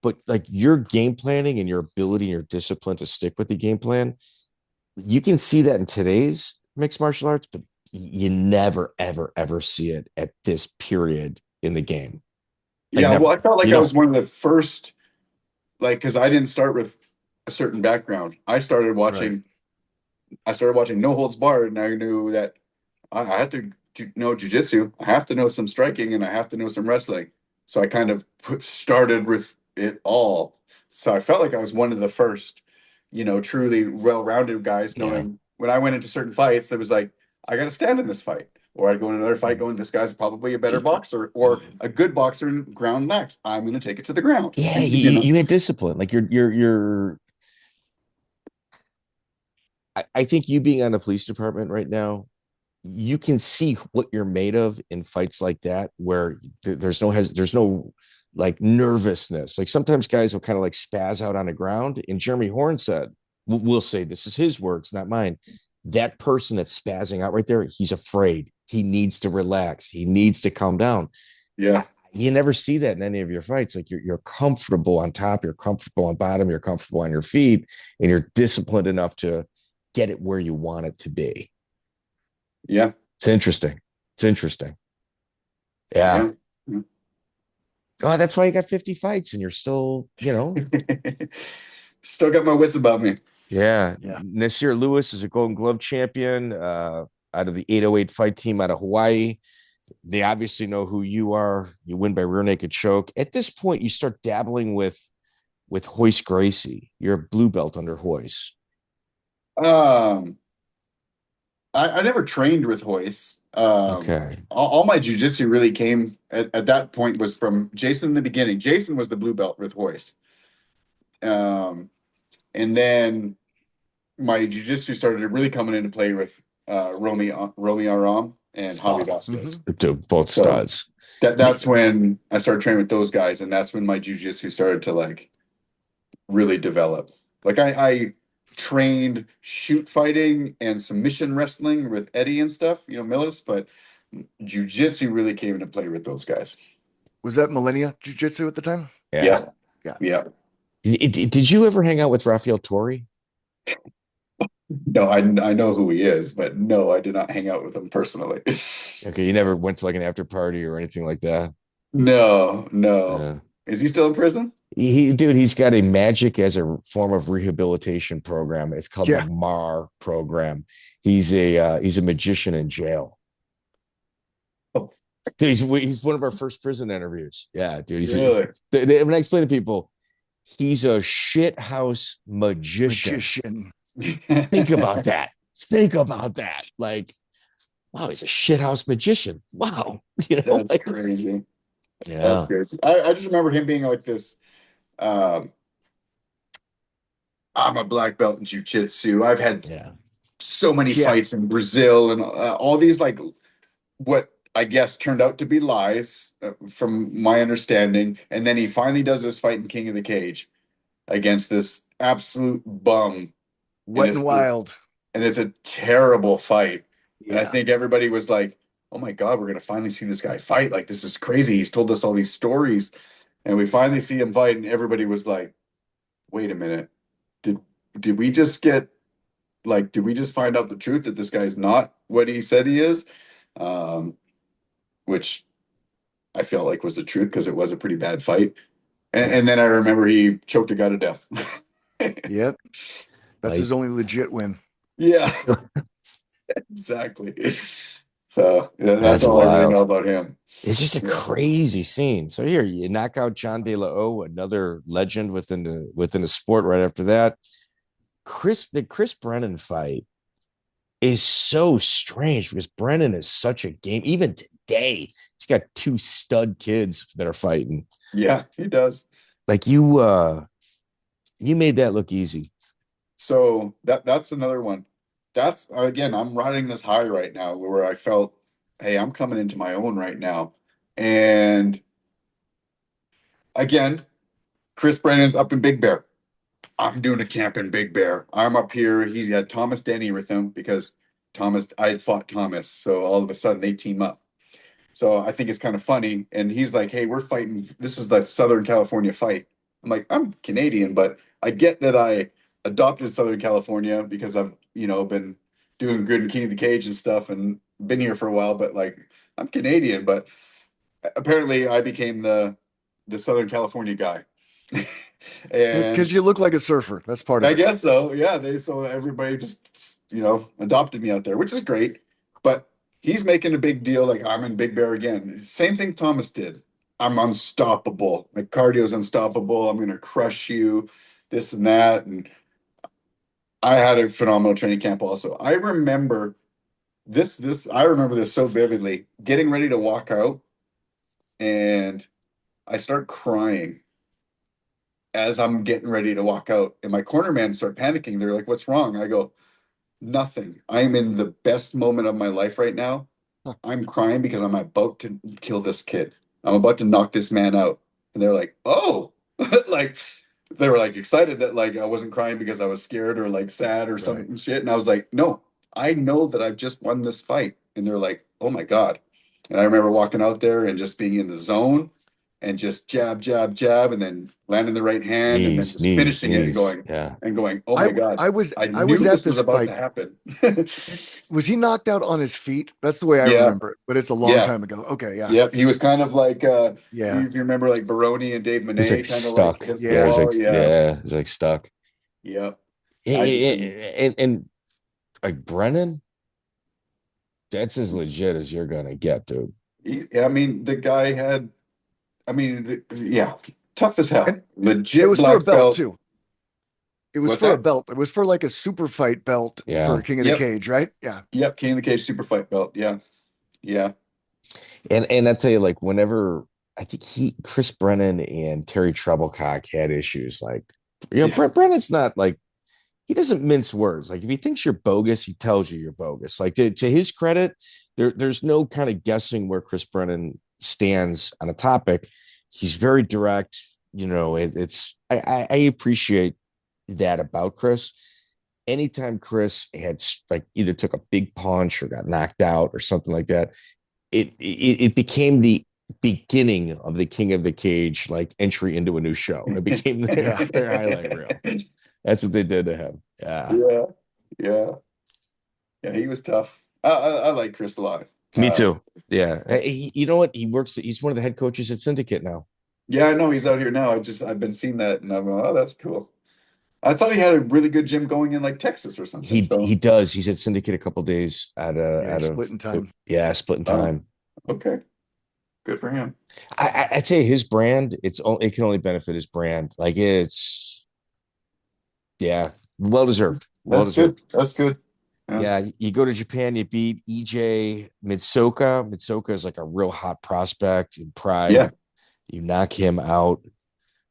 but like your game planning and your ability and your discipline to stick with the game plan, you can see that in today's mixed martial arts, but you never, ever, ever see it at this period in the game. Well, I felt like I was one of the first, like, because I didn't start with a certain background. I started watching No Holds Barred, and I knew that I had to know jiu-jitsu. I have to know some striking, and I have to know some wrestling. So I kind of started with it all. So I felt like I was one of the first, truly well-rounded guys, knowing when I went into certain fights, it was like, I got to stand in this fight. Or I'd go in another fight going, this guy's probably a better boxer or a good boxer in ground max. I'm going to take it to the ground. Yeah, you had discipline. Like you're I think you being on the police department right now, you can see what you're made of in fights like that, where there's no like nervousness. Like sometimes guys will kind of like spaz out on the ground. And Jeremy Horn said, we'll say this is his words, not mine. That person that's spazzing out right there, he's afraid. He needs to relax. He needs to calm down. Yeah. You never see that in any of your fights. Like you're comfortable on top, you're comfortable on bottom, you're comfortable on your feet, and you're disciplined enough to get it where you want it to be. Yeah. It's interesting. Yeah. Oh, that's why you got 50 fights and you're still, still got my wits about me. Yeah. Nasir Lewis is a Golden Glove champion out of the 808 fight team out of Hawaii. They obviously know who you are. You win by rear naked choke. At this point, you start dabbling with Royce Gracie. You're a blue belt under Royce. I never trained with Royce. Okay. All my jiu-jitsu really came at that point was from Jason in the beginning. Jason was the blue belt with Royce. And then my jiu-jitsu started really coming into play with Romy Aram and Javier Vasquez. Both studs. That's when I started training with those guys, and that's when my jiu-jitsu started to like really develop. Like I trained shoot fighting and submission wrestling with Eddy and stuff, Millis, but jiu-jitsu really came into play with those guys. Was that Millennia Jiu-Jitsu at the time? Yeah. Did you ever hang out with Rafiel Torre? No, I know who he is, but no, I did not hang out with him personally. Okay, you never went to like an after party or anything like that? No. Is he still in prison? He's got a magic as a form of rehabilitation program. It's called the MAR program. He's a magician in jail. Oh. He's one of our first prison interviews. Yeah, dude. He's really? When I explain to people, he's a shit house magician. Think about that. Like, wow, he's a shit house magician. Wow. That's crazy. Yeah. That's crazy. I just remember him being like this. I'm a black belt in jiu-jitsu. I've had so many fights in Brazil and all these like what I guess turned out to be lies from my understanding. And then he finally does this fight in King of the Cage against this absolute bum. Wet and Wild. And it's a terrible fight. Yeah. And I think everybody was like, oh my God, we're going to finally see this guy fight. Like, this is crazy. He's told us all these stories. And we finally see him fight. And everybody was like, wait a minute. Did we just find out the truth that this guy's not what he said he is? Which I felt like was the truth because it was a pretty bad fight. And then I remember he choked a guy to death. Yep. That's his only legit win. Yeah, exactly. So that's all I really know about him. It's just a crazy scene. So here you knock out John De La O, another legend within the sport. Right after that, the Chris Brennan fight is so strange because Brennan is such a game. Even today, he's got two stud kids that are fighting. Yeah, he does. Like you made that look easy. So that's another one. That's again, I'm riding this high right now where I felt, hey, I'm coming into my own right now. And again, Chris Brennan's up in Big Bear. I'm doing a camp in Big Bear. I'm up here. He's got Thomas Denny with him because I had fought Thomas. So all of a sudden they team up. So I think it's kind of funny. And he's like, hey, we're fighting. This is the Southern California fight. I'm like, I'm Canadian, but I get that I adopted Southern California because I've, been doing good in King of the Cage and stuff and been here for a while, but like I'm Canadian, but apparently I became the Southern California guy. Because you look like a surfer. That's part of it. I guess so. Yeah. So everybody just, adopted me out there, which is great, but he's making a big deal. Like I'm in Big Bear again. Same thing Thomas did. I'm unstoppable. My cardio's unstoppable. I'm going to crush you, this and that. And I had a phenomenal training camp also. I remember this so vividly. Getting ready to walk out, and I start crying as I'm getting ready to walk out, and my corner man start panicking. They're like, "What's wrong?" I go, "Nothing. I'm in the best moment of my life right now. I'm crying because I'm about to kill this kid. I'm about to knock this man out." And they're like, "Oh," like they were like excited that like I wasn't crying because I was scared or like sad or some shit. And I was like, "No, I know that I've just won this fight." And they're like, "Oh my God." And I remember walking out there and just being in the zone and just jab, jab, jab, and then landing the right hand and then just finishing it and going, "Oh my God." I was I at knew this this was about fight. to happen. Was he knocked out on his feet? That's the way I remember it, but it's a long time ago. Okay, yeah. Yep, he was kind of like if you remember like Baroni and Dave Monet, like kind stuck. of like He's like stuck. Yep. And like Brennan, that's as legit as you're gonna get, dude. I mean, the guy had, tough as hell. And legit. It was for a belt belt too. It was for a belt. It was for like a super fight belt for King of the Cage, right? Yeah. Yep, King of the Cage super fight belt. Yeah. Yeah. And I tell you, like, whenever I think Chris Brennan and Terry Treblecock had issues, like, Brennan's not like, he doesn't mince words. Like, if he thinks you're bogus, he tells you you're bogus. Like, to his credit, there's no kind of guessing where Chris Brennan stands on a topic. He's very direct. You know, I appreciate that about Chris. Anytime Chris had like either took a big punch or got knocked out or something like that, it became the beginning of the King of the Cage like entry into a new show. It became their highlight reel. That's what they did to him. Yeah. He was tough. I like Chris a lot. Me too. Yeah. You know what? He's one of the head coaches at Syndicate now. Yeah, I know he's out here now. I've been seeing that and I'm going, oh, that's cool. I thought he had a really good gym going in like Texas or something. He does. He's at Syndicate a couple days splitting time. Splitting time. Okay. Good for him. I'd say his brand, it can only benefit his brand. Like it's well deserved. That's good. Yeah, you go to Japan, you beat EJ Mitsoka. Mitsoka is like a real hot prospect in Pride. Yeah. You knock him out.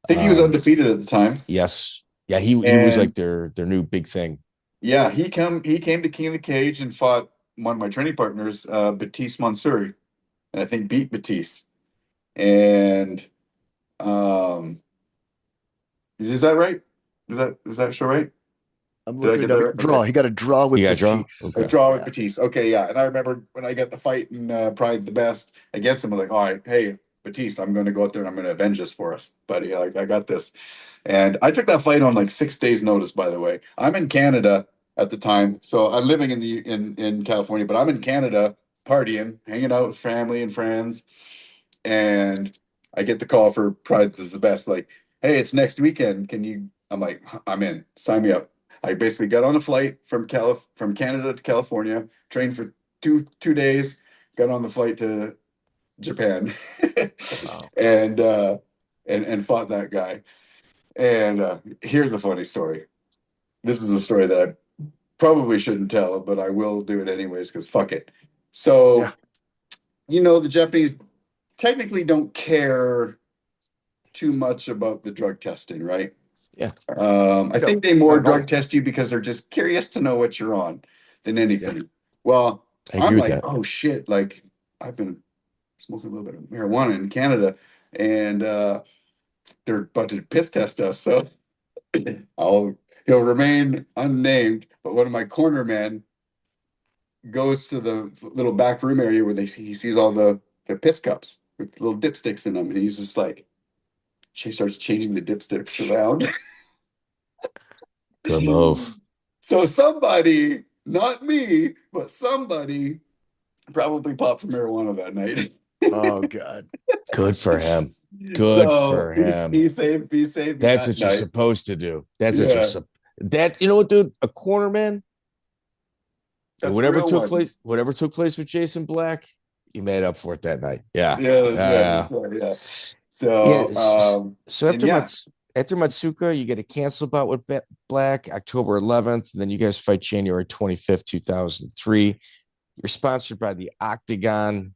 I think he was undefeated at the time. Yes. Yeah, he was like their new big thing. Yeah, he came to King of the Cage and fought one of my training partners, Batiste Mansouri, and I think beat Batiste. And is that right? Is that show right? I'm looking at a draw. Okay. He got a draw with Batiste. Okay. A draw with Batiste. Okay, yeah. And I remember when I got the fight in Pride the Best against him, I'm like, all right, hey, Batiste, I'm going to go out there and I'm going to avenge this for us, buddy. Like, I got this. And I took that fight on like 6 days' notice, by the way. I'm in Canada at the time. So I'm living in California, but I'm in Canada partying, hanging out with family and friends. And I get the call for Pride is the Best. Like, hey, it's next weekend. I'm like, I'm in. Sign me up. I basically got on a flight from Canada to California, trained for two days, got on the flight to Japan, and fought that guy. And here's a funny story. This is a story that I probably shouldn't tell, but I will do it anyways because fuck it. So, the Japanese technically don't care too much about the drug testing, right? Yeah. I think they more drug test you because they're just curious to know what you're on than anything. Yeah. Well, I'm like, oh shit, like I've been smoking a little bit of marijuana in Canada and they're about to piss test us. So he'll remain unnamed, but one of my corner men goes to the little back room area where he sees all the piss cups with little dipsticks in them. And he's just like, she starts changing the dipsticks around. Good move. So somebody, not me, but somebody probably popped for marijuana that night. Oh God. Good for him. Good for him. He saved That's what you're supposed to do. That's what you're you know what, dude? A corner man. Whatever took place with Jason Black, you made up for it that night. Yeah. Yeah, that's right. So after after Matsuka, you get a cancel bout with Black October 11th. And then you guys fight January 25th, 2003. You're sponsored by the Octagon.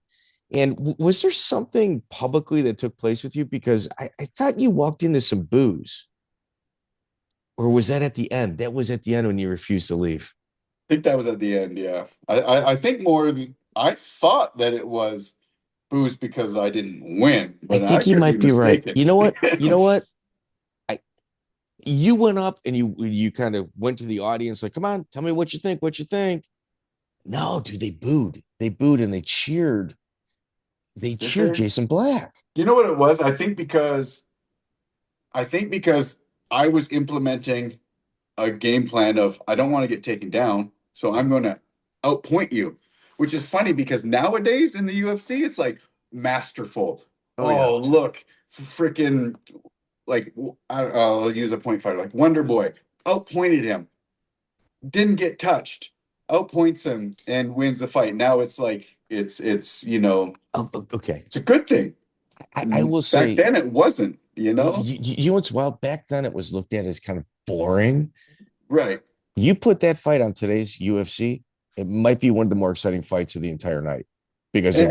And was there something publicly that took place with you? Because I thought you walked into some booze. Or was that at the end? That was at the end when you refused to leave. I think that was at the end, yeah. I think more, I thought that it was booze because I didn't win. But I think you might be right. You know what? You went up and you kind of went to the audience like, come on, tell me what you think. No, dude, they booed and they cheered. They cheered Jason Black. You know what it was? I think because I was implementing a game plan of I don't want to get taken down, so I'm going to outpoint you, which is funny because nowadays in the UFC, it's like masterful. Look, freaking like I'll use a point fighter like Wonder Boy outpointed him, didn't get touched, outpoints him and wins the fight. Now it's like it's okay, it's a good thing. I will say back then it wasn't. You know what's wild? Back then it was looked at as kind of boring. Right. You put that fight on today's UFC, it might be one of the more exciting fights of the entire night because of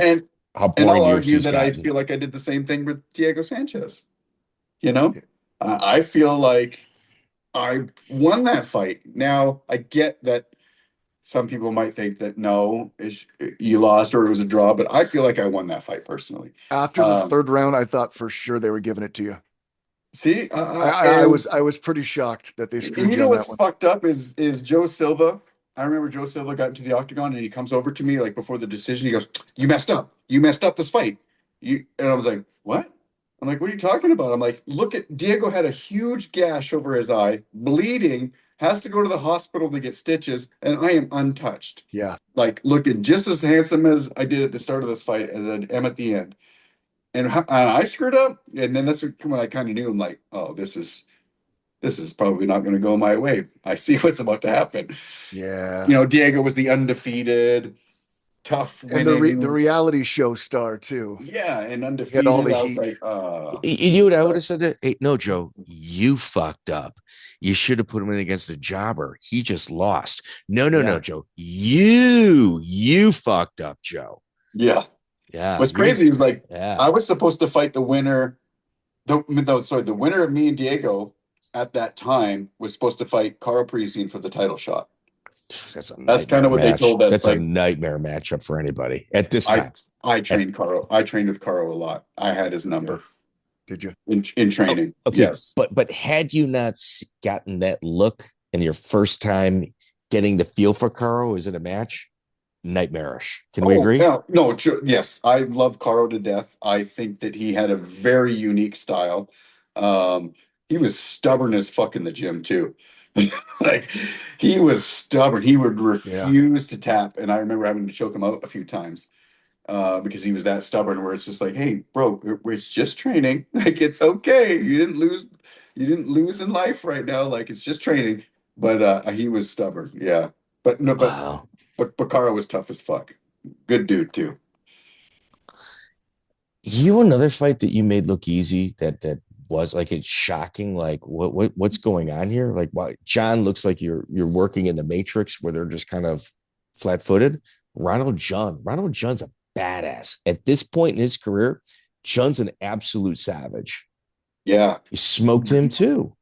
how boring I'll argue that gotten. I feel like I did the same thing with Diego Sanchez. You know, I feel like I won that fight. Now I get that some people might think that no, you lost or it was a draw, but I feel like I won that fight personally. After the third round, I thought for sure they were giving it to you. See, I was pretty shocked that they screwed you. You know what's fucked up is Joe Silva. I remember Joe Silva got into the octagon and he comes over to me like before the decision. He goes, "You messed up. You messed up this fight." And I was like, "What?" I'm like, "What are you talking about?" I'm like, "Look at Diego had a huge gash over his eye, bleeding, has to go to the hospital to get stitches, and I am untouched. Yeah, like looking just as handsome as I did at the start of this fight as I am at the end." And I screwed up, and then that's when I kind of knew. I'm like, "Oh, this is probably not going to go my way. I see what's about to happen." Yeah, Diego was the undefeated, tough, and the reality show star too. Yeah, and undefeated. All the heat. Like, you knew what I would have said? That hey, no, Joe, you fucked up. You should have put him in against a jobber. He just lost. No, Joe, you fucked up, Joe. Yeah. Yeah. What's crazy is like I was supposed to fight the winner. The winner of me and Diego at that time was supposed to fight Carl Parisian for the title shot. That's kind of what they told us. That's like, a nightmare matchup for anybody at this time. I trained Carl. I trained with Carl a lot. I had his number. Did you in training? Oh, okay. Yes, but had you not gotten that look in your first time getting the feel for Carl, is it a match? Nightmarish. Can we agree? No, yes. I love Caro to death. I think that he had a very unique style. He was stubborn as fuck in the gym too. Like he was stubborn. He would refuse to tap, and I remember having to choke him out a few times because he was that stubborn. Where it's just like, hey, bro, it's just training. Like it's okay. You didn't lose in life right now. Like it's just training. But he was stubborn. Yeah. But no. Wow. But Bakara was tough as fuck. Good dude too. Another fight that you made look easy that was like it's shocking. Like what's going on here? Like why John looks like you're working in the Matrix where they're just kind of flat footed. Ronald Junn's a badass at this point in his career. Junn's an absolute savage. Yeah, he smoked him too.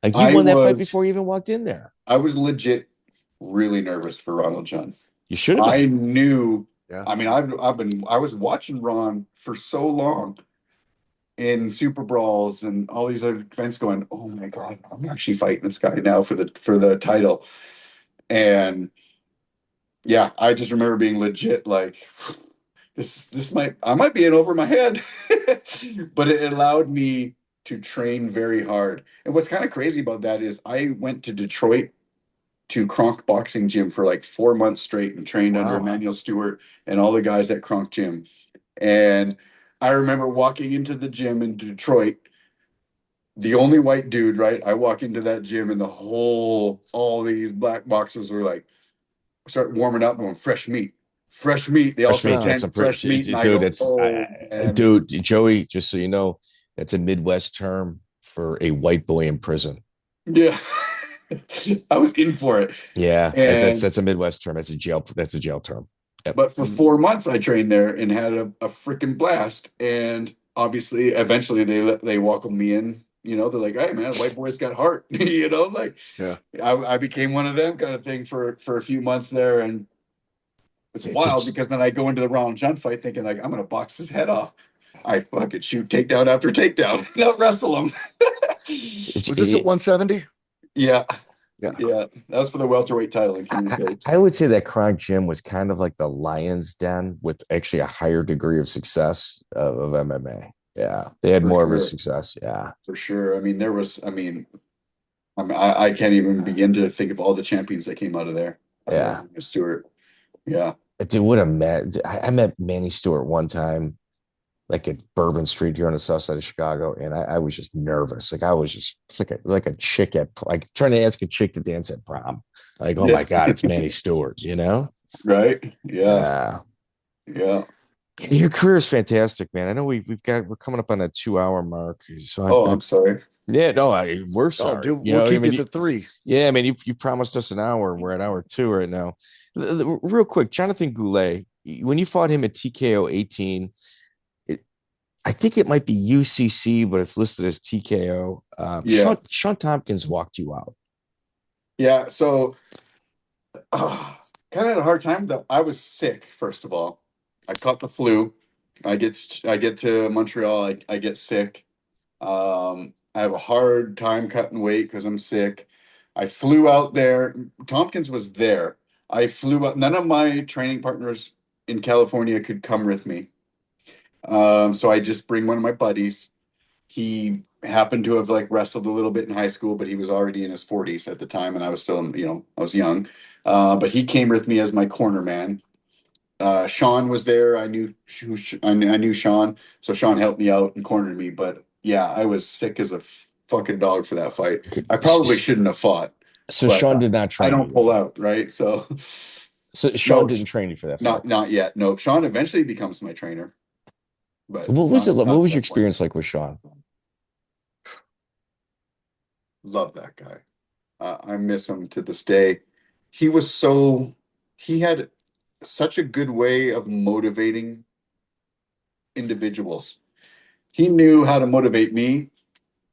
Like you won that fight before you even walked in there. I was legit really nervous for Ronald Junn. You should have been. I knew. Yeah. I mean, I was watching Ron for so long in Super Brawls and all these other events going, oh my God, I'm actually fighting this guy now for the title. And yeah, I just remember being legit like I might be in over my head. But it allowed me to train very hard. And what's kind of crazy about that is I went to Detroit to Kronk Boxing Gym for like 4 months straight and trained under Emmanuel Stewart and all the guys at Kronk Gym. And I remember walking into the gym in Detroit, the only white dude, right? I walk into that gym and all these black boxers were like, start warming up going, fresh meat. They all say fresh meat. Dude, Joey, just so you know, that's a Midwest term for a white boy in prison. Yeah. I was in for it. Yeah, And that's a Midwest term. That's a jail term. Yep. But for 4 months, I trained there and had a freaking blast. And obviously, eventually, they welcomed me in. You know, they're like, "Hey, man, white boy's got heart." You know, like, Yeah. I became one of them kind of thing for a few months there, and it's wild because then I go into the Ronald John fight thinking like I'm gonna box his head off. I fucking shoot takedown after takedown, not wrestle him. Was this at 170? Yeah. Yeah. Yeah. That was for the welterweight title in Canadian. I would say that Chronic Gym was kind of like the Lion's Den with actually a higher degree of success of MMA. Yeah. They had more of a success. Yeah. For sure. I mean, I can't even begin to think of all the champions that came out of there. Yeah. Stewart. Yeah. Dude, what a man. I met Manny Stewart one time, like at Bourbon Street here on the south side of Chicago, and I was just nervous. Like I was just like a chick at like trying to ask a chick to dance at prom. Like, oh my God, it's Manny Stewart, you know? Right. Yeah. Yeah. Your career is fantastic, man. I know we're coming up on a 2-hour mark. So I'm sorry. Yeah, no, we're sorry. Dude, we'll keep you for 3. Yeah, I mean, you promised us an hour. We're at hour 2 right now. Real quick, Jonathan Goulet, when you fought him at TKO 18, I think it might be UCC, but it's listed as TKO. Shawn Tompkins walked you out. Yeah, so kind of had a hard time. I was sick, first of all. I caught the flu. I get to Montreal. I get sick. I have a hard time cutting weight because I'm sick. I flew out there. Tompkins was there. I flew out. None of my training partners in California could come with me. So I just bring one of my buddies. He happened to have like wrestled a little bit in high school, but he was already in his 40s at the time, and I was still, I was young. But he came with me as my corner man. Sean was there. I knew Sean, so Sean helped me out and cornered me. But yeah, I was sick as a fucking dog for that fight. I probably shouldn't have fought. So Sean did not train. I don't pull out, right? So Sean didn't train you for that fight. Not yet. No, Sean eventually becomes my trainer. But what was it? What was your experience like with Sean? Love that guy. I miss him to this day. He had such a good way of motivating individuals. He knew how to motivate me,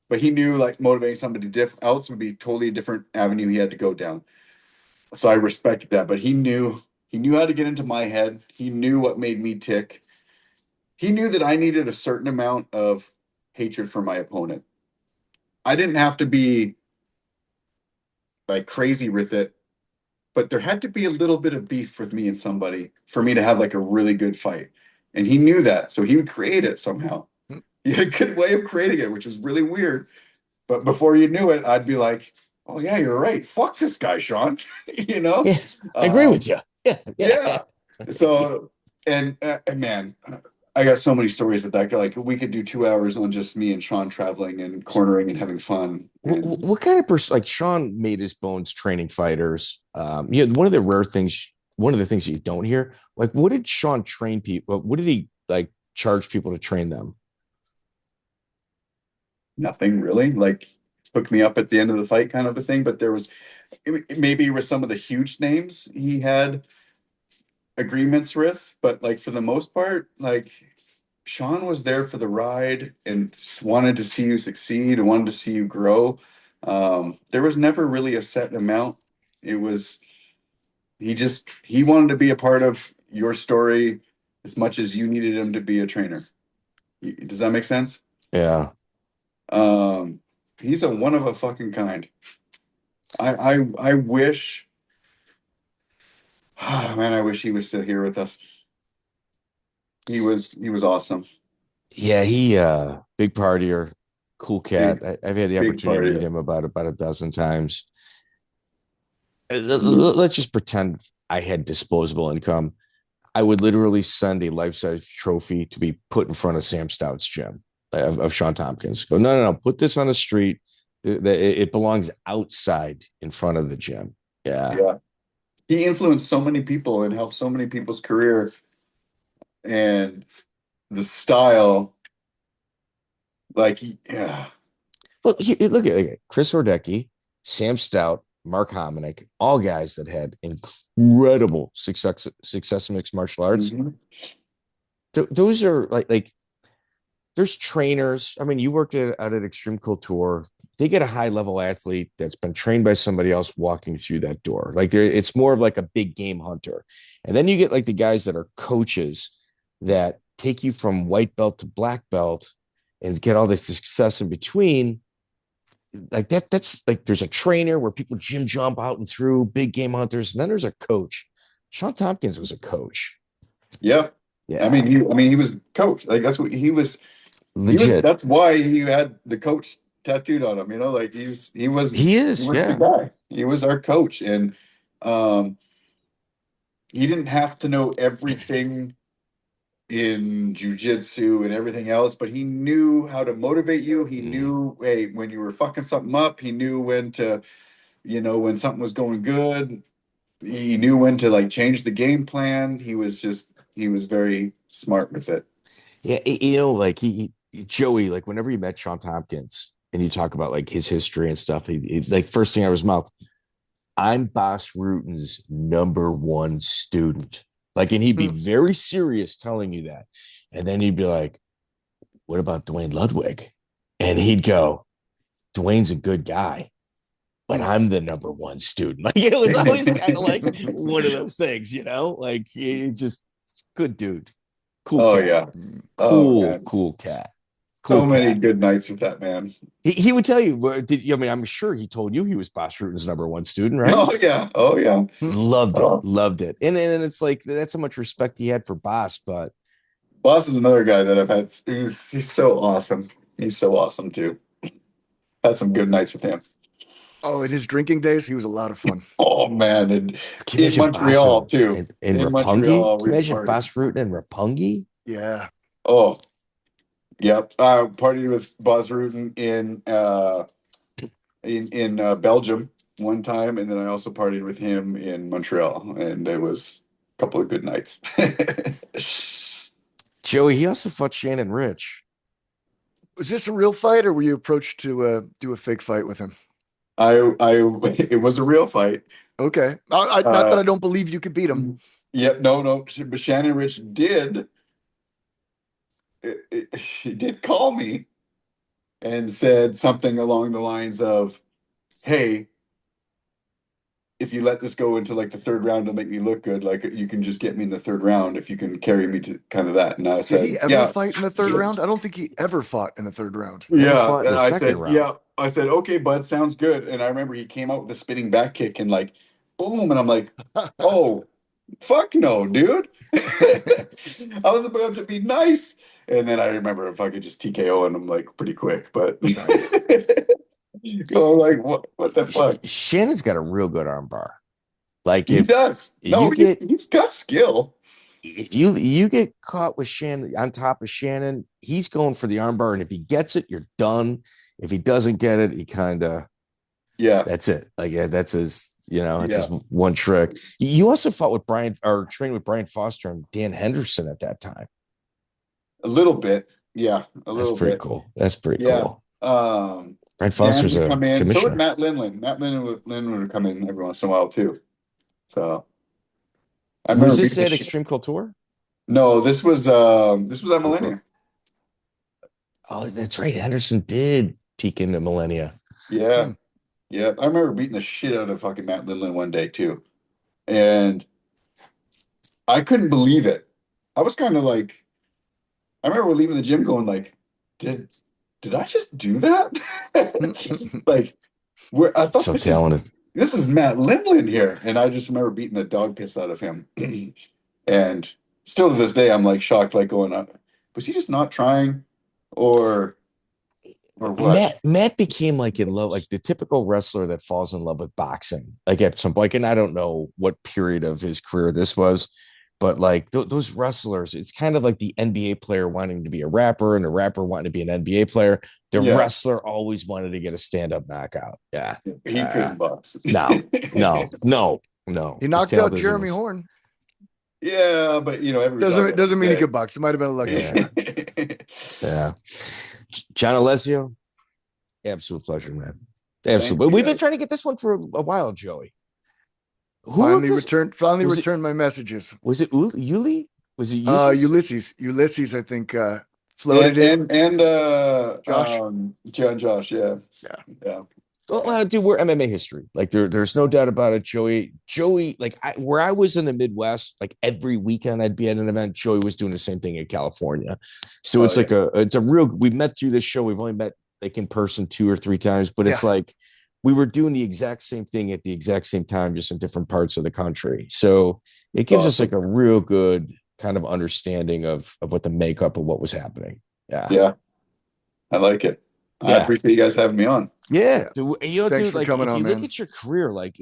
but he knew like motivating somebody else would be totally a different avenue he had to go down. So I respected that, but he knew how to get into my head. He knew what made me tick. He knew that I needed a certain amount of hatred for my opponent. I didn't have to be like crazy with it, but there had to be a little bit of beef with me and somebody for me to have like a really good fight. And he knew that, so he would create it somehow. He had a good way of creating it, which was really weird. But before you knew it, I'd be like, "Oh yeah, you're right. Fuck this guy, Sean." Yeah, I agree with you. Yeah. So, and man, I got so many stories with that guy. Like we could do 2 hours on just me and Sean traveling and cornering and having fun. What kind of person? Like Sean made his bones training fighters. One of the things you don't hear, like, what did Sean train people? What did he like charge people to train them? Nothing really. Like hook me up at the end of the fight, kind of a thing. But there was maybe with some of the huge names he had agreements with, but like for the most part, like Sean was there for the ride and wanted to see you succeed and wanted to see you grow. There was never really a set amount. It was he wanted to be a part of your story as much as you needed him to be a trainer. Does that make sense? Yeah. He's a one of a fucking kind. I wish. Oh, man, I wish he was still here with us. He was awesome. Yeah, he big partier, cool cat. I've had the opportunity to meet him about a dozen times. Let's just pretend I had disposable income. I would literally send a life-size trophy to be put in front of Sam Stout's gym of Shawn Tompkins. Go, no, put this on the street. It belongs outside in front of the gym. Yeah. He influenced so many people and helped so many people's career, and the style, like, yeah. Well, look at Chris Hordecki, Sam Stout, Mark Hominick, all guys that had incredible success in mixed martial arts. Mm-hmm. Those are like there's trainers. I mean, you worked out at Extreme Couture. They get a high level athlete that's been trained by somebody else walking through that door. Like it's more of like a big game hunter. And then you get like the guys that are coaches that take you from white belt to black belt and get all this success in between. Like that's like there's a trainer where people gym jump out and through, big game hunters, and then there's a coach. Shawn Tompkins was a coach. Yeah. I mean, he was coach. Like that's what he was. Legit. That's why he had the coach tattooed on him. You know, like he was the guy. He was our coach, and he didn't have to know everything in jiu-jitsu and everything else, but he knew how to motivate you. He knew, hey, when you were fucking something up, he knew when to, when something was going good. He knew when to like change the game plan. He was very smart with it. Yeah, like Joey, like whenever you met Shawn Tompkins and you talk about like his history and stuff, he like first thing out of his mouth, I'm Bas Rutten's #1 student. Like, and he'd be very serious telling you that. And then he'd be like, what about Dwayne Ludwig? And he'd go, Dwayne's a good guy, but I'm the #1 student. Like, it was always kind of like one of those things, like he just good dude. Cool cat. Yeah. Cool cat. So many good nights with that man. He would tell you. I'm sure he told you he was Bas Rutten's #1 student, right? Oh yeah. Loved it. And it's like that's how much respect he had for Bas. But Bas is another guy that I've had. He's so awesome. He's so awesome too. Had some good nights with him. Oh, in his drinking days, he was a lot of fun. Oh man, and in Montreal too. In Roppongi, can you imagine Bas Rutten and Roppongi? Yeah. Oh. Yep, I partied with Bas Rutten in Belgium one time, and then I also partied with him in Montreal, and it was a couple of good nights. Joey, he also fought Shannon Rich. Was this a real fight, or were you approached to do a fake fight with him? It was a real fight. Okay, not that I don't believe you could beat him. Yep, no, but Shannon Rich did. She did call me and said something along the lines of, hey, if you let this go into like the third round, it'll make me look good. Like you can just get me in the third round if you can carry me to kind of that. And I said, did he ever fight in the third round? I don't think he ever fought in the third round. Yeah. And I said, I said, okay, bud, sounds good. And I remember he came out with a spinning back kick and like, boom. And I'm like, oh, fuck no, dude. I was about to be nice. And then I remember if I could just TKO him like pretty quick, but nice. Like what the fuck? Shannon's got a real good arm bar. Like he does. No, he's got skill. If you get caught with Shannon on top of Shannon, he's going for the arm bar, and if he gets it, you're done. If he doesn't get it, he kind of that's it. Like that's his. It's just one trick. You also fought with trained with Brian Foster and Dan Henderson at that time. A little bit, yeah. That's pretty cool. That's pretty cool. Brian Foster's a commissioner. So would Matt Lindland. Matt Lindland would come in every once in a while too. So, was this at Extreme Couture? No, this was at Millennia. Oh, that's right. Henderson did peek into Millennia. Yeah. Yeah. I remember beating the shit out of fucking Matt Lindland one day too. And I couldn't believe it. I was kind of like, I remember leaving the gym going like, did I just do that? Like, I thought so talented. This is Matt Lindland here. And I just remember beating the dog piss out of him. And still to this day, I'm like shocked, like going up. Was he just not trying? Or what? Matt became like in love, like the typical wrestler that falls in love with boxing. Like at some point, and I don't know what period of his career this was, but like those wrestlers, it's kind of like the NBA player wanting to be a rapper and a rapper wanting to be an NBA player. The wrestler always wanted to get a stand-up knockout. Yeah. He couldn't box. No. He knocked out Jeremy Horn. Yeah, but doesn't mean he could box. It might have been a lucky shot. Yeah. John Alessio. Absolute pleasure, man. Absolutely. We've been trying to get this one for a while, Joey. Finally returned my messages. Was it Yuli? Was it Ulysses? Ulysses, I think, floated and Josh. Josh, yeah. Well, dude, we're MMA history. Like there's no doubt about it. Joey, like where I was in the Midwest, like every weekend I'd be at an event. Joey was doing the same thing in California. So it's it's a real, we met through this show. We've only met like in person 2 or 3 times, but it's like we were doing the exact same thing at the exact same time, just in different parts of the country. So it gives us like a real good kind of understanding of what the makeup of what was happening. Yeah. I like it. I appreciate you guys having me on. Yeah. Dude, Thanks for like coming if on, you man. look at your career, like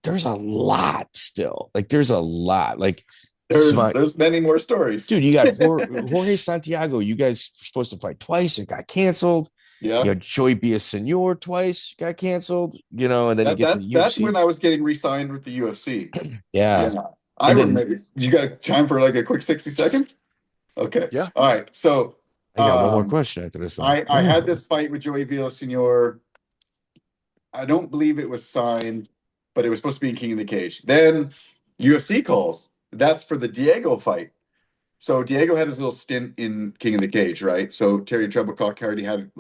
there's a lot still. Like there's a lot. Like there's many more stories. Dude, you got Jorge Santiago. You guys were supposed to fight twice. It got canceled. Yeah. You know, Joey Villasenior twice got canceled. You know, and then you get the UFC. That's when I was getting re-signed with the UFC. Yeah. I remember. You got time for like a quick 60 seconds? Okay. Yeah. All right. So I got one more question after this. I had this fight with Joey Villasenior. I don't believe it was signed, but it was supposed to be in King of the Cage. Then UFC calls. That's for the Diego fight. So Diego had his little stint in King of the Cage, right? So Terry Trebilcock already had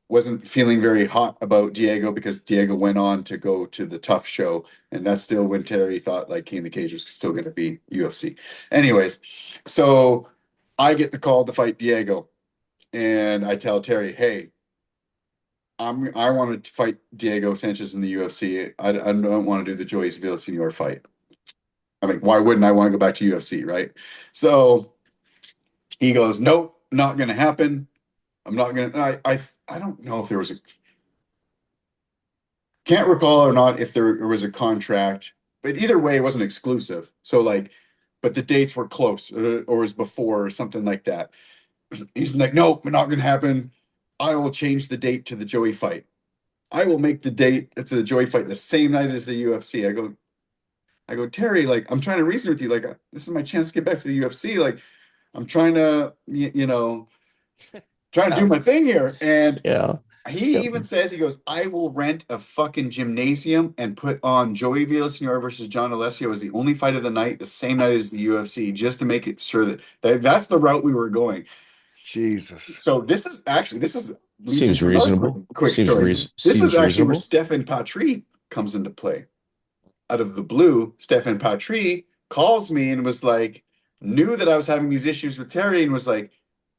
wasn't feeling very hot about Diego because Diego went on to go to the Tough show. And that's still when Terry thought like King of the Cage was still going to be UFC. Anyways, so I get the call to fight Diego. And I tell Terry, hey, I want to fight Diego Sanchez in the UFC. I don't want to do the Joey Villasenior fight. I mean, why wouldn't I want to go back to UFC, right? So he goes, nope, not going to happen. I'm not going to. I don't know if there was can't recall or not if there was a contract, but either way, it wasn't exclusive. So but the dates were close or was before or something like that. He's like, nope, not going to happen. I will change the date to the Joey fight. I will make the date to the Joey fight the same night as the UFC. I go, Terry, I'm trying to reason with you. This is my chance to get back to the UFC. I'm trying to, trying to do my thing here. And he even says, he goes, I will rent a fucking gymnasium and put on Joey Villasenior versus John Alessio as the only fight of the night, the same night as the UFC, just to make it sure that's the route we were going. Jesus. So this is seems reasonable. Quick story. This is actually where Stephan Patry comes into play. Out of the blue, Stephan Patry calls me and was like, knew that I was having these issues with Terry and was like,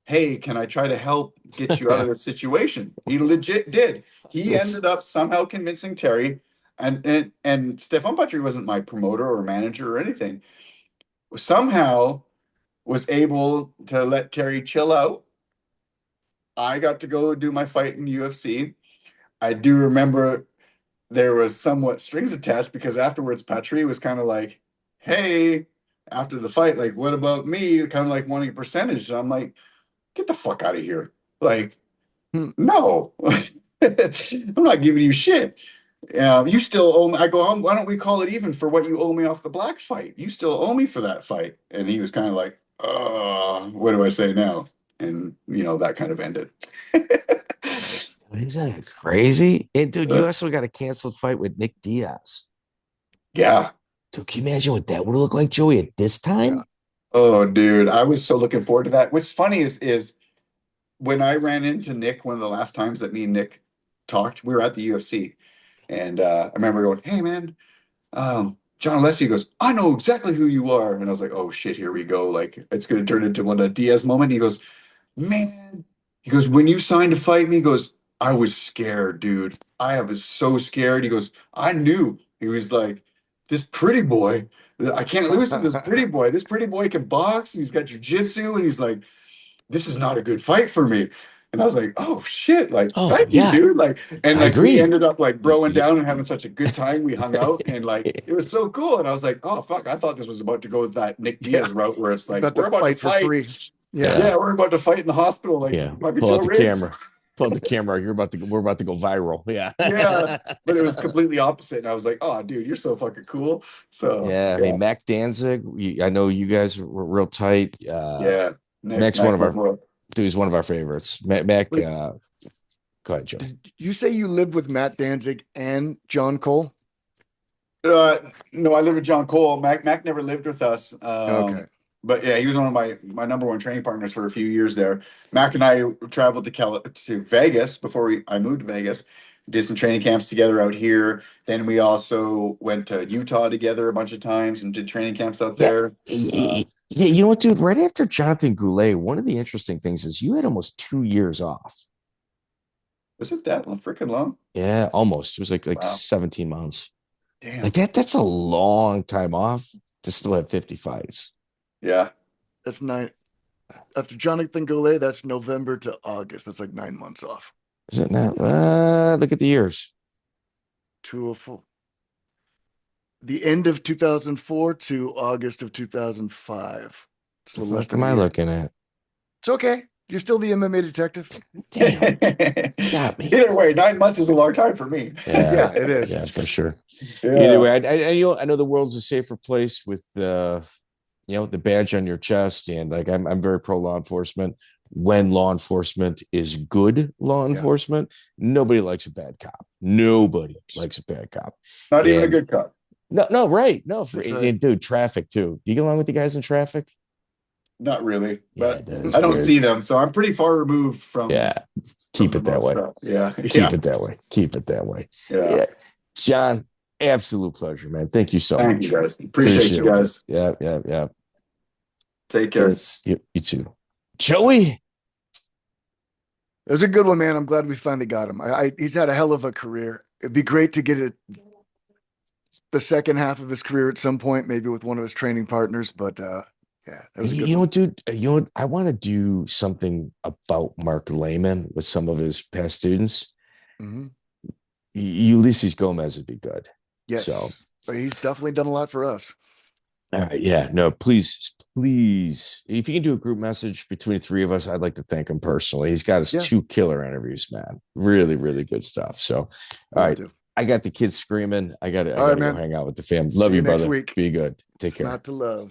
hey, can I try to help get you out of this situation? He legit did. He ended up somehow convincing Terry, and Stephan Patry wasn't my promoter or manager or anything. Somehow was able to let Terry chill out. I got to go do my fight in UFC. I do remember there was somewhat strings attached because afterwards Patry was kind of like, hey, after the fight, what about me? Kind of like wanting a percentage. And I'm like, get the fuck out of here. No, I'm not giving you shit. You still owe me. I go, why don't we call it even for what you owe me off the black fight? You still owe me for that fight. And he was kind of like, what do I say now? And, that kind of ended. Isn't that crazy? And dude, you also got a canceled fight with Nick Diaz. Yeah. Dude, can you imagine what that would look like, Joey, at this time? Yeah. Oh, dude, I was so looking forward to that. What's funny is when I ran into Nick, one of the last times that me and Nick talked, we were at the UFC. And I remember going, hey, man, John Alessio goes, I know exactly who you are. And I was like, oh, shit, here we go. It's going to turn into one of the Diaz moment. He goes, man, when you signed to fight me, he goes, I was scared, dude. I was so scared. He goes, I knew. He was like, this pretty boy, I can't lose to this pretty boy. This pretty boy can box. He's got jiu-jitsu. And he's like, this is not a good fight for me. And I was like, oh, shit. Thank you, dude. I agree. We ended up broing down and having such a good time. We hung out and it was so cool. And I was like, oh, fuck. I thought this was about to go with that Nick Diaz route where it's we're about to fight for free. Yeah, we're about to fight in the hospital. Pull out the camera. Pull out the camera. We're about to go viral. Yeah. Yeah. But it was completely opposite. And I was like, oh, dude, you're so fucking cool. So I mean, Mac Danzig, I know you guys were real tight. Mac's one of our dude's one of our favorites. Mac Go ahead, Joe. Did you say you lived with Matt Danzig and John Cole? No, I lived with John Cole. Mac never lived with us. Okay. But yeah, he was one of my number one training partners for a few years there. Mac and I traveled to Vegas before I moved to Vegas. Did some training camps together out here. Then we also went to Utah together a bunch of times and did training camps out there. Yeah, you know what, dude? Right after Jonathan Goulet, one of the interesting things is you had almost 2 years off. Was it that freaking long? Yeah, almost. It was like Wow. 17 months. Damn. Like that's a long time off to still have 50 fights. Yeah. That's 9. After Jonathan Goulet, that's November to August. That's like 9 months off. Is it not? Look at the years. 204. The end of 2004 to August of 2005. It's a little less What am than a I year. looking at? It's okay. You're still the MMA detective. Damn, got me. Either way, 9 months is a long time for me. Yeah, it is. Yeah, for sure. Yeah. Either way, I know the world's a safer place with the badge on your chest, and like I'm very pro law enforcement. When law enforcement is good law enforcement, nobody likes a bad cop. Nobody likes a bad cop. Not even a good cop. No, right. No, Right. and dude, traffic too. Do you get along with the guys in traffic? Not really, Yeah, but I don't see them, so I'm pretty far removed from. Yeah, keep it that way. Yeah, Keep it that way. Keep it that way. Yeah. John, absolute pleasure, man. Thank you so Thank much. you guys. Appreciate you guys. Yeah. Take care. You too. Joey. It was a good one, man. I'm glad we finally got him. He's had a hell of a career. It'd be great to get the second half of his career at some point, maybe with one of his training partners. But that was a good one. Dude, I want to do something about Mark Lehman with some of his past students. Mm-hmm. Ulysses Gomez would be good. Yes. So, but he's definitely done a lot for us. all right. Yeah. No, please. If you can do a group message between the three of us, I'd like to thank him personally. He's got his 2 killer interviews, man. Really, really good stuff. So, all right. I got the kids screaming. I got to go hang out with the fam. Love you, brother. Be good. Take care. Not to love.